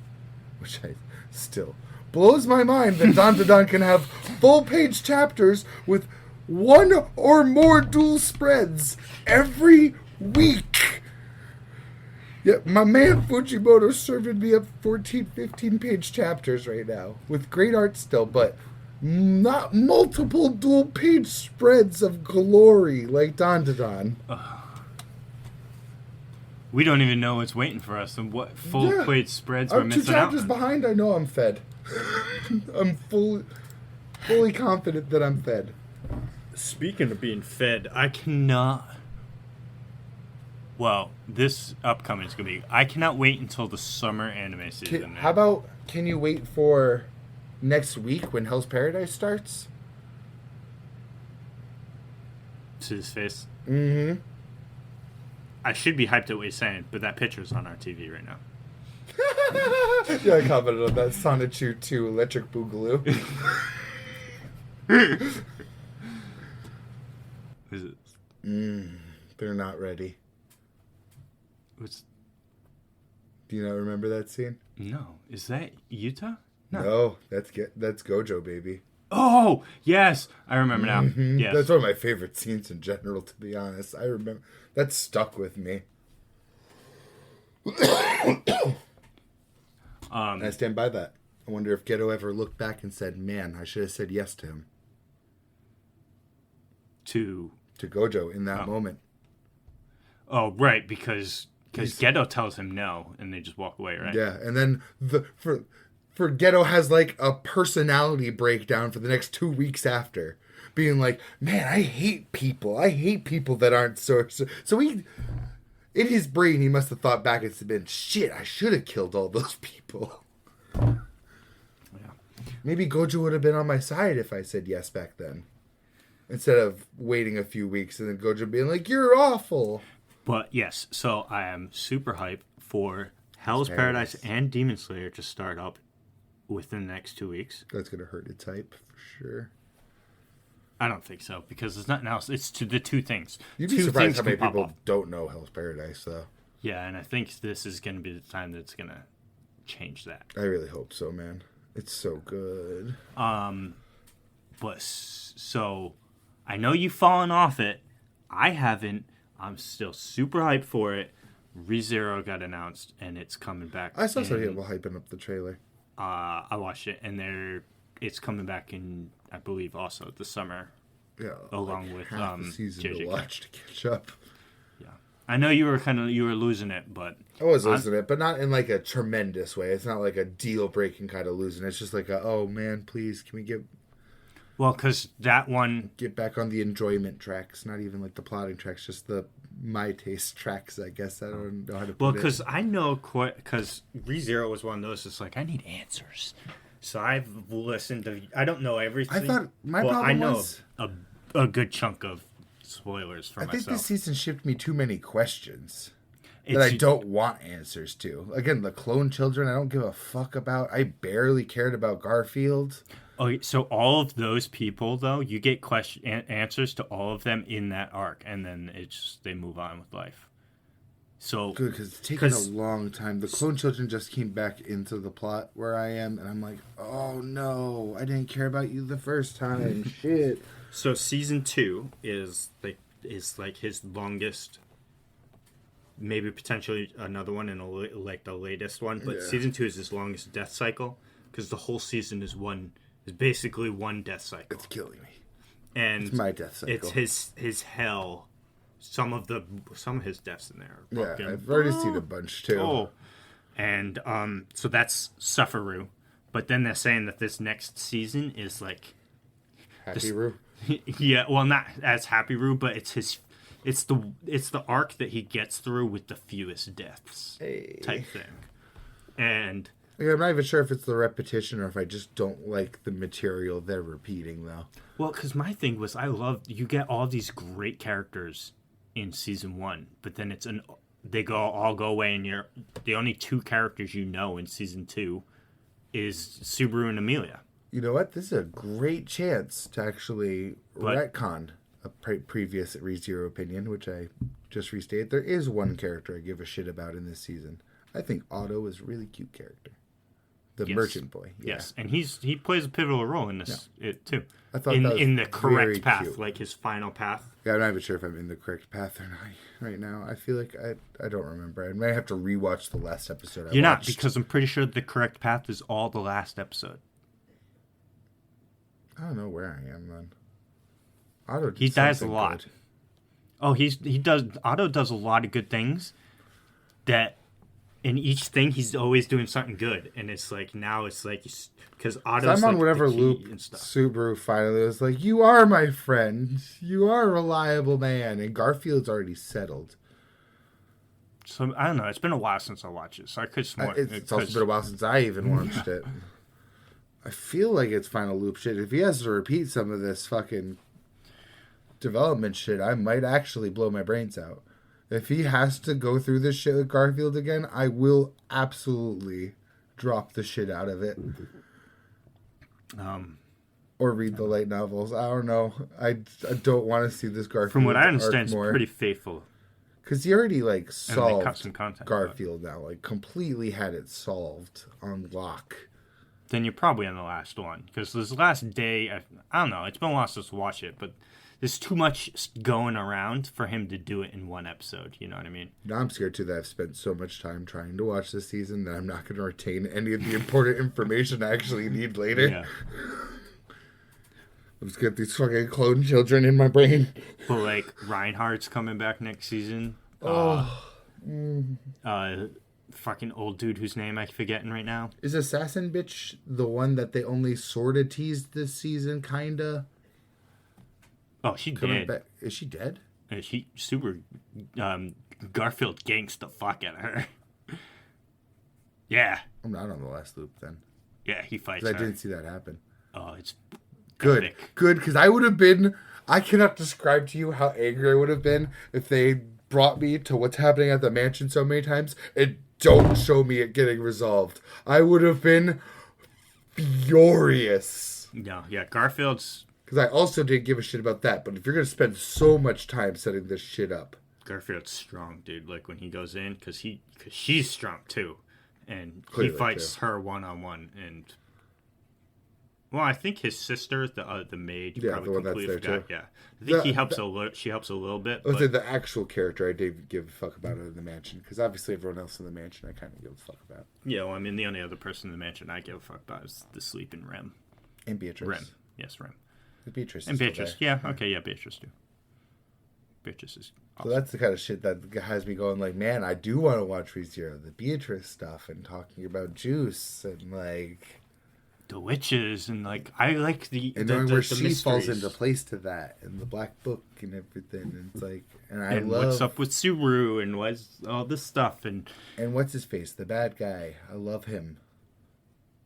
Which I still... blows my mind that Don to Don can have full-page chapters with 1 or more dual spreads every week. Yeah, my man Fujimoto's serving me up 14, 15-page chapters right now with great art still, but not multiple dual-page spreads of glory like Don to Don. We don't even know what's waiting for us and what full-page spreads we're missing out. 2 chapters behind, I know I'm fed. I'm fully confident that I'm fed. Speaking of being fed, I cannot... Well, this upcoming is going to be... I cannot wait until the summer anime season. How about, can you wait for next week when Hell's Paradise starts? To his face? Mm-hmm. I should be hyped at what he's saying, but that picture's on our TV right now. Yeah, I commented on that. Sonichu 2 Electric Boogaloo. Is it? They're not ready. What's... Do you not remember that scene? No. Is that Yuta? No, that's Gojo, baby. Oh, yes. I remember now. Mm-hmm. Yes. That's one of my favorite scenes in general, to be honest. I remember. That stuck with me. I stand by that. I wonder if Geto ever looked back and said, man, I should have said yes to him. To Gojo in that moment. Oh, right, because Geto tells him no, and they just walk away, right? Yeah, and then for Geto has like a personality breakdown for the next 2 weeks after, being like, man, I hate people. I hate people that aren't so he... In his brain, he must have thought back and been, shit, I should have killed all those people. Yeah. Maybe Gojo would have been on my side if I said yes back then. Instead of waiting a few weeks and then Gojo being like, you're awful. But yes, so I am super hyped for Hell's Paradise and Demon Slayer to start up within the next 2 weeks. That's going to hurt its hype, for sure. I don't think so, because it's nothing else. It's the two things. You'd be surprised how many people don't know Hell's Paradise, though. Yeah, and I think this is going to be the time that's going to change that. I really hope so, man. It's so good. But so I know you've fallen off it. I haven't. I'm still super hyped for it. ReZero got announced, and it's coming back. I saw some people hyping up the trailer. I watched it, and it's coming back in, I believe, also the summer. Yeah, along with the season JJK. To watch to catch up. Yeah, I know you were losing it, but I was losing it, but not in like a tremendous way. It's not like a deal breaking kind of losing. It's just like oh man, please, can we get? Well, because that one get back on the enjoyment tracks, not even like the plotting tracks, just the my taste tracks. I guess I don't know how to. Put because I know because ReZero was one of those. It's like I need answers. So I've listened to... I don't know everything. I thought my problem was... I know a good chunk of spoilers for myself. I think this season shipped me too many questions that I don't want answers to. Again, the clone children, I don't give a fuck about. I barely cared about Garfield. Oh, so all of those people, though, you get answers to all of them in that arc, and then they move on with life. So good, because it's taken a long time. The clone children just came back into the plot where I am, and I'm like, oh no, I didn't care about you the first time. Shit. So season 2 is like his longest, maybe potentially another one and like the latest one, but season 2 is his longest death cycle because the whole season is basically one death cycle. It's killing me. And it's my death cycle. It's his hell. Some of his deaths in there. Yeah, I've already seen a bunch too. Oh, and so that's Sufferu, but then they're saying that this next season is like Happy Roo. Yeah, well, not as Happy Roo, but it's the arc that he gets through with the fewest deaths type thing. And Yeah, I'm not even sure if it's the repetition or if I just don't like the material they're repeating, though. well, because my thing was you get all these great characters in season 1, but then they all go away, and the only 2 characters you know in season 2 is Subaru and Amelia. You know what? This is a great chance to actually retcon a previous ReZero opinion, which I just restated. There is one character I give a shit about in this season. I think Otto is a really cute character. The merchant boy. Yeah. Yes, and he plays a pivotal role in this too. I thought that was in the correct path, cute. Like his final path. Yeah, I'm not even sure if I'm in the correct path or not right now. I feel like I don't remember. I might have to rewatch the last episode. You're not, because I'm pretty sure the correct path is all the last episode. I don't know where I am then. Otto he dies a lot. Good. Oh, he does. Otto does a lot of good things. That in each thing he's always doing something good, and it's like now it's like because Otto's I'm on whatever loop. Subaru finally was like, "You are my friend. You are a reliable man," and Garfield's already settled. So I don't know. It's been a while since I watched it, so I could. It's also been a while since I even watched it. I feel like it's final loop shit. If he has to repeat some of this fucking development shit, I might actually blow my brains out. If he has to go through this shit with Garfield again, I will absolutely drop the shit out of it. Or read the light novels. I don't know. I don't want to see this Garfield. From what I understand, it's pretty faithful. Because he already solved some content, Garfield now. Completely had it solved on lock. Then you're probably on the last one. Because this last day, I don't know. It's been a while since I watched it, but there's too much going around for him to do it in one episode. You know what I mean? Now I'm scared, too, that I've spent so much time trying to watch this season that I'm not going to retain any of the important information I actually need later. Yeah. Let's get these fucking clone children in my brain. But, Reinhardt's coming back next season. Fucking old dude whose name I'm forgetting right now. Is Assassin Bitch the one that they only sort of teased this season, kinda? Oh, she dead. Back. Is she dead? She super... Garfield ganks the fuck out of her. Yeah. I'm not on the last loop, then. Yeah, he fights her. I didn't see that happen. Oh, it's... Good. Epic. Good, because I would have been... I cannot describe to you how angry I would have been if they brought me to what's happening at the mansion so many times and don't show me it getting resolved. I would have been furious. No, yeah, Garfield's... Because I also didn't give a shit about that, but if you're going to spend so much time setting this shit up... Garfield's strong, dude. When he goes in, because she's strong, too. And clearly, he fights her one-on-one, and... Well, I think his sister, the maid, the one that's there too. Yeah, I think he helps a little. She helps a little bit. I was saying the actual character I didn't give a fuck about in the mansion, because obviously everyone else in the mansion I kind of give a fuck about. Yeah, well, I mean the only other person in the mansion I give a fuck about is the sleeping Rem. And Beatrice. Rem, yes, Rem. Beatrice. And Beatrice, yeah, okay, yeah, Beatrice too. Beatrice is awesome. So that's the kind of shit that has me going man, I do want to watch ReZero, the Beatrice stuff, and talking about Juice and the witches and I like and knowing where she falls into place to that and the Black Book and everything, and it's and I love what's up with Subaru and what's all this stuff and what's his face, the bad guy. I love him.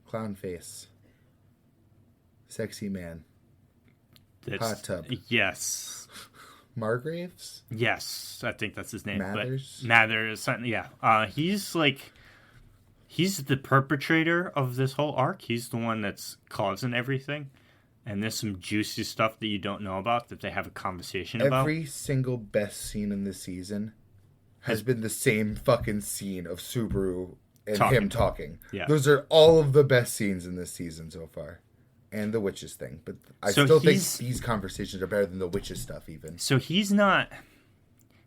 Clown face, sexy man, hot tub. Yes. Margraves. Yes, I think that's his name. Mathers. Mathers, something. Yeah. He's the perpetrator of this whole arc. He's the one that's causing everything. And there's some juicy stuff that you don't know about that they have a conversation about. Every single best scene in this season has been the same fucking scene of Subaru and him talking. Yeah. Those are all of the best scenes in this season so far. And the witches thing. But I still think these conversations are better than the witches stuff even. So he's not...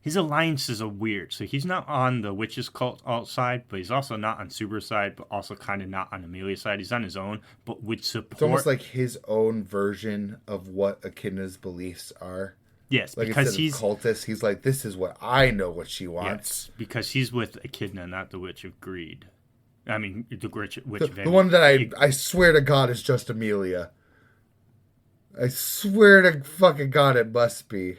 His alliances are weird. So he's not on the witches cult side, but he's also not on Subaru's side, but also kind of not on Amelia's side. He's on his own, but would support... It's almost like his own version of what Echidna's beliefs are. Yes, because he's... cultist, he's this is what I know what she wants. Yes, because he's with Echidna, not the Witch of Greed. I mean, the Witch of Envy. The one that I swear to God is just Amelia. I swear to fucking God it must be.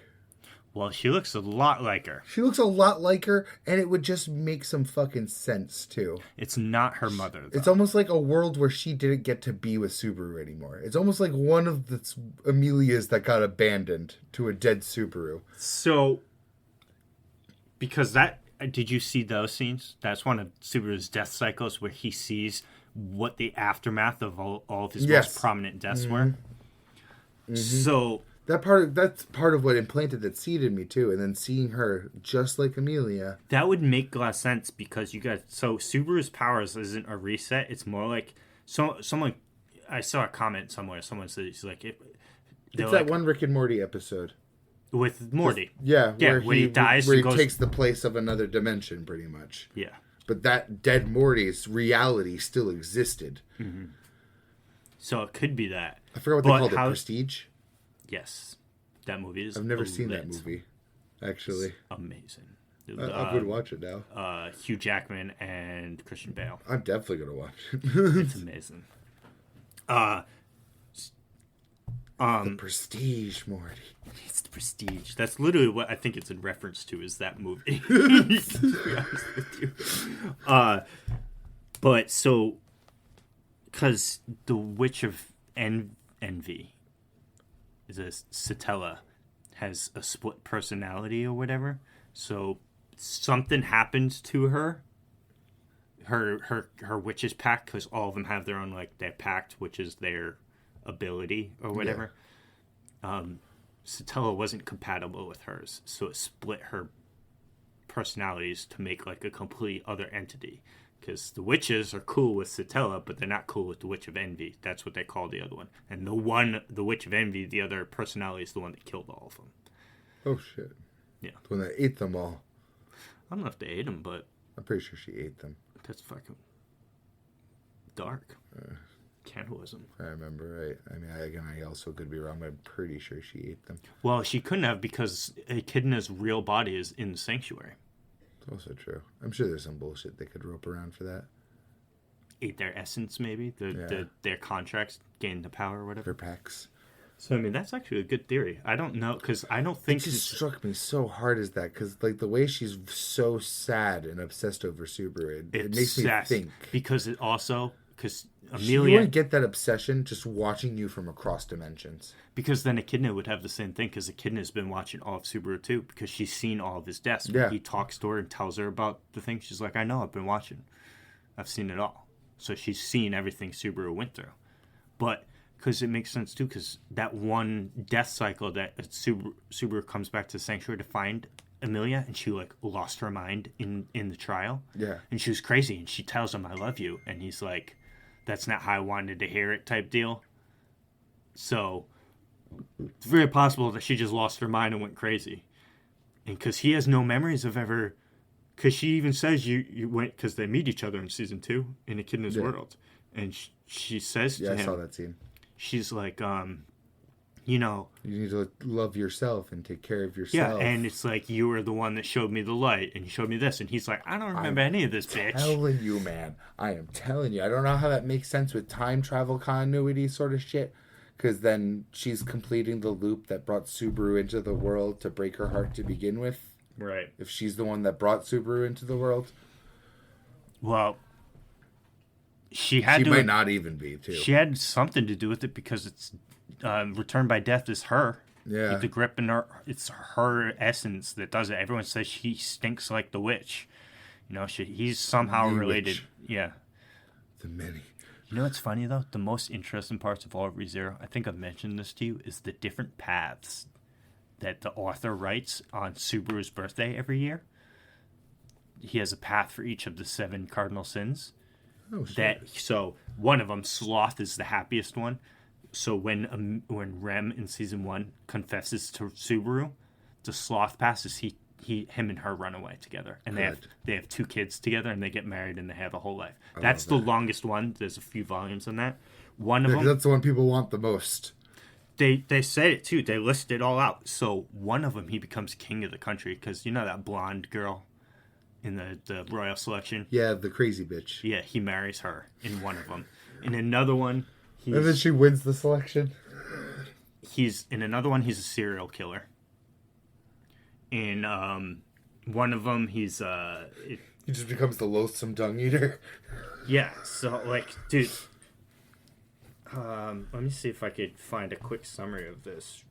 Well, she looks a lot like her. She looks a lot like her, and it would just make some fucking sense, too. It's not her mother, though. It's almost like a world where she didn't get to be with Subaru anymore. It's almost like one of the Amelias that got abandoned to a dead Subaru. So, because that... Did you see those scenes? That's one of Subaru's death cycles where he sees what the aftermath of all of his most prominent deaths were. Mm-hmm. So... That's part of what implanted that seed in me too, and then seeing her just like Amelia. That would make a lot of sense because Subaru's powers isn't a reset. It's more like someone. I saw a comment somewhere. Someone said it's like it's that one Rick and Morty episode with Morty. Where he dies, where he takes the place of another dimension, pretty much. Yeah, but that dead Morty's reality still existed. Mm-hmm. So it could be that. I forgot what they called it. Prestige. Yes, that movie is. I've never seen that movie, actually. It's amazing. I'm going to watch it now. Hugh Jackman and Christian Bale. I'm definitely going to watch it. It's amazing. The Prestige, Morty. It's the Prestige. That's literally what I think it's in reference to. Is that movie? To be honest with you. But so, because the Witch of Envy. Satella has a split personality or whatever, so something happens to her witch's pact, because all of them have their own their pact, which is their ability or whatever. Satella wasn't compatible with hers, so it split her personalities to make a complete other entity. Because the witches are cool with Satella, but they're not cool with the Witch of Envy. That's what they call the other one. And the Witch of Envy, the other personality, is the one that killed all of them. Oh, shit. Yeah. The one that ate them all. I don't know if they ate them, but... I'm pretty sure she ate them. That's fucking dark. Cannibalism. I remember, right. I mean, I also could be wrong, but I'm pretty sure she ate them. Well, she couldn't have, because Echidna's real body is in the sanctuary. It's also true. I'm sure there's some bullshit they could rope around for that. Ate their essence, maybe. Their contracts gained the power or whatever. Their packs. So, I mean, that's actually a good theory. I don't know, because I don't think... It just struck me so hard as that, because, the way she's so sad and obsessed over Subaru, it makes me think. Because it also... Because Amelia... You wouldn't get that obsession just watching you from across dimensions. Because then Echidna would have the same thing, because Echidna's been watching all of Subaru too, because she's seen all of his deaths. When he talks to her and tells her about the thing, she's like, I know, I've been watching. I've seen it all. So she's seen everything Subaru went through. But, because it makes sense too, because that one death cycle that Subaru comes back to the sanctuary to find Amelia, and she, lost her mind in the trial. Yeah. And she was crazy, and she tells him, I love you. And he's like, that's not how I wanted to hear it type deal. So... it's very possible that she just lost her mind and went crazy. And because he has no memories of ever... Because she even says you went... Because they meet each other in season 2 in Echidna's world. And she says to him... Yeah, I saw that scene. She's like, you need to love yourself and take care of yourself. Yeah, and it's like, you were the one that showed me the light, and you showed me this. And he's like, I don't remember any of this, bitch. I'm telling you, man. I am telling you. I don't know how that makes sense with time travel continuity sort of shit. Because then she's completing the loop that brought Subaru into the world to break her heart to begin with. Right. If she's the one that brought Subaru into the world. Well, she might not even be, too. She had something to do with it, because it's Return by Death is her. Yeah. The grip in her, it's her essence that does it. Everyone says she stinks like the witch. He's somehow related. Witch. Yeah. The many. You know what's funny, though? The most interesting parts of All of ReZero, I think I've mentioned this to you, is the different paths that the author writes on Subaru's birthday every year. He has a path for each of the 7 cardinal sins. Oh, shit. So one of them, sloth, is the happiest one. So when Rem in season 1 confesses to Subaru, the sloth passes. Him and her run away together, and they have 2 kids together, and they get married, and they have a whole life. That's the longest one. There's a few volumes on that. One of them. That's the one people want the most. They said it too. They listed it all out. So one of them, he becomes king of the country, because that blonde girl in the royal selection. Yeah, the crazy bitch. Yeah, he marries her in one of them. In another one, and then she wins the selection. In another one, he's a serial killer. In one of them, he just becomes the loathsome dung eater. Yeah, so, like, dude, let me see if I could find a quick summary of this.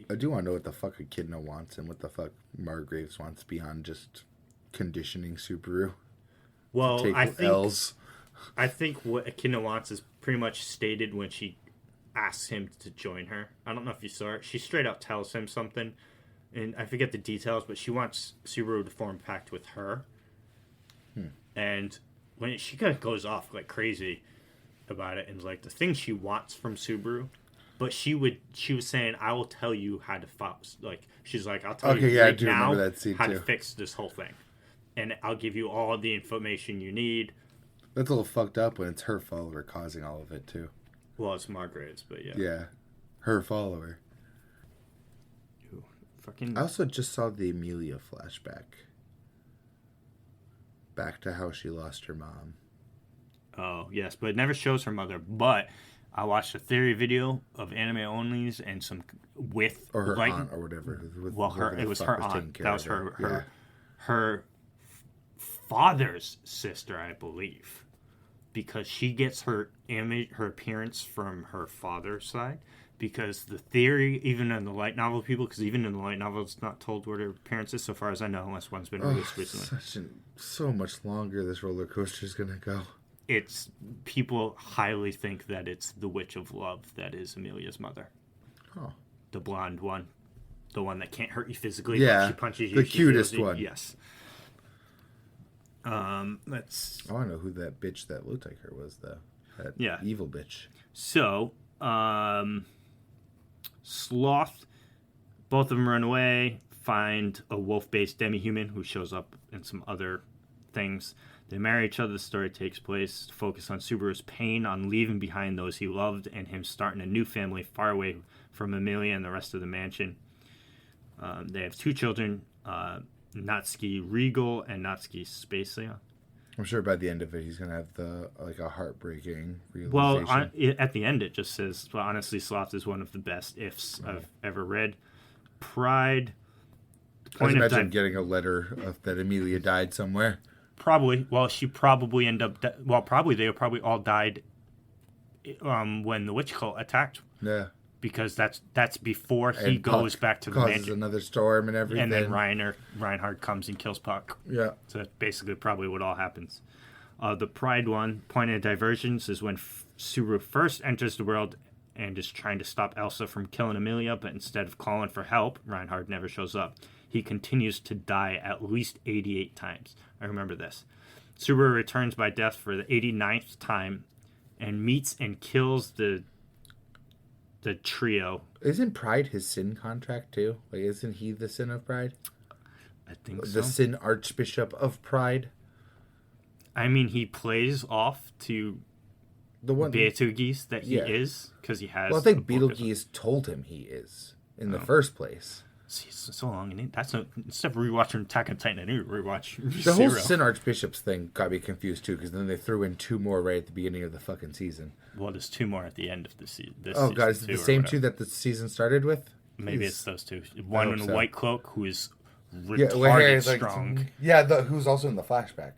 I do want to know what the fuck Echidna wants and what the fuck Margraves wants beyond just conditioning Subaru. Well, I think what Echidna wants is pretty much stated when she asks him to join her. I don't know if you saw it. She straight up tells him something, and I forget the details, but she wants Subaru to form a pact with her. And when she kind of goes off like crazy about it, and like the things she wants from Subaru, but she was saying, "I will tell you how to like." She's like, "I'll tell you right now how to fix this whole thing, and I'll give you all the information you need." That's a little fucked up when it's her follower causing all of it too. Well, it's Margaret's, but yeah. Yeah, her follower. Ooh, fucking. I also just saw the Amelia flashback. Back to how she lost her mom. Oh, yes, but it never shows her mother. But I watched a theory video of anime onlys and some with or her aunt or whatever. It was her aunt. That was her father's sister, I believe, because she gets her appearance from her father's side. Because the theory, even in the light novel people, because even in the light novel, it's not told where their parents is, so far as I know, unless one's been released recently. So much longer this roller coaster is gonna go. People highly think that it's the Witch of Love that is Amelia's mother. Oh, the blonde one, the one that can't hurt you physically. Yeah, but she punches you. The cutest one. Yes. Let's. I want to know who that bitch that looked like her was, though. That evil bitch. So, Sloth, both of them run away, find a wolf-based demi-human who shows up in some other things. They marry each other. The story takes place to focus on Subaru's pain on leaving behind those he loved and him starting a new family far away from Amelia and the rest of the mansion. They have 2 children, Natsuki Regal and Natsuki Spacia. I'm sure by the end of it, he's gonna have a heartbreaking realization. Well, at the end, it just says, "Well, honestly, Sloth is one of the best ifs I've ever read." Pride. I imagine getting a letter that Amelia died somewhere. Probably. Well, she probably ended up. They probably all died when the witch cult attacked. Yeah. Because that's before he goes back to the mansion. Causes another storm and everything. And then Reinhard comes and kills Puck. Yeah. So that's basically probably what all happens. The Pride one, point of divergence, is when Subaru first enters the world and is trying to stop Elsa from killing Amelia, but instead of calling for help, Reinhard never shows up. He continues to die at least 88 times. I remember this. Subaru returns by death for the 89th time and meets and kills the trio. Isn't Pride his sin contract too? Like, isn't he the sin of Pride? I think so. The sin archbishop of Pride. I mean, he plays off to the one Betelgeuse that he is because he has. Well, I think Betelgeuse told him he is in the first place. See, it's so long, and instead of rewatching Attack on Titan, I need to rewatch the whole Sin Archbishops thing got me confused too, because then they threw in 2 more right at the beginning of the fucking season. Well, there's 2 more at the end of the season. Oh god, is it the same 2 that the season started with? Maybe it's those 2. One in a white cloak who is retarded strong. Who's also in the flashback.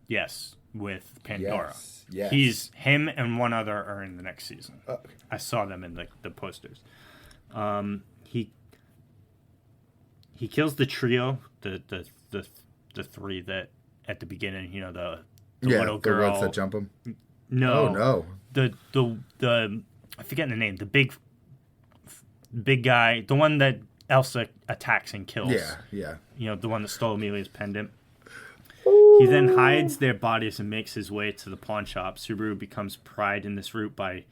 Yes, with Pandora. Yes. Him and one other are in the next season. I saw them in the posters. He kills the trio, the 3 that at the beginning, the little girl. The ones that jump him. No, oh no, the I forget the name. The big guy, the one that Elsa attacks and kills. Yeah. The one that stole Amelia's pendant. He then hides their bodies and makes his way to the pawn shop. Subaru becomes Pride in this route by.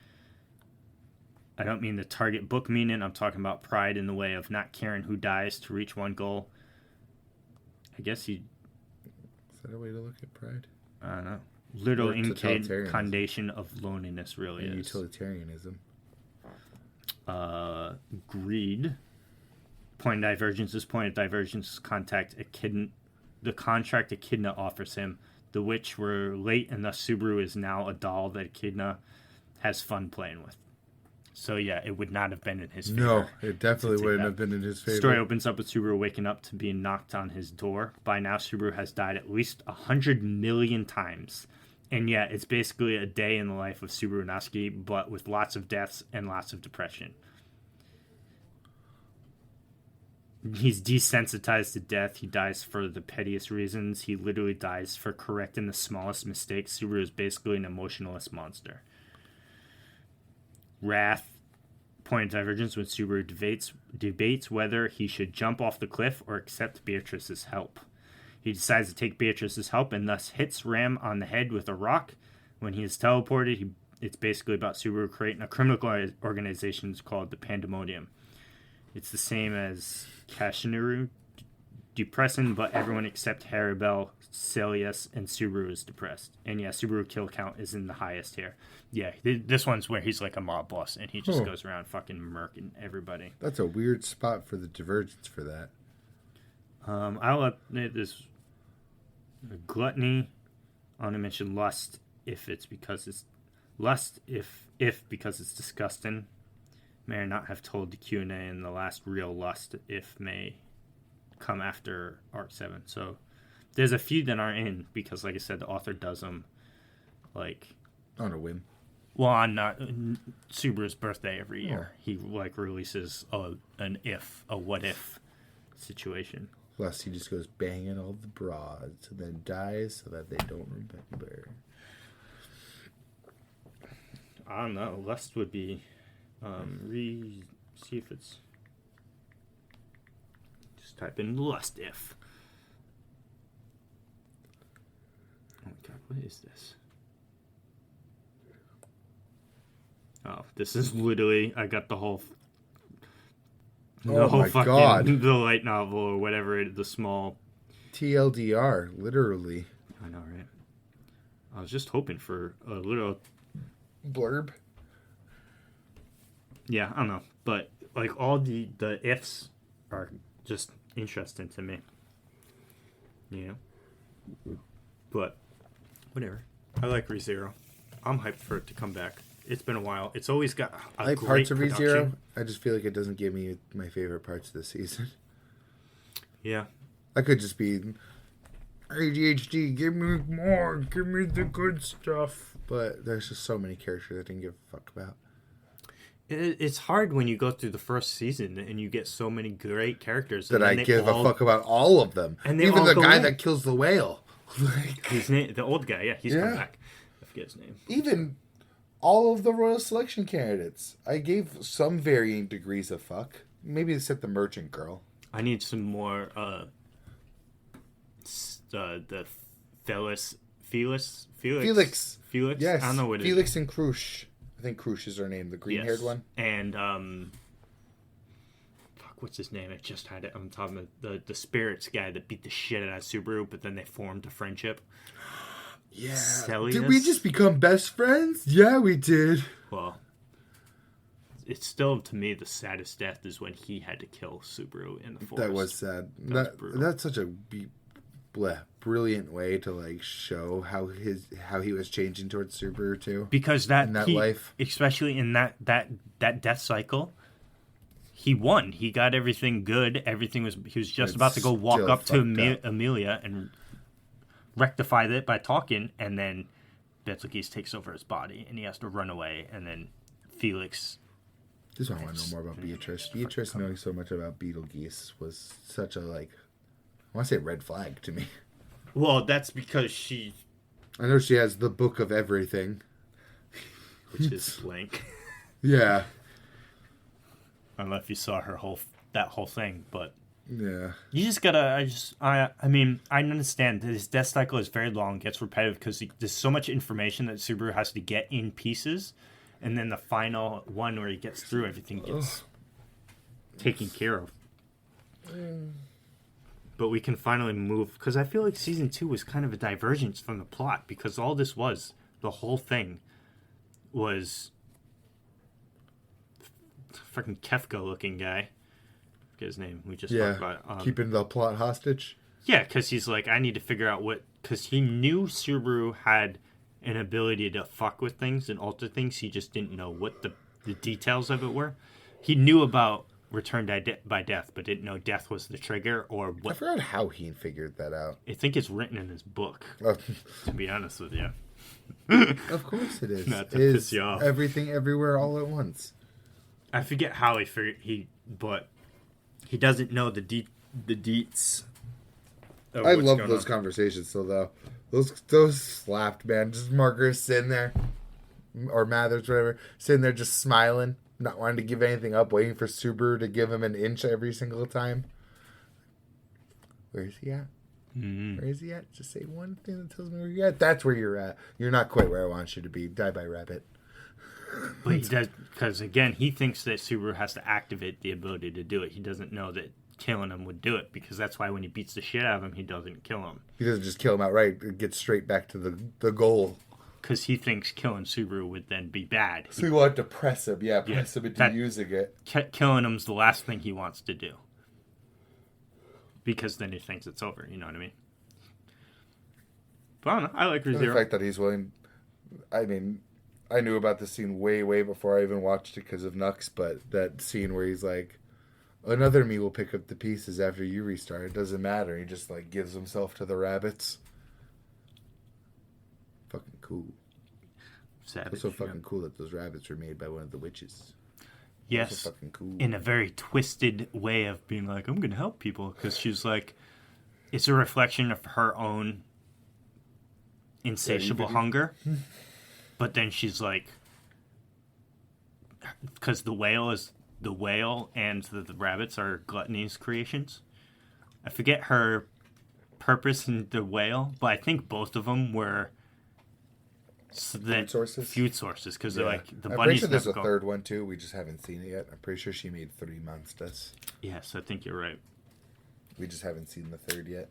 I don't mean the Target book meaning. I'm talking about pride in the way of not caring who dies to reach one goal. I guess he... Is that a way to look at pride? I don't know. Little incarnation of loneliness really is. Utilitarianism. Greed. Point of divergence. This point of divergence contact the contract Echidna offers him. The which were late, and thus Subaru is now a doll that Echidna has fun playing with. So yeah, it would not have been in his favor. No, it definitely wouldn't have been in his favor. The story opens up with Subaru waking up to being knocked on his door. By now, Subaru has died at least 100 million times. And yeah, it's basically a day in the life of Subaru Natsuki, but with lots of deaths and lots of depression. He's desensitized to death. He dies for the pettiest reasons. He literally dies for correcting the smallest mistakes. Subaru is basically an emotionless monster. Wrath, point of divergence when Subaru debates whether he should jump off the cliff or accept Beatrice's help. He decides to take Beatrice's help and thus hits Ram on the head with a rock. When he is teleported, it's basically about Subaru creating a criminal organization called the Pandemonium. It's the same as Kashinuru, depressing, but everyone except Haribel, Celius, and Subaru is depressed. And yeah, Subaru kill count is in the highest here. Yeah, this one's where he's like a mob boss, and he just goes around fucking murking everybody. That's a weird spot for the divergence for that. I'll let this gluttony. I want to mention lust if it's because it's lust if because it's disgusting. May or not have told the Q&A in the last real lust if may come after Art 7. So there's a few that aren't in because, like I said, the author does them like on a whim. Well, on Subaru's birthday every year, he like releases a what if situation. Plus, he just goes banging all the broads and then dies so that they don't remember. I don't know. Lust would be see if it's. Just type in lust if. Oh my god, what is this? Oh, this is literally, I got the whole fucking God. The light novel or whatever, the small TLDR, literally. I know, right? I was just hoping for a little blurb. Yeah, I don't know, but like all the ifs are just interesting to me. Yeah, but whatever. I like ReZero. I'm hyped for it to come back. It's been a while. It's always got a I like great parts of production. ReZero. I just feel like it doesn't give me my favorite parts of the season. Yeah. I could just be ADHD, give me more, give me the good stuff. But there's just so many characters I didn't give a fuck about. It's hard when you go through the first season and you get so many great characters. That I give a fuck about all of them. And even the guy that kills the whale. His name, the old guy, he's come back. I forget his name. Even all of the Royal Selection candidates. I gave some varying degrees of fuck. Maybe except the merchant girl. I need some more, the Felix. Yes. I don't know what it is. Felix and Krush. I think Krush is her name, the green-haired one. And, what's his name? I just had it. I'm talking about the spirits guy that beat the shit out of Subaru, but then they formed a friendship. Yeah. Celius? Did we just become best friends? Yeah, we did. Well, it's still, to me, the saddest death is when he had to kill Subaru in the forest. That was sad. That's such a brilliant way to like show how he was changing towards Subaru too. Because life, especially in that death cycle, he won. He got everything good. He was just about to go walk up to Amelia and rectify it by talking, and then Betelgeuse takes over his body, and he has to run away, and then Felix. This is why I want to know more about Beatrice. Beatrice knowing so much about Betelgeuse was such a I want to say red flag to me. Well, that's because I know she has the book of everything. Which is blank. Yeah. I don't know if you saw that whole thing, but yeah, you just gotta. I mean, I understand that his death cycle is very long, gets repetitive because there's so much information that Subaru has to get in pieces, and then the final one where he gets through everything gets taken care of. But we can finally move because I feel like season 2 was kind of a divergence from the plot because all this was the whole thing was. Fucking Kefka looking guy. Forget his name. We just talked about keeping the plot hostage. Yeah, because he's like, I need to figure out because he knew Subaru had an ability to fuck with things and alter things. He just didn't know what the the details of it were. He knew about return by death, but didn't know death was the trigger or what. I forgot how he figured that out. I think it's written in his book, to be honest with you. Of course it is. Not to piss you off. Everything, everywhere, all at once. I forget how he figured but he doesn't know the deets. I love those conversations, though. Those slapped, man. Just Marcus sitting there, or Mathers, whatever, sitting there just smiling, not wanting to give anything up, waiting for Subaru to give him an inch every single time. Where is he at? Mm-hmm. Where is he at? Just say one thing that tells me where you're at. That's where you're at. You're not quite where I want you to be. Die by rabbit. But he does, because again, he thinks that Subaru has to activate the ability to do it. He doesn't know that killing him would do it, because that's why when he beats the shit out of him, he doesn't kill him. He doesn't just kill him outright. It gets straight back to the goal. Because he thinks killing Subaru would then be bad. So he wanted to press him. Yeah, press him into using it. Killing him's the last thing he wants to do. Because then he thinks it's over, you know what I mean? But I don't know, I like ReZero. The fact that he's willing... I mean, I knew about this scene way, way before I even watched it because of Nux, but that scene where he's like, another me will pick up the pieces after you restart. It doesn't matter. He just, like, gives himself to the rabbits. Fucking cool. Savage. It's so fucking cool that those rabbits were made by one of the witches. Yes. So fucking cool. In a very twisted way of being like, I'm going to help people. Because she's like, it's a reflection of her own insatiable hunger. But then she's like, because the whale and the rabbits are Gluttony's creations. I forget her purpose in the whale, but I think both of them were food sources. Because they're like the bunnies. I'm pretty sure there's a third one too. We just haven't seen it yet. I'm pretty sure she made 3 monsters. Yes, I think you're right. We just haven't seen the third yet.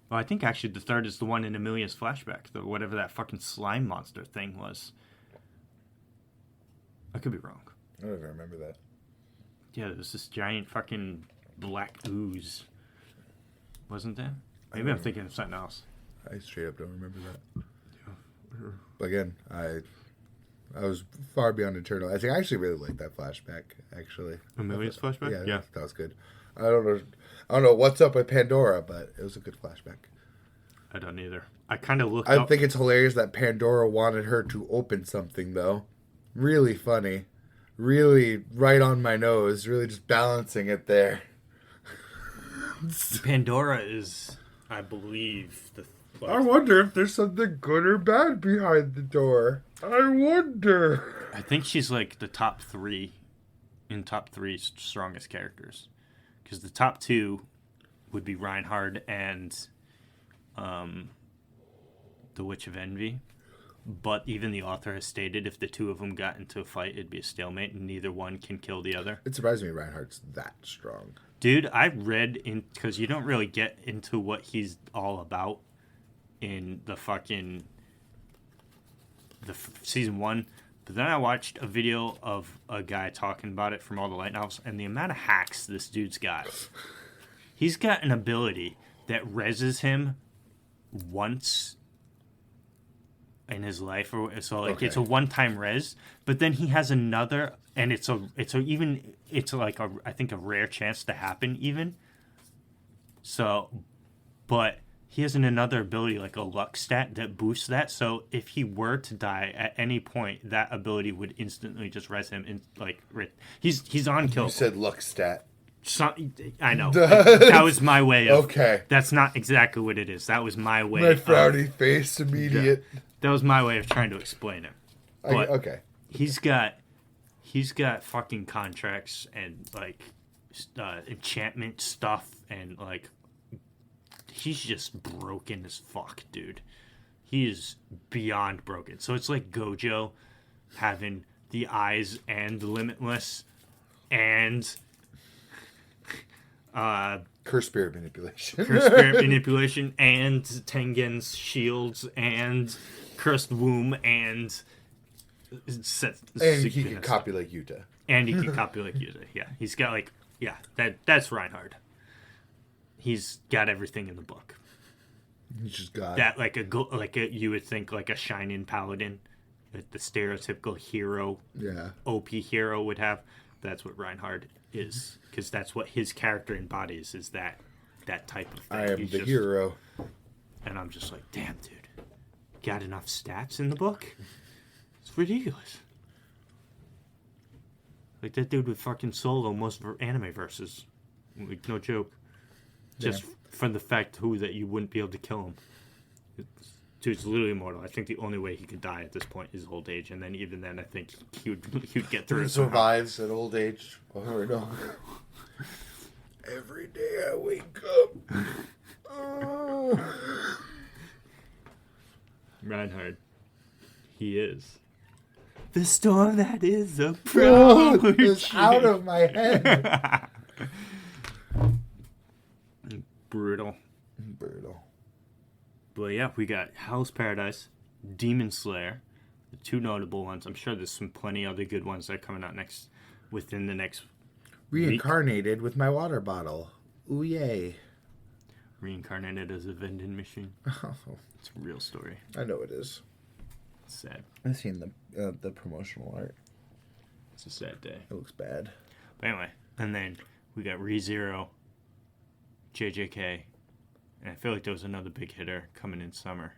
Well, I think actually the third is the one in Amelia's flashback, whatever that fucking slime monster thing was. I could be wrong. I don't even remember that. Yeah, there was this giant fucking black ooze. Wasn't there? Maybe I'm thinking of something else. I straight up don't remember that. Yeah. But again, I was far beyond eternal. I actually really liked that flashback, actually. Amelia's flashback? Yeah. That was good. I don't know what's up with Pandora, but it was a good flashback. I don't either. I kind of looked up... I think it's hilarious that Pandora wanted her to open something, though. Really funny. Really right on my nose. Really just balancing it there. Pandora is, I believe, I wonder if there's something good or bad behind the door. I wonder. I think she's like the top 3 strongest characters. Because the top 2 would be Reinhard and the Witch of Envy. But even the author has stated if the 2 of them got into a fight, it'd be a stalemate, and neither one can kill the other. It surprised me Reinhardt's that strong. Dude, I read because you don't really get into what he's all about in the fucking season 1. But then I watched a video of a guy talking about it from all the light novels, and the amount of hacks this dude's got. He's got an ability that reses him once in his life, it's a one-time res, but then he has another, and it's like I think a rare chance to happen even. So, but he has another ability, like a luck stat, that boosts that. So if he were to die at any point, that ability would instantly just res him. And he's unkillable. You said luck stat. I know. That was my way of... Okay. That's not exactly what it is. That was my way my frowny face, immediate. That was my way of trying to explain it. But okay. He's got fucking contracts and, like, enchantment stuff and, like... He's just broken as fuck, dude. He is beyond broken. So it's like Gojo having the eyes and Limitless and Curse Spirit Manipulation. Curse Spirit Manipulation and Tengen's shields and Cursed Womb and he can copy like Yuta. And he can copy like Yuta. Yeah. He's got that's Reinhard. He's got everything in the book. He's just got that, you would think like a Shining Paladin, the stereotypical hero, OP hero would have. That's what Reinhard is, because that's what his character embodies, is that type of thing. I am the hero. And I'm just like, damn, dude. Got enough stats in the book? It's ridiculous. Like, that dude would fucking solo most anime verses. Like, no joke. Just from the fact, that you wouldn't be able to kill him. Dude's literally immortal. I think the only way he could die at this point is old age, and then even then, I think he would get through it. Survives at old age. Oh, no. Every day I wake up. Oh. Reinhard. He is. The storm that is approaching. Oh, it's out of my head. Brutal. But yeah, we got Hell's Paradise, Demon Slayer, the two notable ones. I'm sure there's plenty other good ones that are coming out within the next Reincarnated with my water bottle. Ooh, yay. Reincarnated as a vending machine. Oh. It's a real story. I know it is. It's sad. I've seen the promotional art. It's a sad day. It looks bad. But anyway, and then we got ReZero, JJK, and I feel like there was another big hitter coming in summer.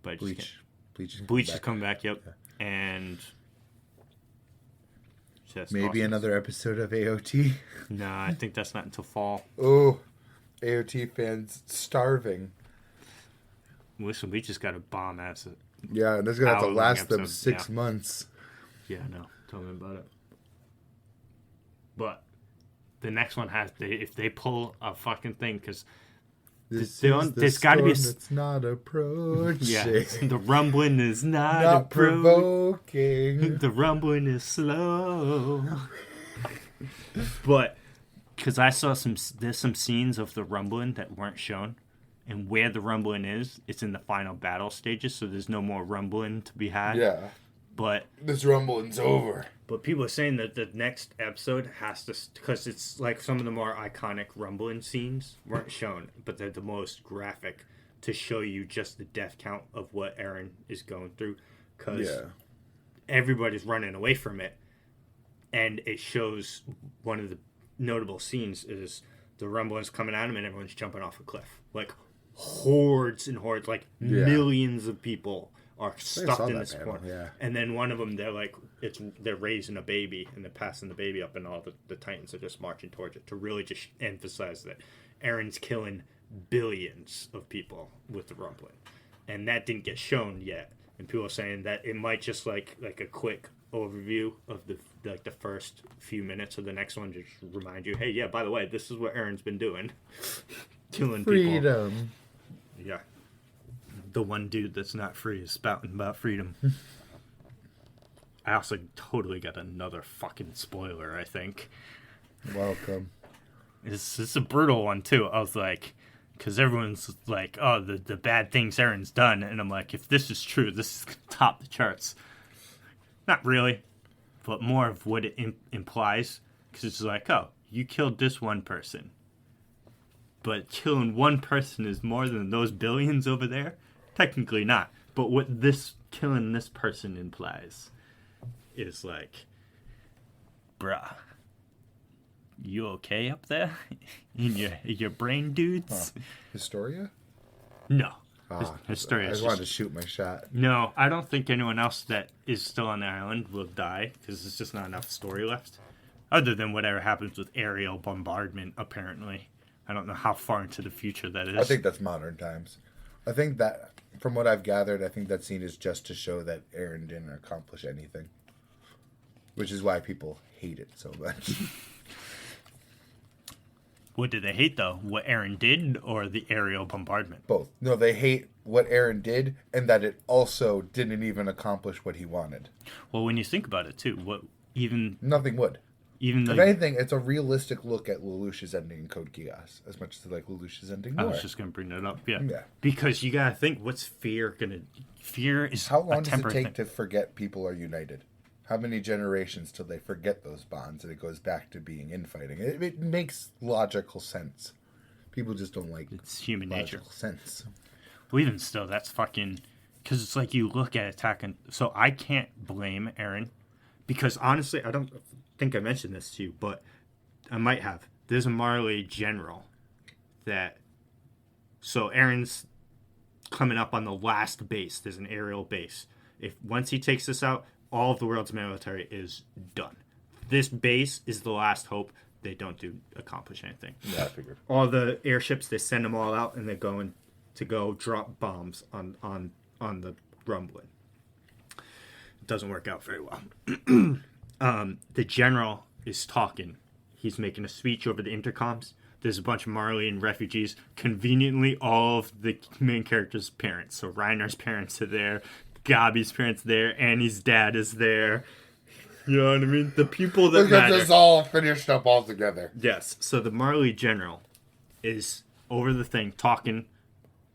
But Bleach is coming back, yep. Yeah. And maybe another episode of AOT. No, I think that's not until fall. Oh, AOT fans starving. Listen, we just got a bomb ass. Yeah, and it's gonna have to last them 6 months. Yeah, no, tell me about it. But the next one if they pull a fucking thing, because there's got to be that's not approaching. Yeah, the rumbling is not provoking. The rumbling is slow. But because I saw there's some scenes of the rumbling that weren't shown, and where the rumbling is, it's in the final battle stages, so there's no more rumbling to be had. Yeah. But this rumbling's over. But people are saying that the next episode has to, because it's like some of the more iconic rumbling scenes weren't shown, but they're the most graphic to show you just the death count of what Eren is going through, because everybody's running away from it, and it shows one of the notable scenes is the rumblings coming at him and everyone's jumping off a cliff, like hordes and hordes, like millions of people are stuck in this corner. And then one of them, they're raising a baby and they're passing the baby up, and all the Titans are just marching towards it to really just emphasize that Eren's killing billions of people with the rumbling. And that didn't get shown yet. And people are saying that it might just like a quick overview of the first few minutes of the next one, just remind you, hey, yeah, by the way, this is what Eren's been doing. Killing people. Freedom. Yeah. The one dude that's not free is spouting about freedom. I also totally got another fucking spoiler, I think. Welcome. It's a brutal one, too. I was like, because everyone's like, oh, the bad things Eren's done. And I'm like, if this is true, this is going to top the charts. Not really, but more of what it implies. Because it's like, oh, you killed this one person. But killing one person is more than those billions over there? Technically not. But what killing this person implies is like, bruh, you okay up there? In your brain, dudes? Historia? No. Historia. I just wanted to shoot my shot. No, I don't think anyone else that is still on the island will die, because there's just not enough story left. Other than whatever happens with aerial bombardment, apparently. I don't know how far into the future that is. I think that's modern times. I think that, from what I've gathered, I think that scene is just to show that Eren didn't accomplish anything. Which is why people hate it so much. What did they hate, though? What Eren did, or the aerial bombardment? Both. No, they hate what Eren did, and that it also didn't even accomplish what he wanted. Well, when you think about it, too, nothing would. Even if anything, it's a realistic look at Lelouch's ending in Code Geass, as much as I like Lelouch's ending more. I was just going to bring that up, yeah. Because you got to think, what's fear going to... Fear is how long does it take to forget people are united? How many generations till they forget those bonds and it goes back to being infighting? It makes logical sense. People just don't like it's human nature. Sense. Well, even still, that's fucking... because it's like you look at Attack on... So I can't blame Eren, because honestly, I don't think I mentioned this to you, but I might have. There's a Marley general that... So Eren's coming up on the last base. There's an aerial base. Once he takes this out, all of the world's military is done. This base is the last hope. They don't accomplish anything. Yeah, I figured. All the airships, they send them all out, and they're going to go drop bombs on the rumbling. It doesn't work out very well. The general is talking. He's making a speech over the intercoms. There's a bunch of Marleyan refugees. Conveniently, all of the main characters' parents. So Reiner's parents are there. Gabi's parents are there. Annie's dad is there. You know what I mean? The people that matter. Look at this all finished up all together. Yes. So the Marley general is over the thing talking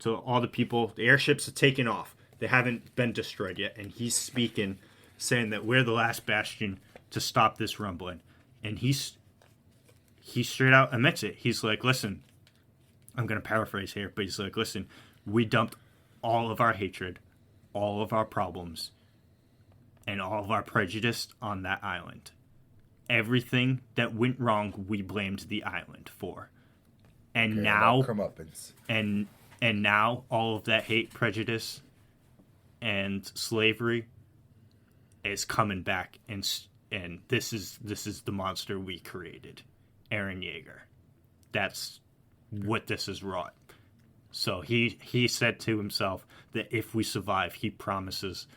to all the people. The airships are taking off. They haven't been destroyed yet. And he's speaking, saying that we're the last bastion to stop this rumbling. And he straight out admits it. He's like, listen, I'm going to paraphrase here, but he's like, listen, we dumped all of our hatred, all of our problems, and all of our prejudice on that island. Everything that went wrong, we blamed the island for. And now, and now all of that hate, prejudice, and slavery is coming back, and this is the monster we created, Eren Yeager. That's what this has wrought. So he said to himself that if we survive, he promises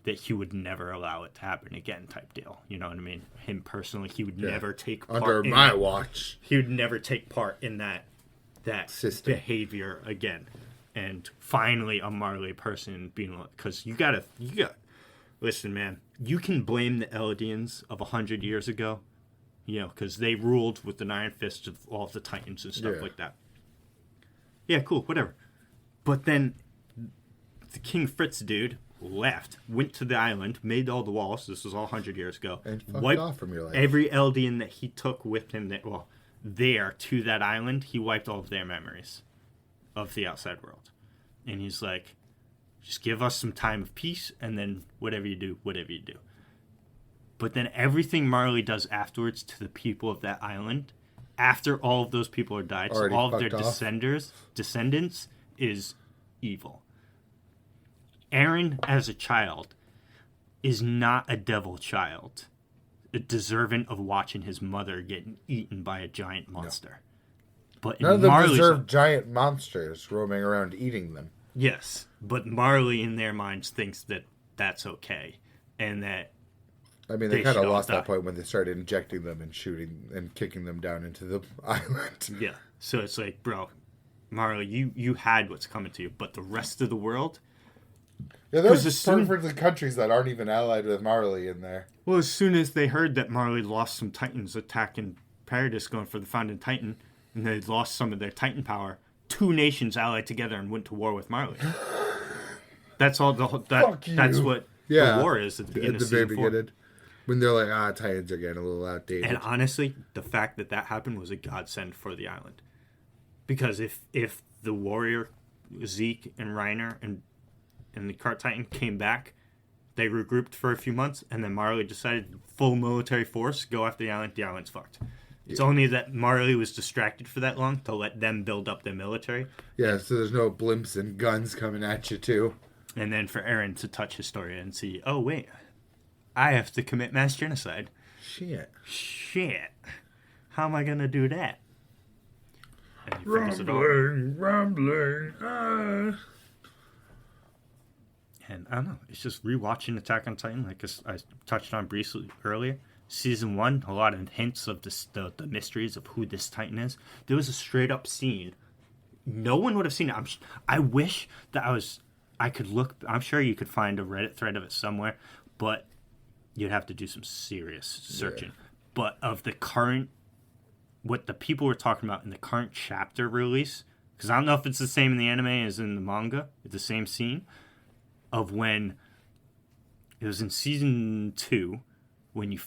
that he would never allow it to happen again, type deal. You know what I mean? Him personally, he would never take part under my watch. He would never take part in that system behavior again. And finally, a Marley person being like, because you got listen, man. You can blame the Eldians of 100 years ago, you know, because they ruled with the Iron Fist of all of the Titans and stuff like that. Yeah, cool, whatever. But then the King Fritz dude left, went to the island, made all the walls. This was all 100 years ago. And wiped off from your life. Every Eldian that he took with him, there to that island, he wiped all of their memories of the outside world. And he's like, just give us some time of peace, and then whatever you do. But then everything Marley does afterwards to the people of that island, after all of those people are died, so all of their descendants is evil. Eren, as a child, is not a devil child, deserving of watching his mother getting eaten by a giant monster. No. But none of them deserve giant monsters roaming around eating them. Yes, but Marley, in their minds, thinks that that's okay, and that I mean, they kind of lost that point when they started injecting them and shooting and kicking them down into the island. Yeah, so it's like, bro, Marley, you had what's coming to you, but the rest of the world... Yeah, there's perfectly countries that aren't even allied with Marley in there. Well, as soon as they heard that Marley lost some Titans attacking Paradis, going for the Founding Titan, and they lost some of their Titan power, 2 nations allied together and went to war with Marley. That's all. That's what the war is at the beginning of season 4. When they're like, Titans are getting a little outdated. And honestly, the fact that happened was a godsend for the island, because if the warrior Zeke and Reiner and the Cart Titan came back, they regrouped for a few months, and then Marley decided full military force, go after the island's fucked. It's only that Marley was distracted for that long to let them build up their military. Yeah, so there's no blimps and guns coming at you, too. And then for Eren to touch Historia and see, oh, wait, I have to commit mass genocide. Shit. How am I going to do that? And he rumbling. And I don't know, it's just rewatching Attack on Titan, like I touched on briefly earlier. Season 1, a lot of hints of the mysteries of who this Titan is. There was a straight up scene. No one would have seen it. I wish that I could look. I'm sure you could find a Reddit thread of it somewhere, but you'd have to do some serious searching. Yeah. But of the current, what the people were talking about in the current chapter release, because I don't know if it's the same in the anime as in the manga, it's the same scene, of when it was in season 2, when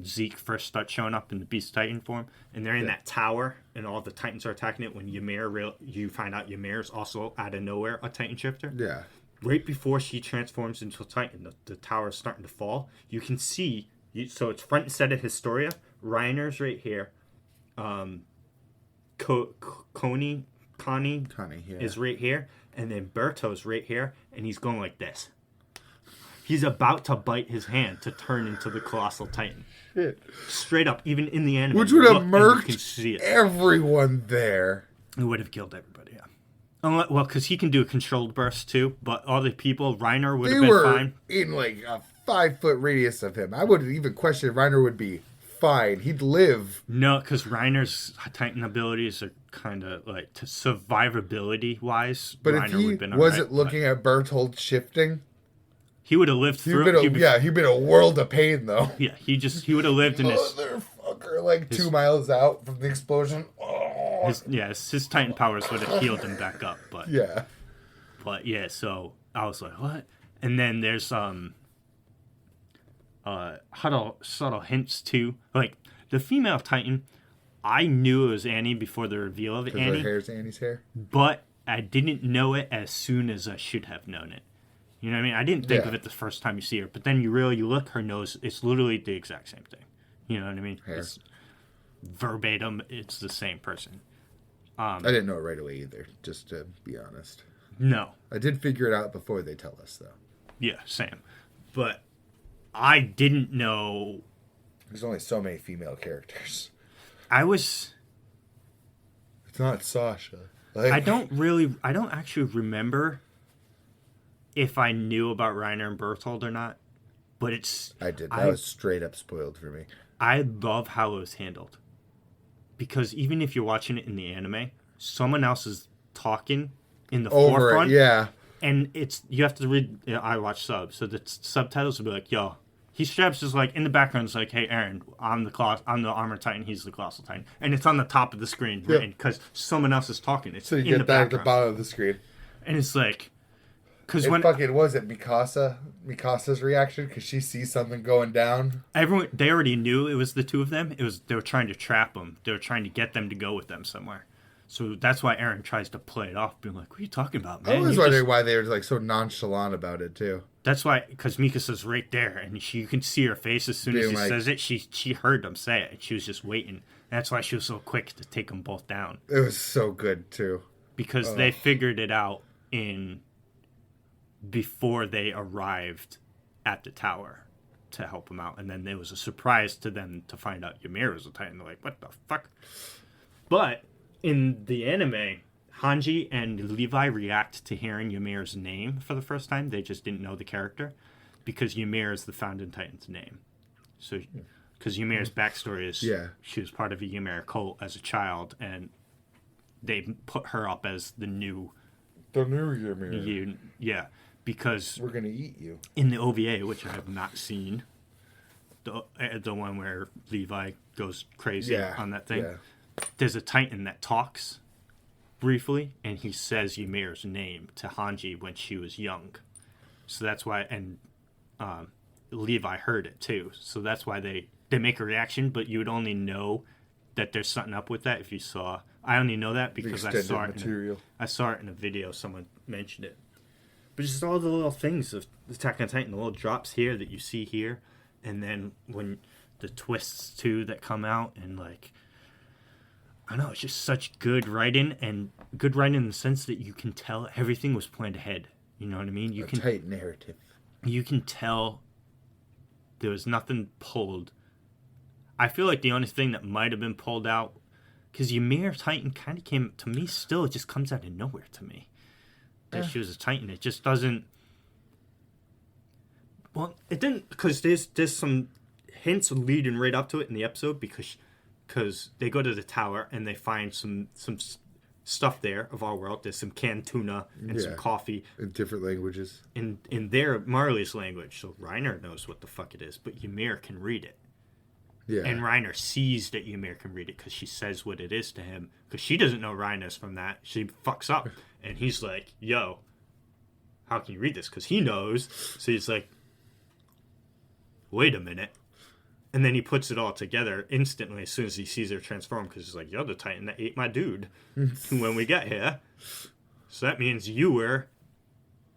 Zeke first starts showing up in the Beast Titan form, and they're in that tower, and all the Titans are attacking it. When you find out Ymir's also out of nowhere a Titan shifter. Yeah, right before she transforms into a Titan, the tower is starting to fall. You can see, so it's front and center Historia. Reiner's right here. Connie yeah. is right here. And then Berto's right here. And he's going like this. He's about to bite his hand to turn into the Colossal Titan. Shit. Straight up, even in the anime. Which would have murked everyone there. It would have killed everybody, yeah. Well, because he can do a controlled burst too, but all the people, Reiner would have been fine. In like a 5-foot radius of him. I would have even questioned if Reiner would be fine. He'd live. No, because Reiner's Titan abilities are kind of like to survivability wise. But Reiner if he wasn't looking at Bertold shifting, he would have lived through it. He'd been a world of pain though. Yeah, he would have lived in his motherfucker like 2 miles out from the explosion. Oh. His Titan powers would have healed him back up, but yeah. But yeah, so I was like, what? And then there's subtle hints too. Like the female Titan, I knew it was Annie before the reveal of Annie. Her hair's Annie's hair. But I didn't know it as soon as I should have known it. You know what I mean? I didn't think of it the first time you see her, but then you look, her nose, it's literally the exact same thing. You know what I mean? Hair. It's verbatim, it's the same person. I didn't know it right away either, just to be honest. No. I did figure it out before they tell us, though. Yeah, same. But I didn't know. There's only so many female characters. It's not Sasha. I don't actually remember if I knew about Reiner and Bertold or not. But I did. That was straight up spoiled for me. I love how it was handled. Because even if you're watching it in the anime, someone else is talking in the forefront. Yeah. And you have to read, I watch subs, so the subtitles will be like, yo, he straps just like, in the background, it's like, hey, Aaron, I'm the Armor Titan, he's the Colossal Titan. And it's on the top of the screen, because someone else is talking. It's so you get that at the bottom of the screen. And it's like, because when was it Mikasa's reaction because she sees something going down. Everyone, they already knew it was the two of them. They were trying to trap them. They were trying to get them to go with them somewhere. So that's why Aaron tries to play it off, being like, "What are you talking about, man?" I was wondering why they were like so nonchalant about it too. That's why, because Mikasa's right there, and you can see her face as soon as he says it. She heard them say it, and she was just waiting. And that's why she was so quick to take them both down. It was so good too, because they figured it out before they arrived at the tower to help him out. And then it was a surprise to them to find out Ymir was a Titan. They're like, what the fuck? But in the anime, Hanji and Levi react to hearing Ymir's name for the first time. They just didn't know the character because Ymir is the Founding Titan's name. So, because Ymir's backstory is she was part of a Ymir cult as a child, and they put her up as the new Ymir. Because we're gonna eat you in the OVA, which I have not seen, the one where Levi goes crazy on that thing. Yeah. There's a Titan that talks briefly, and he says Ymir's name to Hanji when she was young. So that's why, and Levi heard it too. So that's why they make a reaction, but you would only know that there's something up with that if you saw. I only know that because I saw it in a video. Someone mentioned it. But just all the little things of Attack on Titan, the little drops here that you see here, and then when the twists too that come out, and like, I don't know, it's just such good writing, and good writing in the sense that you can tell everything was planned ahead. You know what I mean? Tight narrative. You can tell there was nothing pulled. I feel like the only thing that might have been pulled out, because Ymir Titan kind of came to me. Still, it just comes out of nowhere to me. That she was a Titan. It just doesn't. Well, it didn't, because there's some hints leading right up to it in the episode, because they go to the tower and they find some stuff there of our world. There's some canned tuna and some coffee in different languages. In their Marley's language, so Reiner knows what the fuck it is, but Ymir can read it. Yeah. And Reiner sees that Ymir can read it because she says what it is to him. Because she doesn't know Reiner's from that. She fucks up. And he's like, yo, how can you read this? Because he knows. So he's like, wait a minute. And then he puts it all together instantly as soon as he sees her transform. Because he's like, you're the Titan that ate my dude when we got here. So that means you were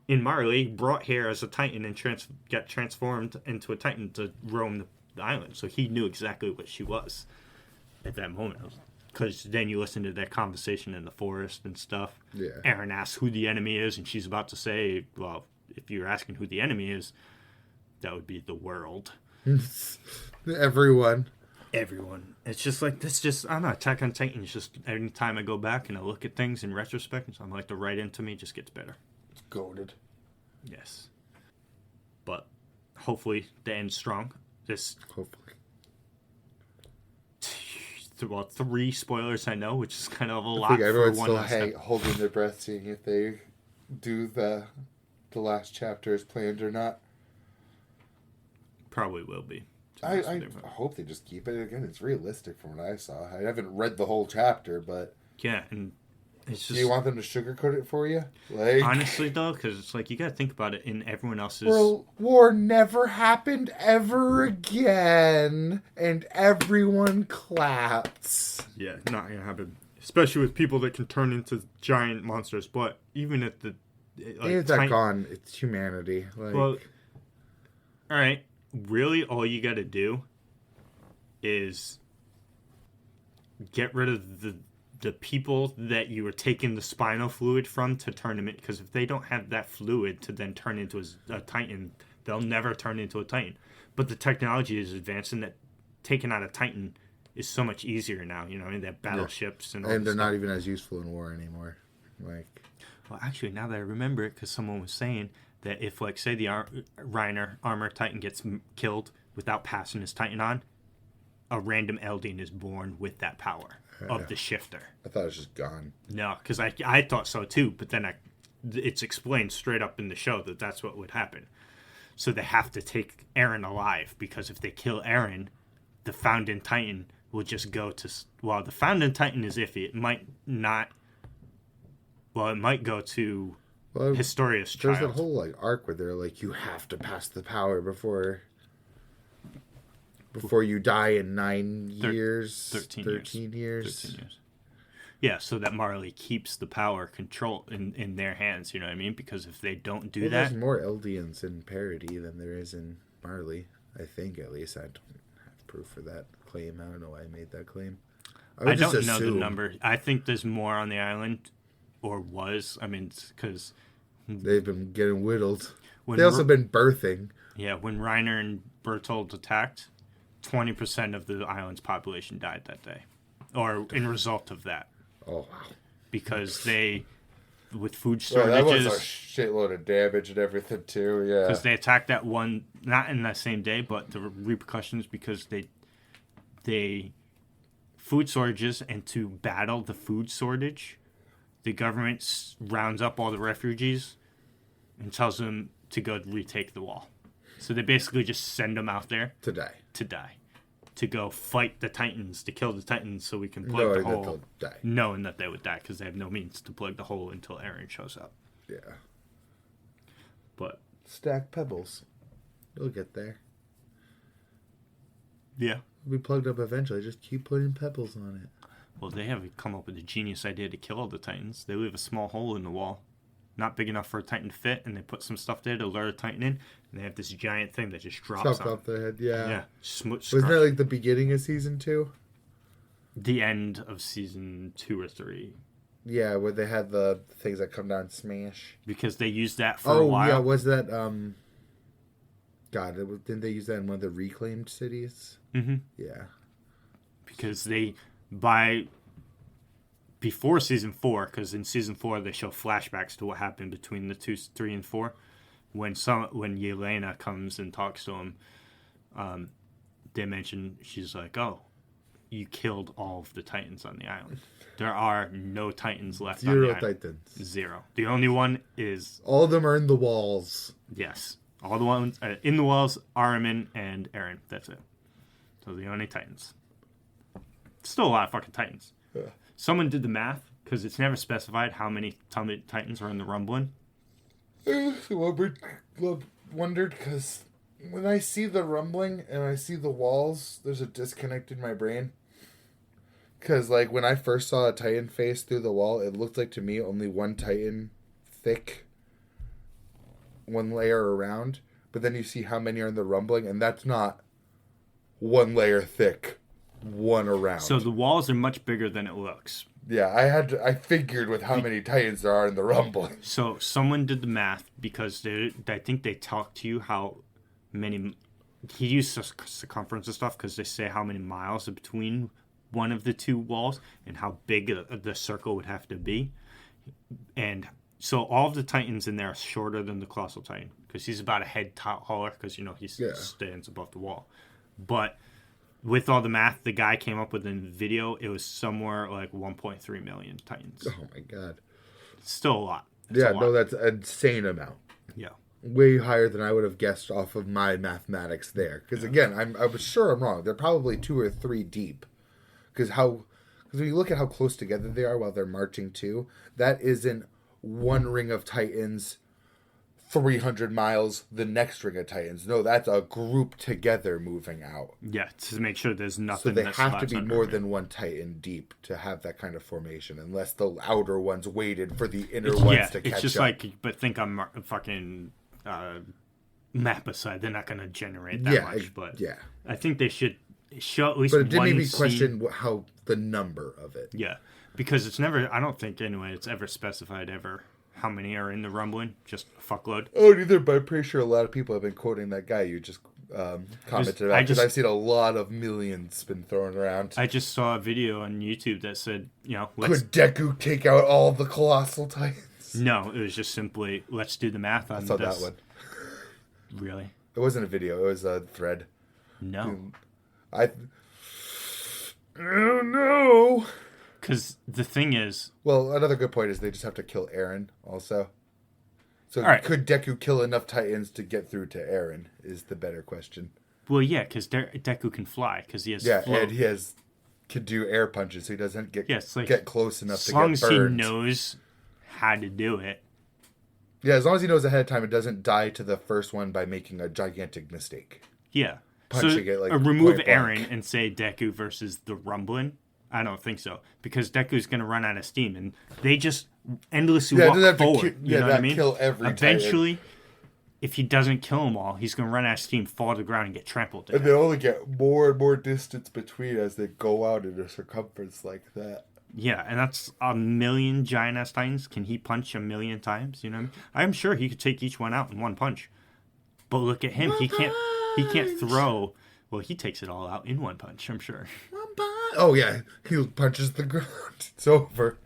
in Marley brought here as a Titan and got transformed into a Titan to roam the island. So he knew exactly what she was at that moment. Because then you listen to their conversation in the forest and stuff. Yeah. Eren asks who the enemy is, and she's about to say, well, if you're asking who the enemy is, that would be the world. Everyone. It's just like, this just, I don't know, Attack on Titan is just, every time I go back and I look at things in retrospect, I'm like, the right into me just gets better. It's goated. Yes. But hopefully the end's strong. Hopefully. Well, 3 spoilers I know, which is kind of a lot. I think everyone's for one still holding their breath, seeing if they do the last chapter as planned or not. Probably will be. I hope they just keep it. Again, it's realistic from what I saw. I haven't read the whole chapter, but... Yeah, and it's just... Do you want them to sugarcoat it for you? Like, honestly, though, because it's like, you gotta think about it in everyone else's... World War never happened ever again, and everyone claps. Yeah, not gonna happen. Especially with people that can turn into giant monsters, but even at the... Like, it's not gone. It's humanity. Like... Well, alright. Really, all you gotta do is get rid of the people that you were taking the spinal fluid from to turn them in. Because if they don't have that fluid to then turn into a Titan, they'll never turn into a Titan. But the technology is advancing that taking out a Titan is so much easier now. You know, I mean, they have battleships and all and they're stuff. not even as useful in war anymore. Like, well, actually, now that I remember it, because someone was saying that if, like, say the Reiner Armor Titan gets killed without passing his Titan on, a random Eldian is born with that power of the shifter. I thought it was just gone. No, because I thought so too, but then it's explained straight up in the show that that's what would happen. So they have to take Eren alive, because if they kill Eren, the Founding Titan will just go to... Well, the Founding Titan is iffy. It might not... Well, it might go to... Historia's child. There's that whole like arc where they're like, you have to pass the power before you die in 9 years. 13 years. 13 years. Yeah, so that Marley keeps the power control in their hands, you know what I mean? Because if they don't do that... There's more Eldians in Parody than there is in Marley. I think, at least. I don't have proof for that claim. I don't know why I made that claim. I don't know the number. I think there's more on the island, or was. I mean, because... They've been getting whittled. They've also been birthing. Yeah, when Reiner and Bertold attacked, 20% of the island's population died that day. Or in result of that. Oh, wow. Because they, with food shortages... Well, that was a shitload of damage and everything, too, yeah. Because they attacked that one, not in that same day, but the repercussions because they food shortages, and to battle the food shortage... The government rounds up all the refugees and tells them to go retake the wall. So they basically just send them out there to die. To go fight the Titans, to kill the Titans so we can plug the hole. They'll die. Knowing that they would die because they have no means to plug the hole until Eren shows up. Yeah. But stack pebbles. You'll get there. Yeah. We'll be plugged up eventually. Just keep putting pebbles on it. Well, they have come up with a genius idea to kill all the Titans. They leave a small hole in the wall, not big enough for a Titan to fit, and they put some stuff there to lure a Titan in, and they have this giant thing that just drops off their head, yeah. Yeah. Wasn't that like the beginning of season 2? The end of season 2 or 3. Yeah, where they had the things that come down and smash. Because they used that for a while. Oh, yeah, was that, didn't they use that in one of the reclaimed cities? Mm-hmm. Yeah. Because before season 4, because in season 4 they show flashbacks to what happened between the 2, 3, and 4. When Yelena comes and talks to him, they mention, she's like, "Oh, you killed all of the Titans on the island. There are no Titans left on the island. 0 Titans. 0. The only one is... All of them are in the walls." Yes. All the ones in the walls, Ahriman and Eren. That's it. So the only Titans. Still a lot of fucking Titans. Yeah. Someone did the math, because it's never specified how many Titans are in the rumbling. I wondered, because when I see the rumbling and I see the walls, there's a disconnect in my brain. Because, like, when I first saw a Titan face through the wall, it looked like to me only one Titan thick one layer around, but then you see how many are in the rumbling, and that's not one layer thick, one around. So the walls are much bigger than it looks. Yeah, I figured with how many Titans there are in the rumbling. So someone did the math because I think they talked to you how many. He used circumference and stuff because they say how many miles are between one of the two walls and how big the circle would have to be. And so all of the Titans in there are shorter than the Colossal Titan because he's about a head taller because, he stands above the wall. But with all the math the guy came up with in the video, it was somewhere like 1.3 million Titans. Oh, my God. Still a lot. That's an insane amount. Yeah. Way higher than I would have guessed off of my mathematics there. Because, again, I was sure I'm wrong. They're probably 2 or 3 deep. Because when you look at how close together they are while they're marching too, that isn't one ring of Titans, 300 miles, the next ring of Titans. No, that's a group together moving out. Yeah, to make sure there's nothing. So they have to be more than one Titan deep to have that kind of formation, unless the outer ones waited for the inner ones to catch up. It's just like, but think I'm fucking map aside, they're not going to generate that much. But I think they should show at least one. But it did make me question how the number of it. Yeah, because it's never. I don't think anyway. It's ever specified how many are in the rumbling. Just a fuckload. Oh, neither. But I'm pretty sure a lot of people have been quoting that guy you just commented on, because I've seen a lot of millions been thrown around. I just saw a video on YouTube that said, could Deku take out all the Colossal Titans? No, it was just simply let's do the math on this. I saw that one. Really? It wasn't a video. It was a thread. No. I don't know. Because the thing is... Well, another good point is they just have to kill Eren also. So could Deku kill enough Titans to get through to Eren is the better question. Well, yeah, because Deku can fly, because he has flow. And he can do air punches, so he doesn't get close enough to get burned. As long as he knows how to do it. Yeah, as long as he knows ahead of time, it doesn't die to the first one by making a gigantic mistake. Yeah. Punching it like remove Eren and say Deku versus the Rumbling. I don't think so, because Deku's going to run out of steam, and they just endlessly walk forward. You know what I mean? Kill every Eventually, Titan. If he doesn't kill them all, he's going to run out of steam, fall to the ground, and get trampled to death. And they only get more and more distance between as they go out in a circumference like that. Yeah, and that's a million giant-ass Titans. Can he punch a million times? You know what I mean? I'm sure he could take each one out in one punch. But look at him. He can't throw. Well, he takes it all out in one punch, I'm sure. Oh, yeah. He punches the ground. It's over.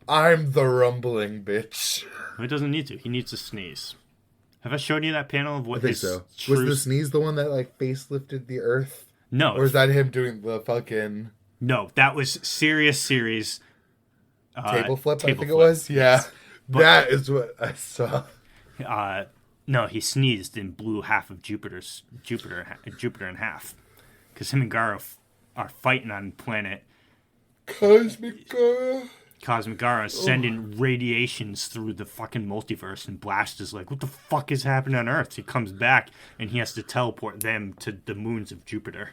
I'm the rumbling bitch. He doesn't need to. He needs to sneeze. Have I shown you that panel of what I think so. Was the sneeze the one that, facelifted the earth? No. Or is that him doing the fucking... No, that was series. Table flip, I think it was? Yeah. Yes. That is what I saw. No, he sneezed and blew half of Jupiter in half. Because him and Gaara are fighting on planet Cosmic Gaara. Cosmic Gaara is sending radiations through the fucking multiverse, and Blast is like, what the fuck is happening on Earth? He comes back, and he has to teleport them to the moons of Jupiter.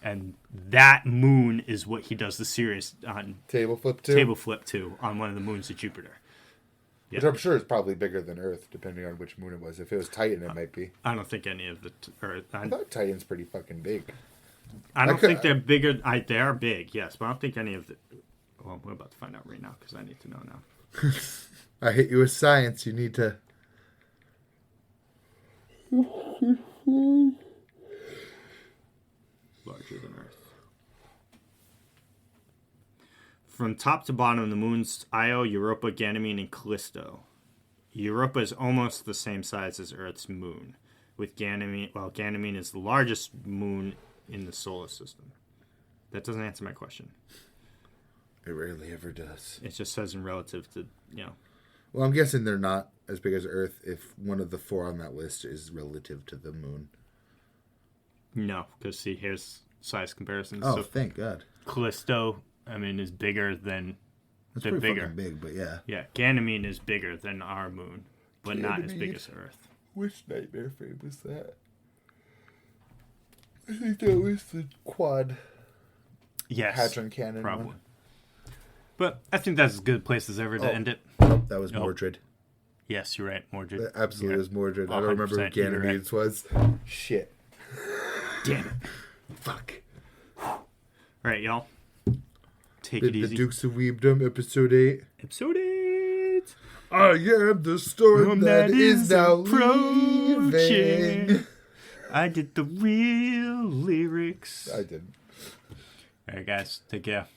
And that moon is what he does the series on. Table flip to on one of the moons of Jupiter. Which I'm sure is probably bigger than Earth, depending on which moon it was. If it was Titan, it might be. I don't think any of the Earth. I thought Titan's pretty fucking big. I don't think they're bigger. They are big, yes, but I don't think any of the... Well, we're about to find out right now, because I need to know now. I hit you with science. You need to... Larger than Earth. From top to bottom, the moons Io, Europa, Ganymede, and Callisto. Europa is almost the same size as Earth's moon, with Ganymede, while Ganymede is the largest moon in the solar system. That doesn't answer my question. It rarely ever does. It just says in relative to, Well, I'm guessing they're not as big as Earth if one of the 4 on that list is relative to the moon. No, because see, here's size comparisons. Oh, so thank God. Callisto, is bigger than... That's pretty fucking big, but yeah. Yeah, Ganymede is bigger than our moon, but not as big as Earth. Which nightmare frame was that? I think that was the quad. Yes, Hadron Cannon probably. One. But I think that's as good a place as ever to end it. That was Mordred. Yes, you're right, Mordred. That absolutely was Mordred. I don't remember who 100% you're Ganymedes was. Shit. Damn it. Fuck. All right, y'all. Take The it easy. Dukes of Weebdom, episode 8. Episode 8. I am the storm that is now leaving. I did the real lyrics. I did. All right, guys. Take care.